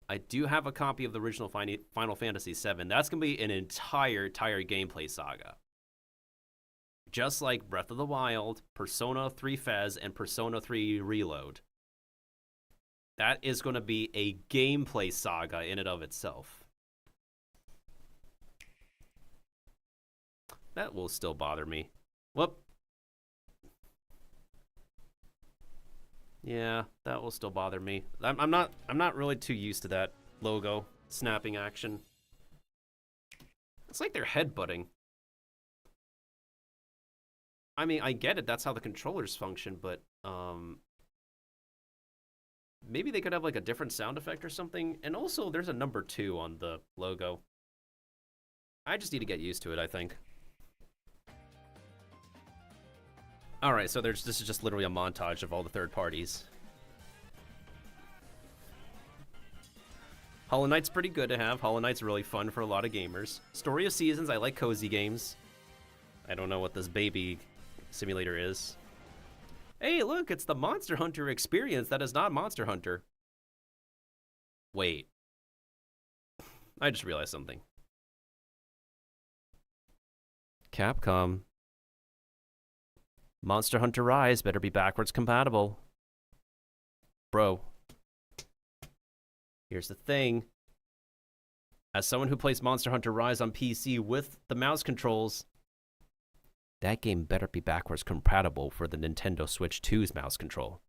I do have a copy of the original Final Fantasy VII. That's going to be an entire gameplay saga. Just like Breath of the Wild, Persona 3 FES, and Persona 3 Reload. That is going to be a gameplay saga in and of itself. That will still bother me. Whoop. Yeah, that will still bother me. I'm not really too used to that logo snapping action. It's like they're headbutting. I mean, I get it. That's how the controllers function, but maybe they could have like a different sound effect or something. And also, there's a number 2 on the logo. I just need to get used to it, I think. All right, so this is just literally a montage of all the third parties. Hollow Knight's pretty good to have. Hollow Knight's really fun for a lot of gamers. Story of Seasons, I like cozy games. I don't know what this baby simulator is. Hey, look, it's the Monster Hunter experience that is not Monster Hunter. Wait. I just realized something. Capcom. Monster Hunter Rise better be backwards compatible. Bro. Here's the thing. As someone who plays Monster Hunter Rise on PC with the mouse controls, that game better be backwards compatible for the Nintendo Switch 2's mouse control.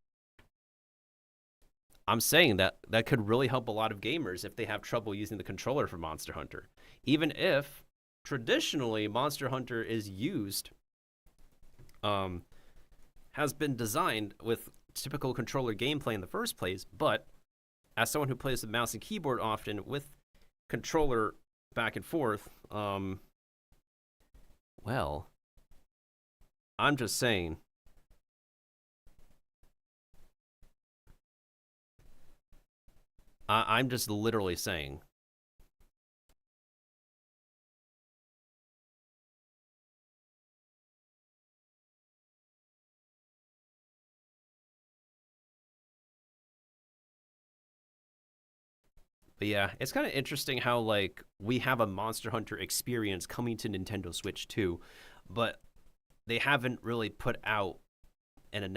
I'm saying that could really help a lot of gamers if they have trouble using the controller for Monster Hunter. Even if, traditionally, Monster Hunter is used... has been designed with typical controller gameplay in the first place, but as someone who plays the mouse and keyboard often with controller back and forth, well, I'm just saying. I'm just literally saying. But yeah, it's kind of interesting how, like, we have a Monster Hunter experience coming to Nintendo Switch 2, but they haven't really put out an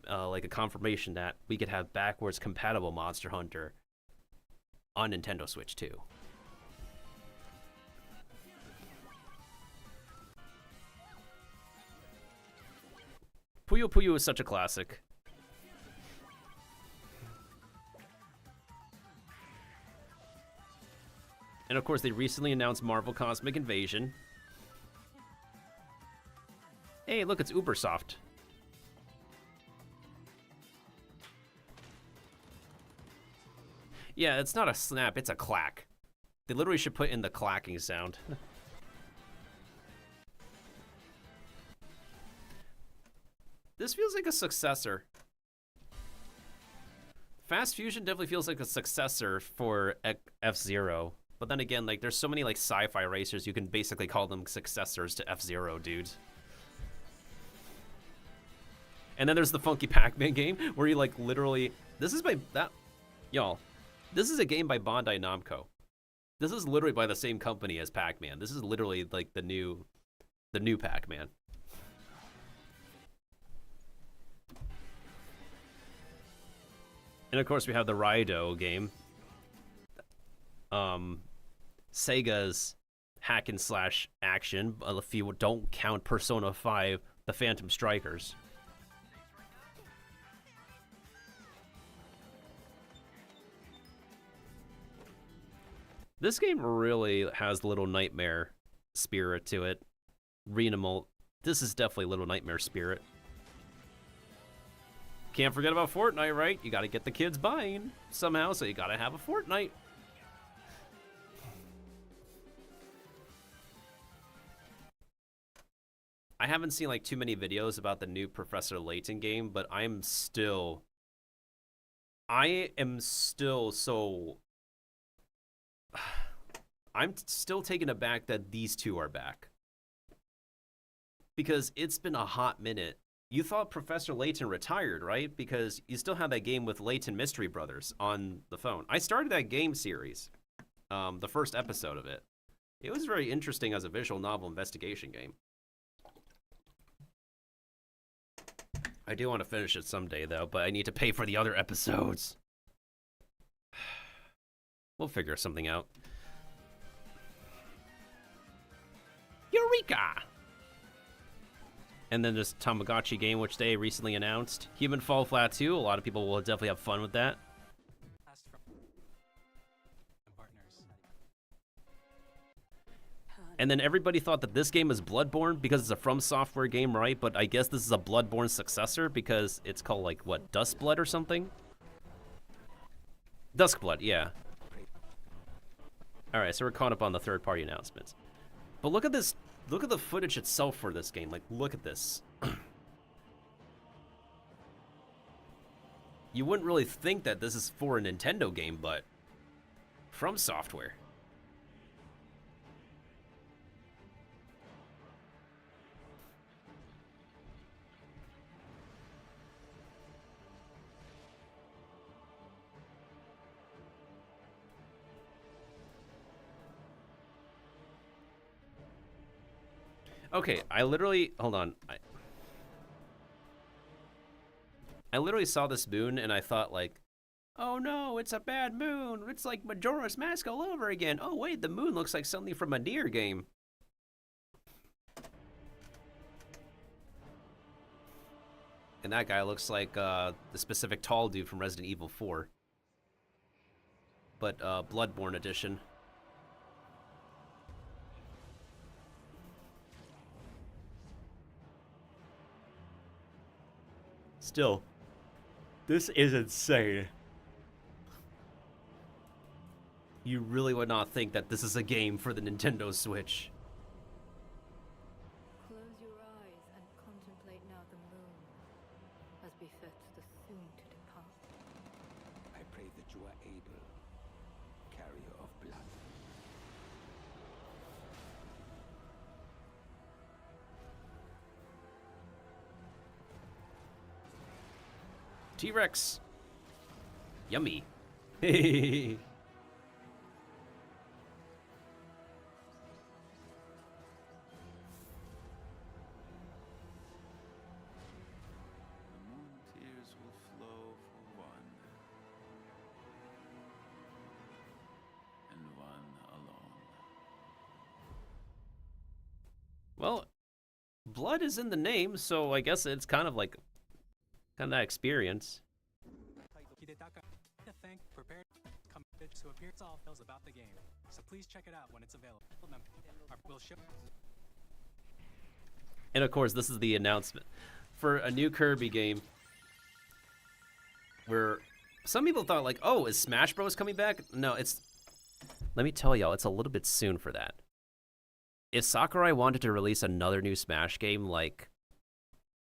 like a confirmation that we could have backwards compatible Monster Hunter on Nintendo Switch 2. Puyo Puyo is such a classic. And of course, they recently announced Marvel Cosmic Invasion. Hey, look, it's Ubersoft. Yeah, it's not a snap, it's a clack. They literally should put in the clacking sound. This feels like a successor. Fast Fusion definitely feels like a successor for F-Zero. But then again, like, there's so many, like, sci-fi racers, you can basically call them successors to F-Zero, dude. And then there's the Funky Pac-Man game, where you, like, literally... This is by... Y'all, this is a game by Bandai Namco. This is literally by the same company as Pac-Man. This is literally, like, the new Pac-Man. And, of course, we have the Raido game. Sega's hack and slash action, if you don't count Persona 5, the Phantom Strikers. This game really has Little Nightmare spirit to it. Renamol, this is definitely Little Nightmare spirit. Can't forget about Fortnite, right? You gotta get the kids buying somehow, so you gotta have a Fortnite. I haven't seen like too many videos about the new Professor Layton game, but I am still so... I'm still taken aback that these two are back. Because it's been a hot minute. You thought Professor Layton retired, right? Because you still have that game with Layton Mystery Brothers on the phone. I started that game series, the first episode of it. It was very interesting as a visual novel investigation game. I do want to finish it someday, though, but I need to pay for the other episodes. We'll figure something out. Eureka! And then this Tamagotchi game, which they recently announced. Human Fall Flat 2. A lot of people will definitely have fun with that. And then everybody thought that this game is Bloodborne because it's a From Software game, right? But I guess this is a Bloodborne successor because it's called, like, what, Duskblood or something? Duskblood, yeah. Alright, so we're caught up on the third-party announcements. But look at this. Look at the footage itself for this game. Like, look at this. You wouldn't really think that this is for a Nintendo game, but From Software. Okay, I literally, hold on. I literally saw this moon and I thought like, oh no, it's a bad moon. It's like Majora's Mask all over again. Oh wait, the moon looks like something from a Nier game. And that guy looks like the specific tall dude from Resident Evil 4. But Bloodborne edition. Still, this is insane. You really would not think that this is a game for the Nintendo Switch. Close your eyes and contemplate now the moon, as befits the soon to depart. I pray that you are able, carrier of blood. T-Rex. Yummy. Tears will flow for one, and one alone. Well, blood is in the name, so I guess it's kind of like that experience. To appear all feels about the game, so please check it out when it's available. We'll ship. And of course, this is the announcement for a new Kirby game. Where some people thought like, oh, is Smash Bros coming back? No, it's. Let me tell y'all, it's a little bit soon for that. If Sakurai wanted to release another new Smash game, like,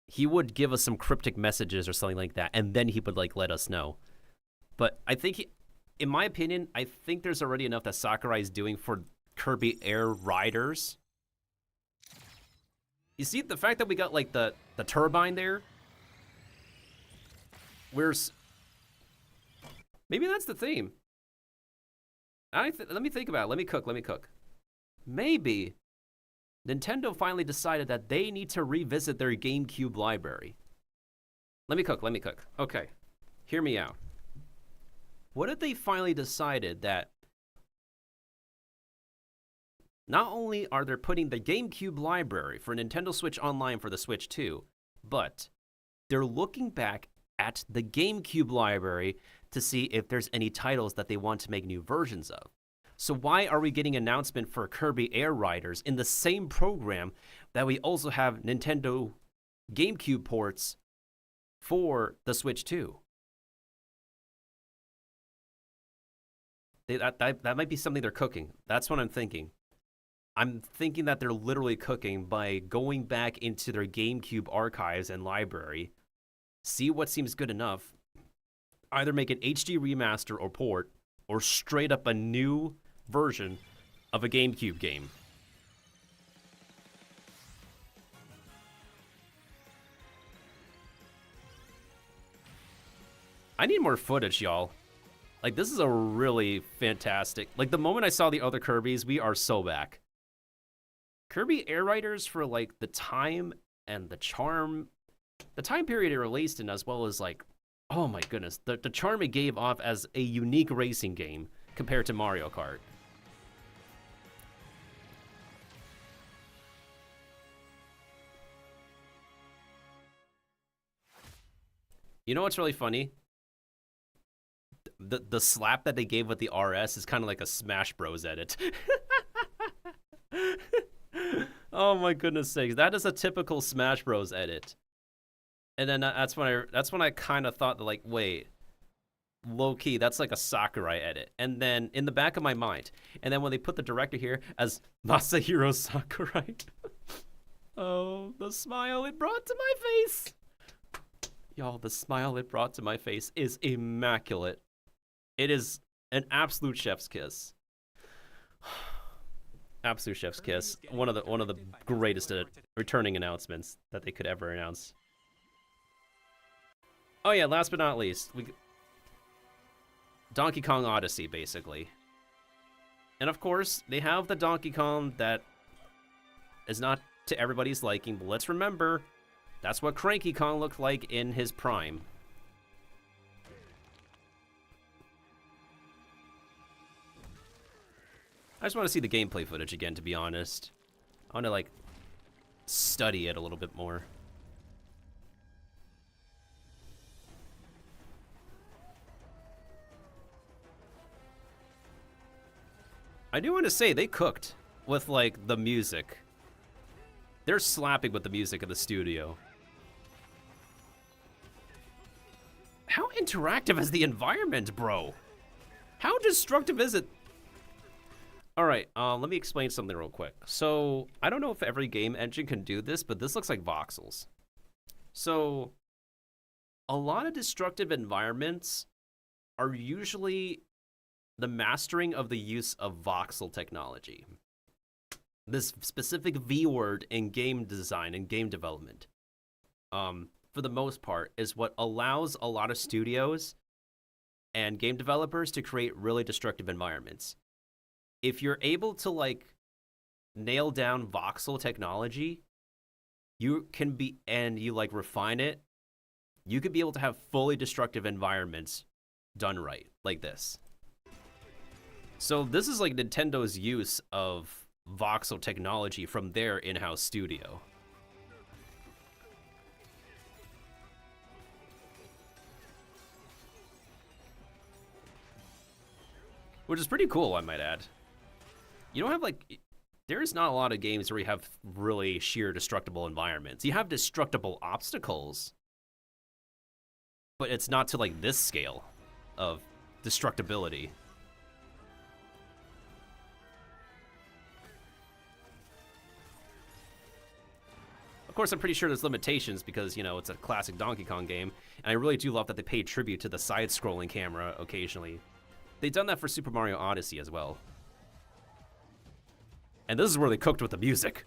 he would give us some cryptic messages or something like that, and then he would like let us know. But I think in my opinion, I think there's already enough that Sakurai is doing for Kirby Air Riders. You see the fact that we got like the turbine there? Maybe that's the theme. Let me think about it. Let me cook. Maybe Nintendo finally decided that they need to revisit their GameCube library. Let me cook. Okay, hear me out. What if they finally decided that not only are they putting the GameCube library for Nintendo Switch Online for the Switch 2, but they're looking back at the GameCube library to see if there's any titles that they want to make new versions of. So why are we getting an announcement for Kirby Air Riders in the same program that we also have Nintendo GameCube ports for the Switch 2? That might be something they're cooking. That's what I'm thinking. I'm thinking that they're literally cooking by going back into their GameCube archives and library, see what seems good enough, either make an HD remaster or port, or straight up a new version of a GameCube game. I need more footage, y'all. Like, this is a really fantastic... Like, the moment I saw the other Kirbys, we are so back. Kirby Air Riders, for, like, the time and the charm... The time period it released in, as well as, like... Oh my goodness. The charm it gave off as a unique racing game compared to Mario Kart. You know what's really funny? The slap that they gave with the RS is kind of like a Smash Bros edit. Oh my goodness sakes, that is a typical Smash Bros edit. And then that's when I kind of thought that, like, wait, low key, that's like a Sakurai edit. And then in the back of my mind, and then when they put the director here as Masahiro Sakurai, oh, the smile it brought to my face. Y'all, the smile it brought to my face is immaculate. It is an absolute chef's kiss. Absolute chef's kiss. One of the greatest returning announcements that they could ever announce. Oh yeah, last but not least, Donkey Kong Odyssey, basically. And of course, they have the Donkey Kong that is not to everybody's liking, but let's remember, that's what Cranky Kong looked like in his prime. I just want to see the gameplay footage again, to be honest. I want to, like, study it a little bit more. I do want to say, they cooked with, like, the music. They're slapping with the music in the studio. How interactive is the environment, bro? How destructive is it? Alright, let me explain something real quick. So, I don't know if every game engine can do this, but this looks like voxels. So, a lot of destructive environments are usually the mastering of the use of voxel technology. This specific V word in game design and game development, for the most part, is what allows a lot of studios and game developers to create really destructive environments. If you're able to, like, nail down voxel technology, you can be, and you, like, refine it, you could be able to have fully destructive environments done right, like this. So this is like Nintendo's use of voxel technology from their in-house studio. Which is pretty cool, I might add. You don't have, like, there's not a lot of games where you have really sheer destructible environments. You have destructible obstacles, but it's not to, like, this scale of destructibility. Of course, I'm pretty sure there's limitations because, you know, it's a classic Donkey Kong game, and I really do love that they paid tribute to the side-scrolling camera occasionally. They've done that for Super Mario Odyssey as well. And this is where they cooked with the music.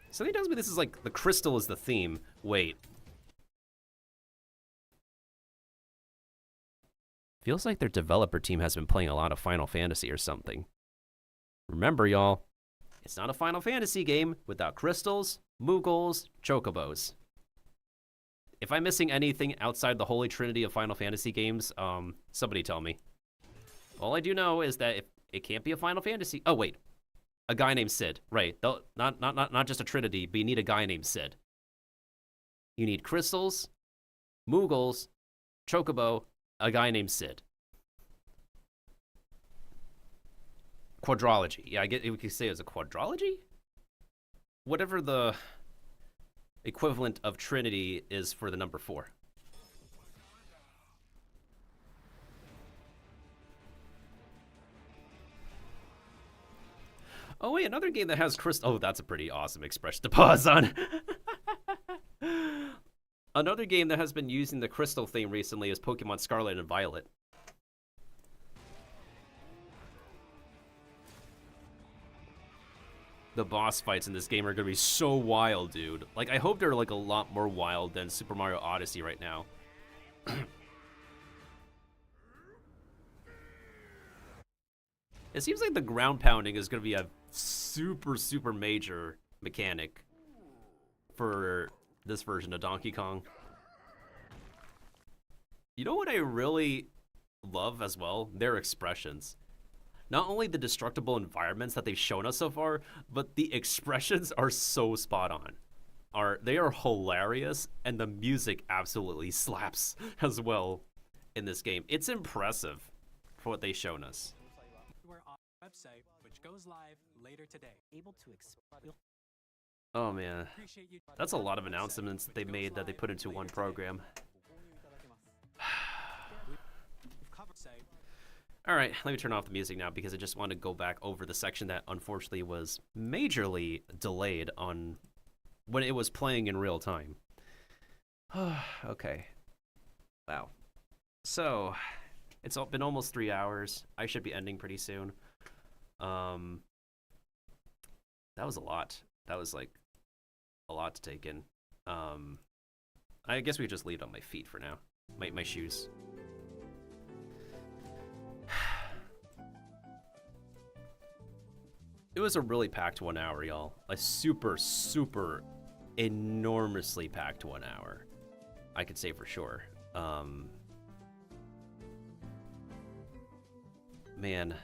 Something tells me this is like, the crystal is the theme. Wait. Feels like their developer team has been playing a lot of Final Fantasy or something. Remember, y'all, it's not a Final Fantasy game without crystals, Moogles, Chocobos. If I'm missing anything outside the holy trinity of Final Fantasy games, somebody tell me. All I do know is that if it can't be a Final Fantasy... Oh, wait. A guy named Sid. Right. Not just a trinity, but you need a guy named Sid. You need crystals, Moogles, Chocobo, a guy named Sid. Quadrology. Yeah, I get we could say it's a quadrology? Whatever the equivalent of Trinity is for the number 4. Oh wait, another game that has crystal. Oh, that's a pretty awesome expression to pause on. Another game that has been using the crystal theme recently is Pokemon Scarlet and Violet. The boss fights in this game are gonna be so wild, dude. Like, I hope they're like a lot more wild than Super Mario Odyssey right now. It seems like the ground pounding is gonna be a super major mechanic for this version of Donkey Kong. You know what I really love as well? Their expressions. Not only the destructible environments that they've shown us so far, but the expressions are so spot on. They are hilarious, and the music absolutely slaps as well in this game. It's impressive for what they've shown us. We're on our website, which goes live later today. Able to explore. Oh man, that's a lot of announcements they made that they put into one program. All right, let me turn off the music now because I just want to go back over the section that unfortunately was majorly delayed on when it was playing in real time. Okay. Wow. So, it's been almost 3 hours. I should be ending pretty soon. That was a lot. That was like a lot to take in. I guess we just leave it on my feet for now. My shoes. It was a really packed 1 hour, y'all. A super, super enormously packed 1 hour. I could say for sure. Man.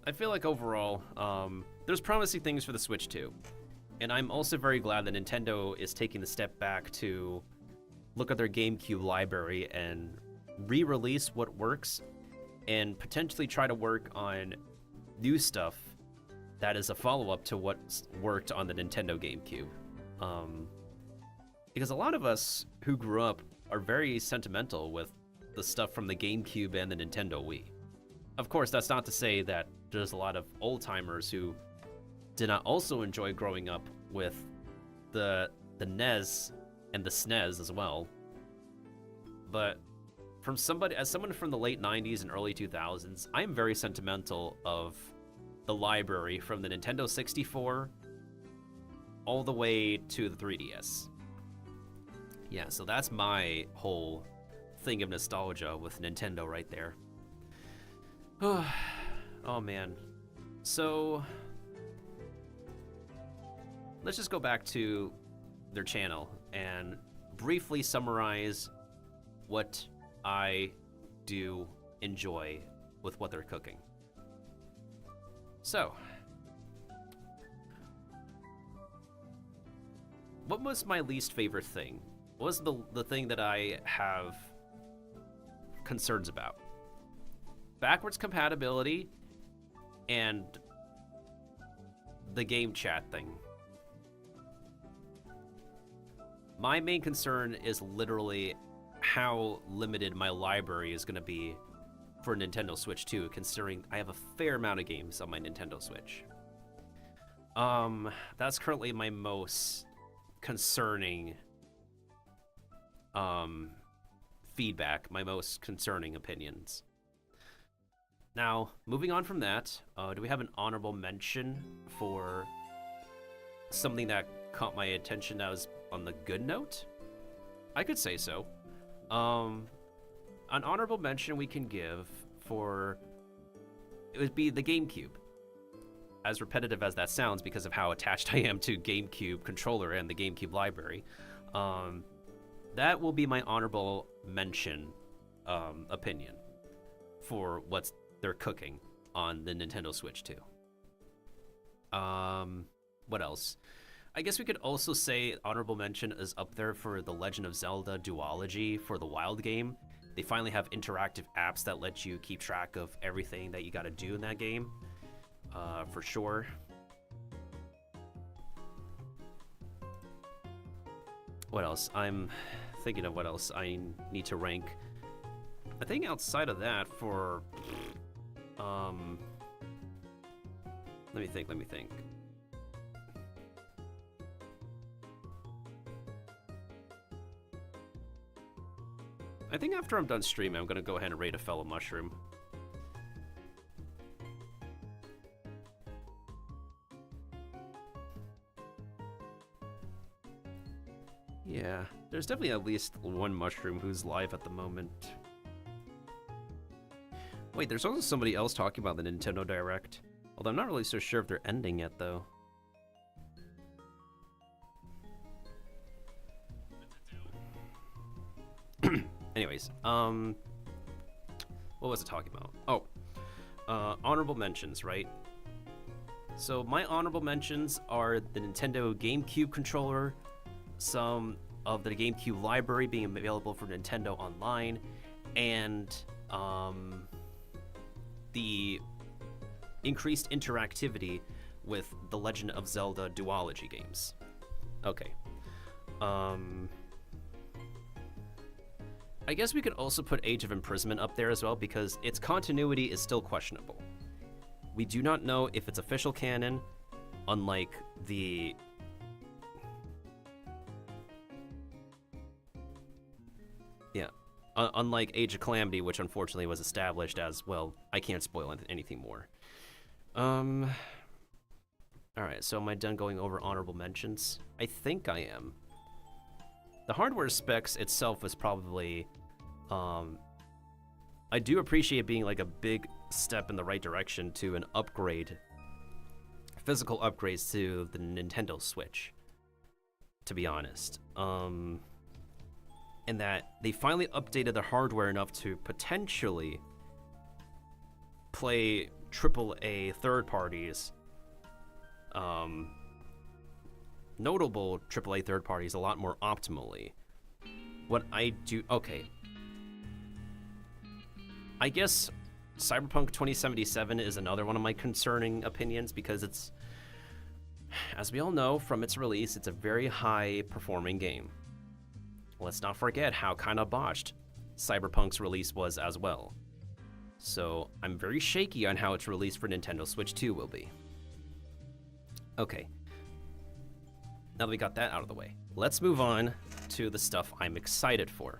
I feel like overall, there's promising things for the Switch 2. And I'm also very glad that Nintendo is taking the step back to look at their GameCube library and re-release what works and potentially try to work on new stuff that is a follow-up to what worked on the Nintendo GameCube. Because a lot of us who grew up are very sentimental with the stuff from the GameCube and the Nintendo Wii. Of course, that's not to say that there's a lot of old-timers who did not also enjoy growing up with the NES and the SNES as well. But as someone from the late 90s and early 2000s, I am very sentimental of the library from the Nintendo 64 all the way to the 3DS. Yeah, so that's my whole thing of nostalgia with Nintendo right there. Oh man. So let's just go back to their channel and briefly summarize what I do enjoy with what they're cooking. So, what was my least favorite thing? What was the thing that I have concerns about? Backwards compatibility and the game chat thing. My main concern is literally how limited my library is going to be for Nintendo Switch 2, considering I have a fair amount of games on my Nintendo Switch. That's currently my most concerning feedback, my most concerning opinions. Now, moving on from that, do we have an honorable mention for something that caught my attention that was on the good note? I could say so. An honorable mention we can give for, it would be the GameCube. As repetitive as that sounds because of how attached I am to GameCube controller and the GameCube library, that will be my honorable mention opinion for what's they're cooking on the Nintendo Switch 2. What else? I guess we could also say honorable mention is up there for The Legend of Zelda Duology for the Wild game. They finally have interactive apps that let you keep track of everything that you gotta do in that game, for sure. What else? I'm thinking of what else I need to rank. I think outside of that for, let me think. I think after I'm done streaming, I'm gonna go ahead and raid a fellow mushroom. Yeah, there's definitely at least one mushroom who's live at the moment. Wait, there's also somebody else talking about the Nintendo Direct. Although I'm not really so sure if they're ending yet, though. Anyways, what was it talking about? Oh, honorable mentions, right? So my honorable mentions are the Nintendo GameCube controller, some of the GameCube library being available for Nintendo Online, and the increased interactivity with the Legend of Zelda duology games. Okay. I guess we could also put Age of Imprisonment up there as well because its continuity is still questionable. We do not know if it's official canon, unlike the... Yeah. Unlike Age of Calamity, which unfortunately was established as, well, I can't spoil anything more. Alright, so am I done going over honorable mentions? I think I am. The hardware specs itself was probably... I do appreciate being like a big step in the right direction to an upgrade, physical upgrades to the Nintendo Switch, to be honest. And that they finally updated the hardware enough to potentially play AAA third parties, notable AAA third parties a lot more optimally. What I do, okay. I guess Cyberpunk 2077 is another one of my concerning opinions because it's, as we all know from its release, it's a very high performing game. Let's not forget how kind of botched Cyberpunk's release was as well. So I'm very shaky on how its release for Nintendo Switch 2 will be. Okay. Now that we got that out of the way, let's move on to the stuff I'm excited for.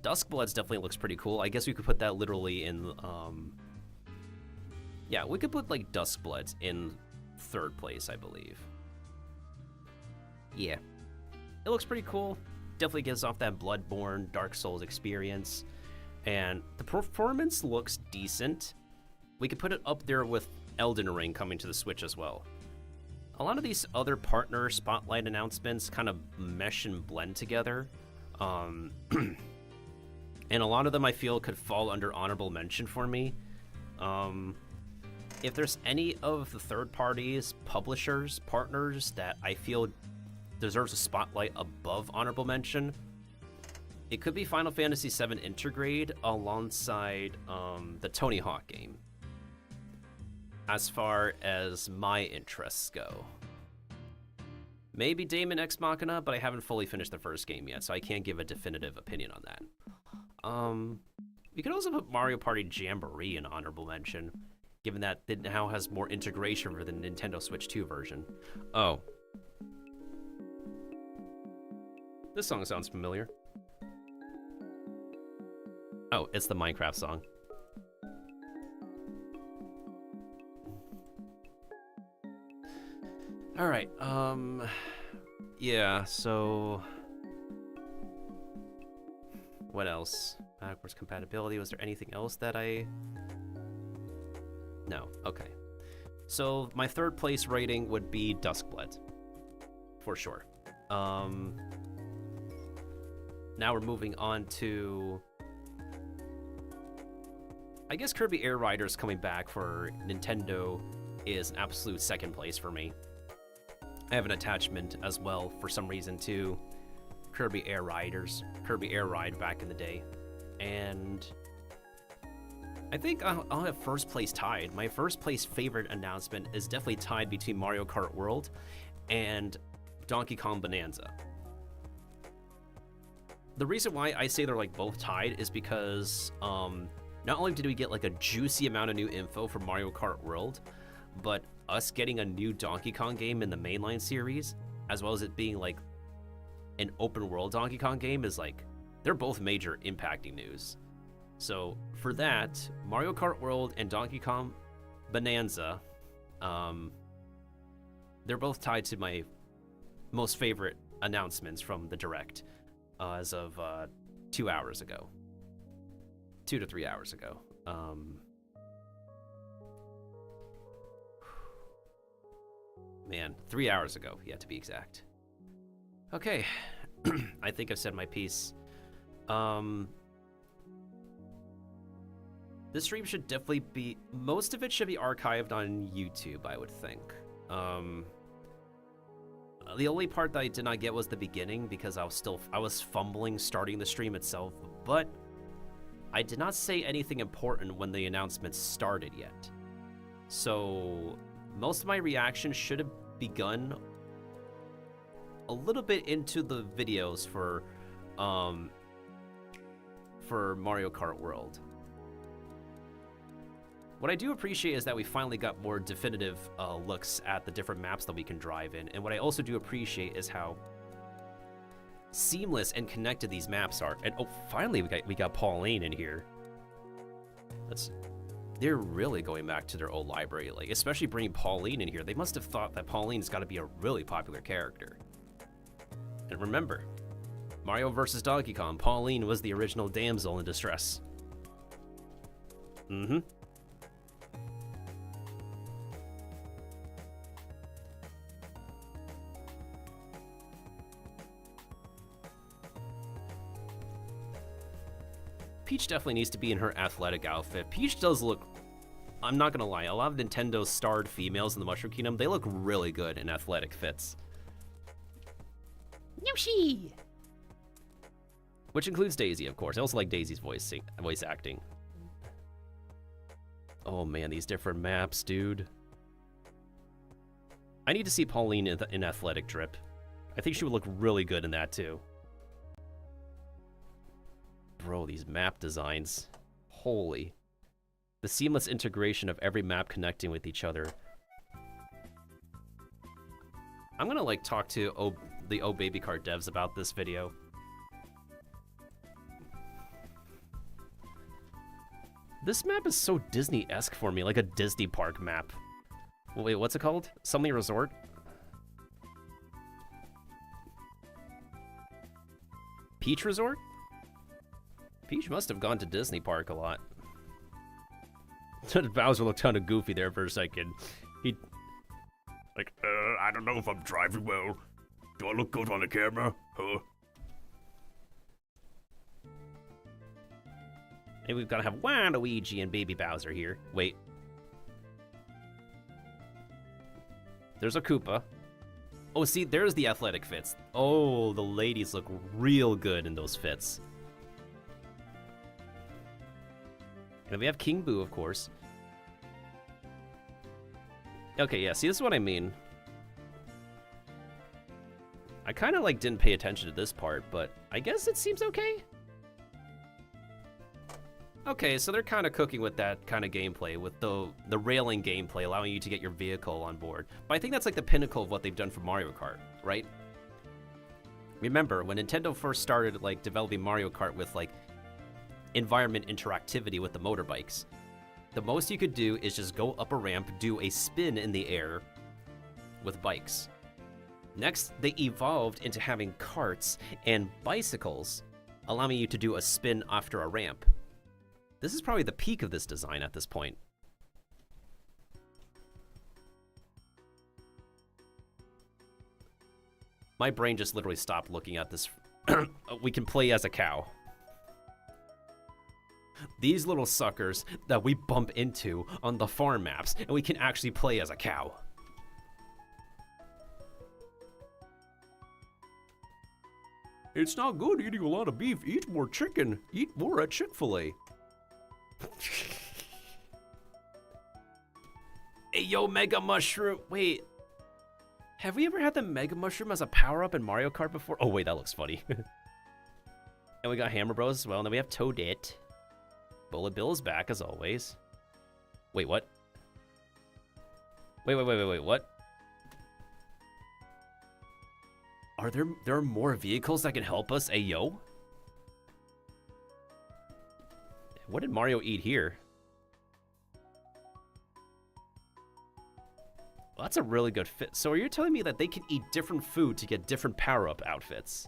Duskbloods definitely looks pretty cool. I guess we could put that literally in, yeah, we could put like Duskbloods in third place, I believe. Yeah. It looks pretty cool. Definitely gives off that Bloodborne, Dark Souls experience. And the performance looks decent. We could put it up there with Elden Ring coming to the Switch as well. A lot of these other partner spotlight announcements kind of mesh and blend together. And a lot of them I feel could fall under honorable mention for me. If there's any of the third parties, publishers, partners that I feel deserves a spotlight above honorable mention, it could be Final Fantasy VII Intergrade alongside the Tony Hawk game, as far as my interests go. Maybe Daemon X Machina, but I haven't fully finished the first game yet, so I can't give a definitive opinion on that. We could also put Mario Party Jamboree in honorable mention, given that it now has more integration for the Nintendo Switch 2 version. Oh. This song sounds familiar. Oh, it's the Minecraft song. Alright, yeah, so... What else? Backwards compatibility, was there anything else that I... No, okay. So, my third place rating would be Duskblood. For sure. Now we're moving on to... I guess Kirby Air Riders coming back for Nintendo is an absolute second place for me. I have an attachment as well, for some reason, to Kirby Air Riders, Kirby Air Ride back in the day. And I think I'll have first place tied. My first place favorite announcement is definitely tied between Mario Kart World and Donkey Kong Bonanza. The reason why I say they're like both tied is because not only did we get like a juicy amount of new info from Mario Kart World, but us getting a new Donkey Kong game in the mainline series, as well as it being like an open world Donkey Kong game, is like, they're both major impacting news. So for that, Mario Kart World and Donkey Kong Bonanza, they're both tied to my most favorite announcements from the Direct as of 2 hours ago. 2 to 3 hours ago. Man, 3 hours ago, yeah, to be exact. Okay, I think I've said my piece. This stream should definitely be, most of it should be archived on YouTube, I would think. The only part that I did not get was the beginning because I was fumbling starting the stream itself, but I did not say anything important when the announcement started yet. So most of my reaction should have begun a little bit into the videos for Mario Kart World. What I do appreciate is that we finally got more definitive looks at the different maps that we can drive in, and what I also do appreciate is how seamless and connected these maps are. And oh, finally we got Pauline in here. They're really going back to their old library, like especially bringing Pauline in here. They must have thought that Pauline's got to be a really popular character. And remember, Mario vs. Donkey Kong, Pauline was the original damsel in distress. Mm-hmm. Peach definitely needs to be in her athletic outfit. Peach does look, I'm not gonna lie, a lot of Nintendo's starred females in the Mushroom Kingdom, they look really good in athletic fits. Yoshi! Which includes Daisy, of course. I also like Daisy's voice acting. Oh man, these different maps, dude. I need to see Pauline in athletic drip. I think she would look really good in that too. Bro, these map designs. Holy. The seamless integration of every map connecting with each other. I'm gonna like talk to the Oh Baby Kart devs about this video. This map is so Disney-esque for me, like a Disney park map. Wait, what's it called? Something Resort? Peach Resort? Peach must have gone to Disney Park a lot. Bowser looked kind of goofy there for a second. He... Like, I don't know if I'm driving well. Do I look good on the camera? Huh? And we've got to have Waluigi and Baby Bowser here. Wait. There's a Koopa. Oh, see, there's the athletic fits. Oh, the ladies look real good in those fits. And then we have King Boo, of course. Okay, yeah, see, this is what I mean. I kind of, like, didn't pay attention to this part, but I guess it seems okay. Okay, so they're kind of cooking with that kind of gameplay, with the railing gameplay, allowing you to get your vehicle on board. But I think that's, like, the pinnacle of what they've done for Mario Kart, right? Remember, when Nintendo first started, like, developing Mario Kart with, like, environment interactivity with the motorbikes, the most you could do is just go up a ramp, do a spin in the air with bikes. Next, they evolved into having carts and bicycles, allowing you to do a spin after a ramp. This is probably the peak of this design at this point. My brain just literally stopped looking at this. We can play as a cow. These little suckers that we bump into on the farm maps, and we can actually play as a cow. It's not good eating a lot of beef. Eat more chicken. Eat more at Chick-fil-A. Hey, yo, Mega Mushroom. Wait. Have we ever had the Mega Mushroom as a power-up in Mario Kart before? Oh, wait, that looks funny. And we got Hammer Bros as well, and then we have Toadette. Bullet Bill is back, as always. Wait, what? Wait, what? Are there more vehicles that can help us? Hey, yo? What did Mario eat here? Well, that's a really good fit. So are you telling me that they can eat different food to get different power-up outfits?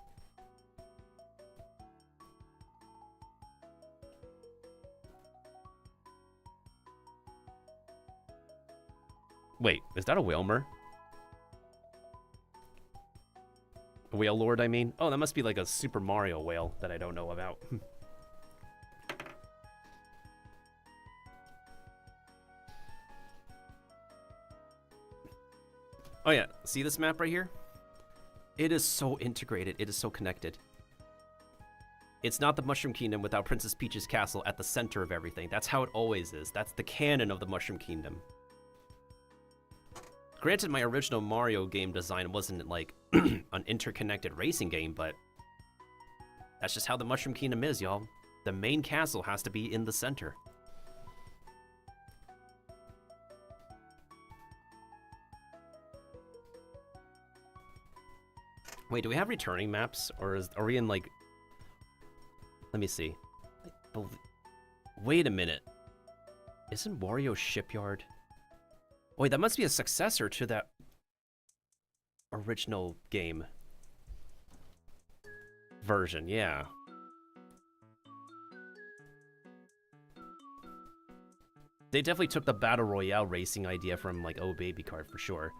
Wait, is that a Whalmer? A Whale Lord, I mean? Oh, that must be like a Super Mario whale that I don't know about. Oh yeah, see this map right here? It is so integrated, it is so connected. It's not the Mushroom Kingdom without Princess Peach's castle at the center of everything. That's how it always is. That's the canon of the Mushroom Kingdom. Granted, my original Mario game design wasn't like an interconnected racing game, but that's just how the Mushroom Kingdom is, y'all. The main castle has to be in the center. Wait, do we have returning maps? Or are we in like... Let me see. Wait a minute. Isn't Wario Shipyard? Wait, that must be a successor to that original game version, yeah. They definitely took the Battle Royale racing idea from like Oh Baby Card for sure.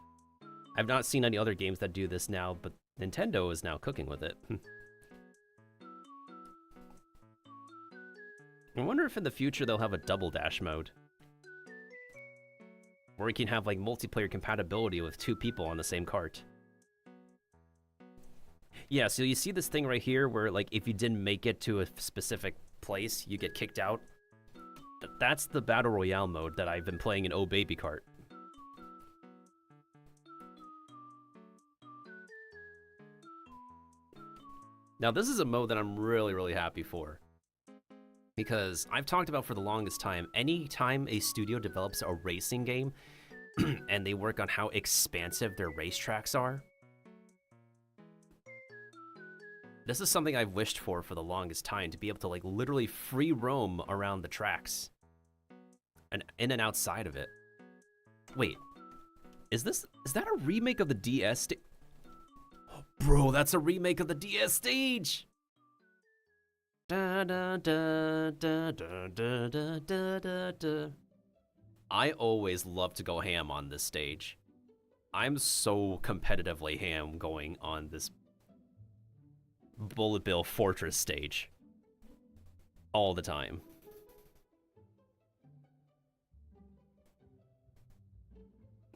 I've not seen any other games that do this now, but Nintendo is now cooking with it. I wonder if in the future they'll have a double dash mode. Where you can have like multiplayer compatibility with 2 people on the same cart. Yeah, so you see this thing right here where like if you didn't make it to a specific place, you get kicked out. That's the Battle Royale mode that I've been playing in Oh Baby Cart. Now this is a mode that I'm really, really happy for. Because I've talked about for the longest time, anytime a studio develops a racing game and they work on how expansive their racetracks are, this is something I've wished for the longest time, to be able to like literally free roam around the tracks and in and outside of it. Wait, is that a remake of the DS stage? Bro, that's a remake of the DS stage! Da, da, da, da, da, da, da, da, da, da. I always love to go ham on this stage. I'm so competitively ham going on this Bullet Bill Fortress stage. All the time.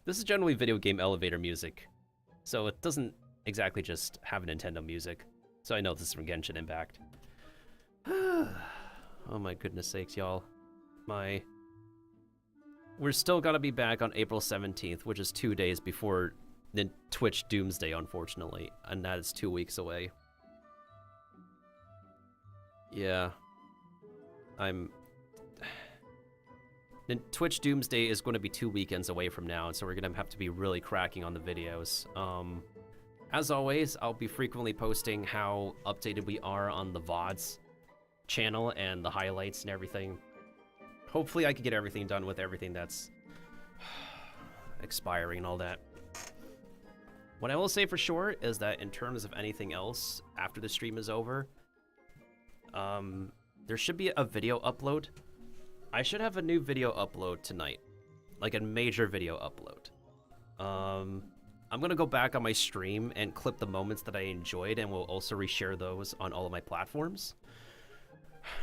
This is generally video game elevator music, so it doesn't exactly just have a Nintendo music. So I know this is from Genshin Impact. Oh my goodness sakes, y'all. We're still gonna be back on April 17th, which is 2 days before the Twitch Doomsday, unfortunately. And that is 2 weeks away. Yeah. Twitch Doomsday is going to be 2 weekends away from now, and so we're going to have to be really cracking on the videos. As always, I'll be frequently posting how updated we are on the VODs channel and the highlights and everything. Hopefully I can get everything done with everything that's expiring and all that. What I will say for sure is that in terms of anything else after the stream is over, there should be a video upload. I should have a new video upload tonight, like a major video upload. I'm gonna go back on my stream and clip the moments that I enjoyed, and we'll also reshare those on all of my platforms.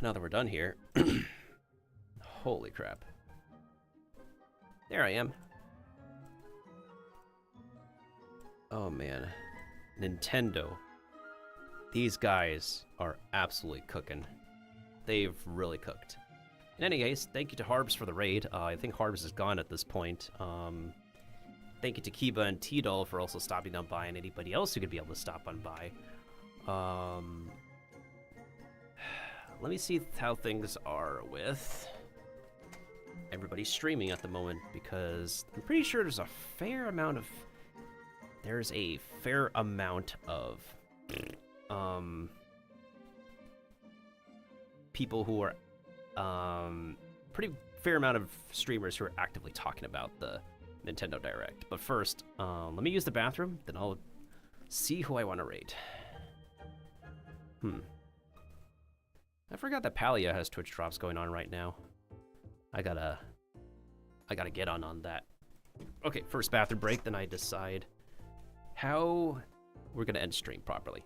Now that we're done here. Holy crap. There I am. Oh man. Nintendo. These guys are absolutely cooking. They've really cooked. In any case, thank you to Harbs for the raid. I think Harbs is gone at this point. Thank you to Kiba and T-Doll for also stopping on by, and anybody else who could be able to stop on by. Let me see how things are with everybody streaming at the moment, because I'm pretty sure there's a fair amount of people who are pretty fair amount of streamers who are actively talking about the Nintendo Direct. But first, let me use the bathroom, then I'll see who I want to raid. I forgot that Palia has Twitch drops going on right now. I gotta get on that. Okay, first bathroom break, then I decide how we're gonna end stream properly.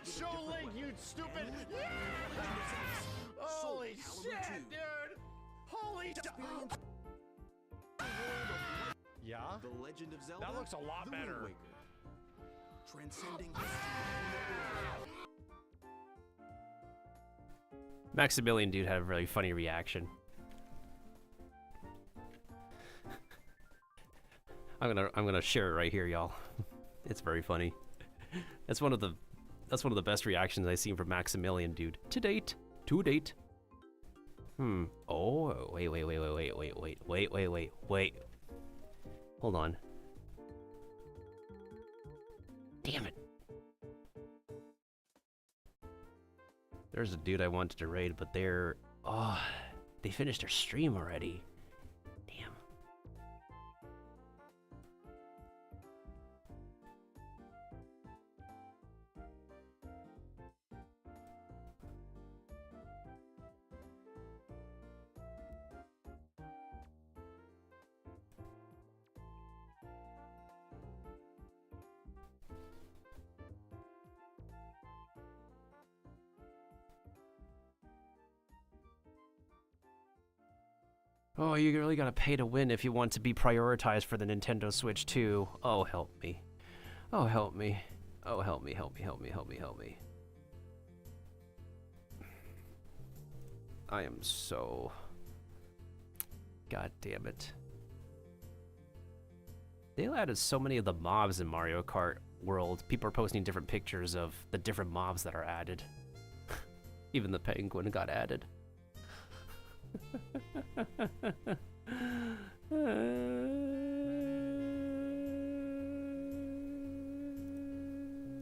Show Link, you stupid! Yeah! Holy shit, dude! Holy shit! Yeah? The Legend of Zelda. That looks a lot better. Transcending Maximilian dude had a really funny reaction. I'm gonna share it right here, y'all. It's very funny. That's one of the best reactions I've seen from Maximilian dude to date. To date. Oh, wait. Hold on. Damn it. There's a dude I wanted to raid, but they finished their stream already. Damn. Oh, you really gotta pay to win if you want to be prioritized for the Nintendo Switch 2. Oh, help me. Oh, help me. Oh, help me, help me, help me, help me, help me. I am so... God damn it. They added so many of the mobs in Mario Kart World. People are posting different pictures of the different mobs that are added. Even the penguin got added.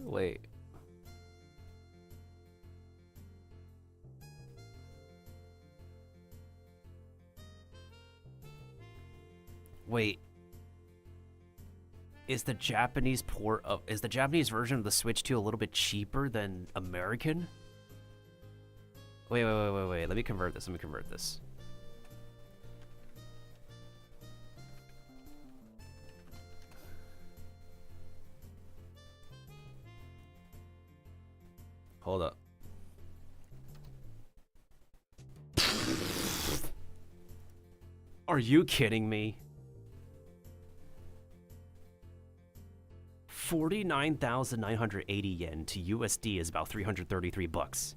Wait. Wait. Is the Japanese is the Japanese version of the Switch 2 a little bit cheaper than American? Wait. Let me convert this. Hold up. Are you kidding me? 49,980 yen to USD is about 333 bucks.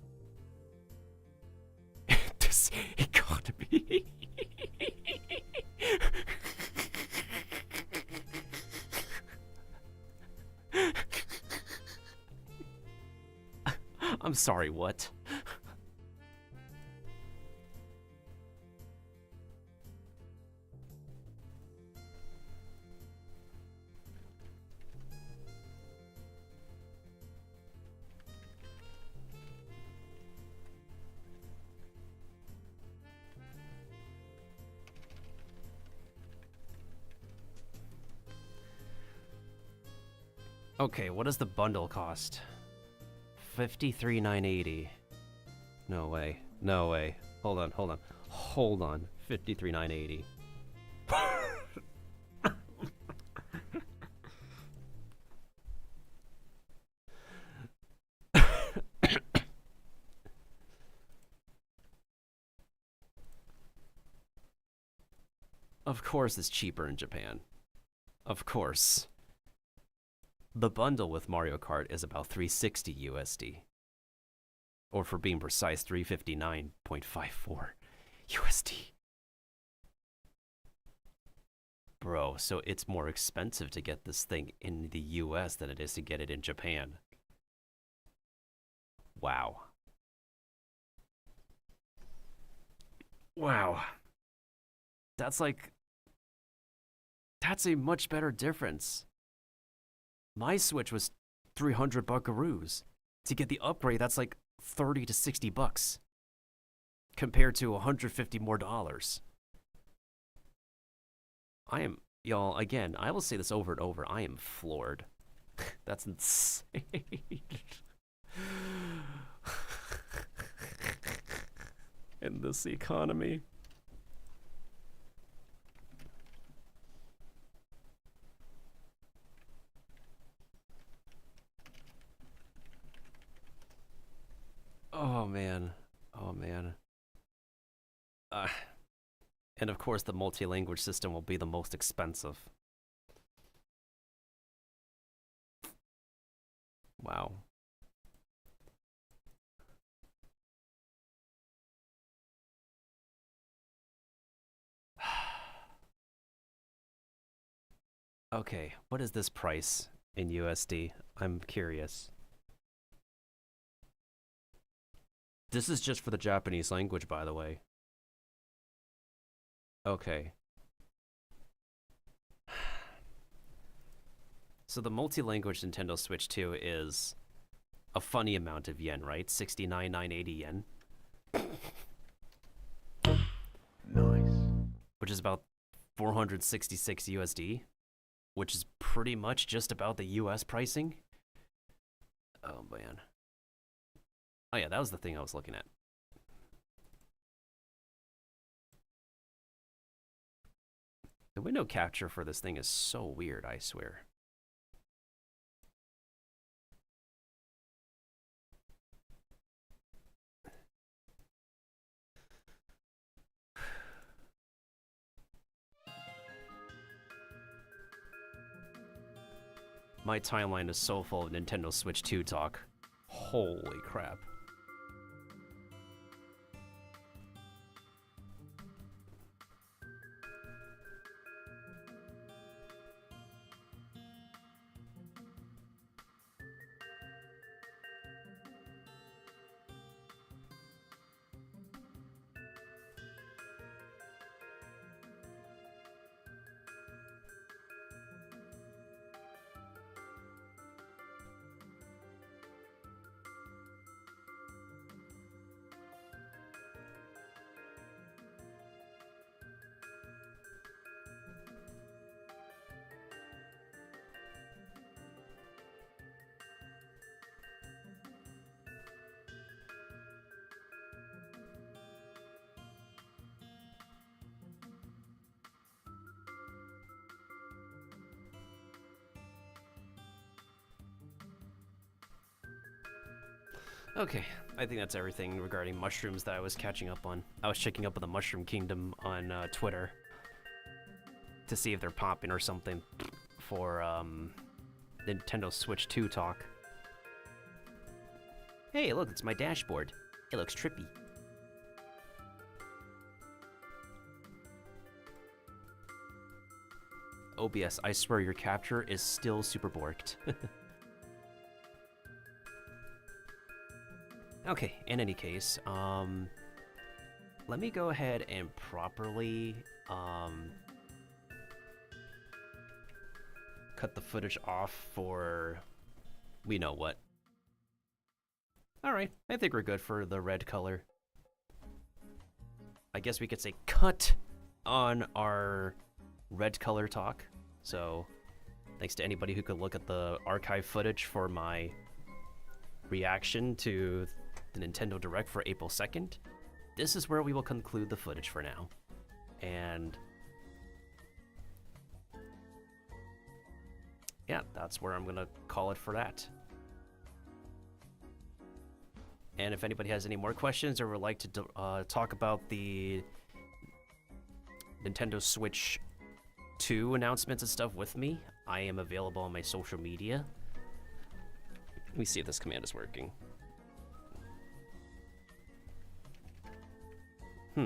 This economy. I'm sorry, what? Okay, what does the bundle cost? 53,980. No way. No way. Hold on. 53,980. Of course it's cheaper in Japan. Of course. The bundle with Mario Kart is about 360 USD. Or for being precise, 359.54 USD. Bro, so it's more expensive to get this thing in the US than it is to get it in Japan. Wow. Wow. That's a much better difference. My Switch was 300 buckaroos. To get the upgrade, that's like 30 to 60 bucks. Compared to 150 more dollars. Y'all, again, I will say this over and over, I am floored. That's insane. In this economy. Oh man. And of course the multi-language system will be the most expensive. Wow. Okay, what is this price in USD? I'm curious. This is just for the Japanese language, by the way. Okay. So the multi-language Nintendo Switch 2 is a funny amount of yen, right? 69,980 yen. Nice. Which is about 466 USD, which is pretty much just about the US pricing. Oh man. Oh yeah, that was the thing I was looking at. The window capture for this thing is so weird, I swear. My timeline is so full of Nintendo Switch 2 talk. Holy crap. Okay, I think that's everything regarding mushrooms that I was catching up on. I was checking up with the Mushroom Kingdom on Twitter to see if they're popping or something for Nintendo Switch 2 talk. Hey, look, it's my dashboard. It looks trippy. OBS, I swear your capture is still super borked. Okay, in any case, let me go ahead and properly, cut the footage off for we know what. Alright, I think we're good for the red color. I guess we could say cut on our red color talk. So, thanks to anybody who could look at the archive footage for my reaction to the Nintendo Direct for April 2nd. This is where we will conclude the footage for now. And yeah, that's where I'm gonna call it for that. And if anybody has any more questions or would like to talk about the Nintendo Switch 2 announcements and stuff with me, I am available on my social media. Let me see if this command is working. I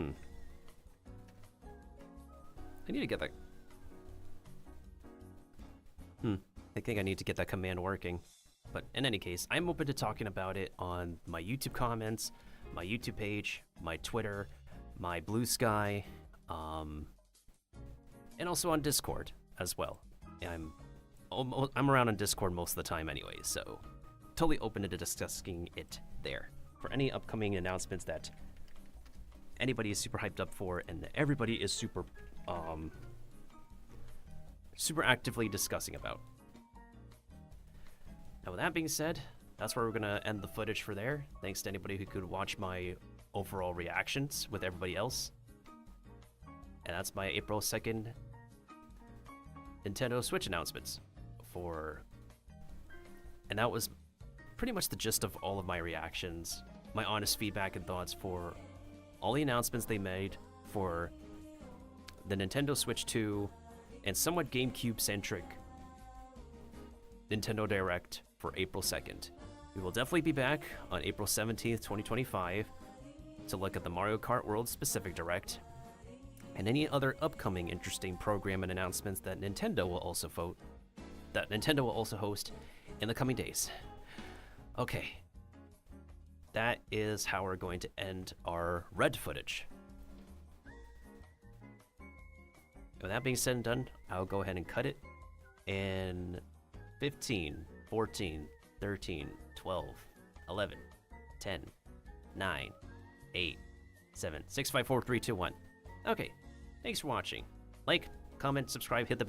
need to get that. I think I need to get that command working. But in any case, I'm open to talking about it on my YouTube comments, my YouTube page, my Twitter, my Blue Sky, and also on Discord as well. I'm around on Discord most of the time anyway, so totally open to discussing it there. For any upcoming announcements that anybody is super hyped up for and everybody is super actively discussing about. Now with that being said, that's where we're gonna end the footage for there. Thanks to anybody who could watch my overall reactions with everybody else. And that's my April 2nd Nintendo Switch announcements and that was pretty much the gist of all of my reactions, my honest feedback and thoughts for all the announcements they made for the Nintendo Switch 2 and somewhat GameCube-centric Nintendo Direct for April 2nd. We will definitely be back on April 17th, 2025 to look at the Mario Kart World Specific Direct and any other upcoming interesting program and announcements that Nintendo will also host in the coming days. Okay. That is how we're going to end our red footage. With that being said and done, I'll go ahead and cut it. And 15, 14, 13, 12, 11, 10, 9, 8, 7, 6, 5, 4, 3, 2, 1. Okay, thanks for watching. Like, comment, subscribe, hit the bell.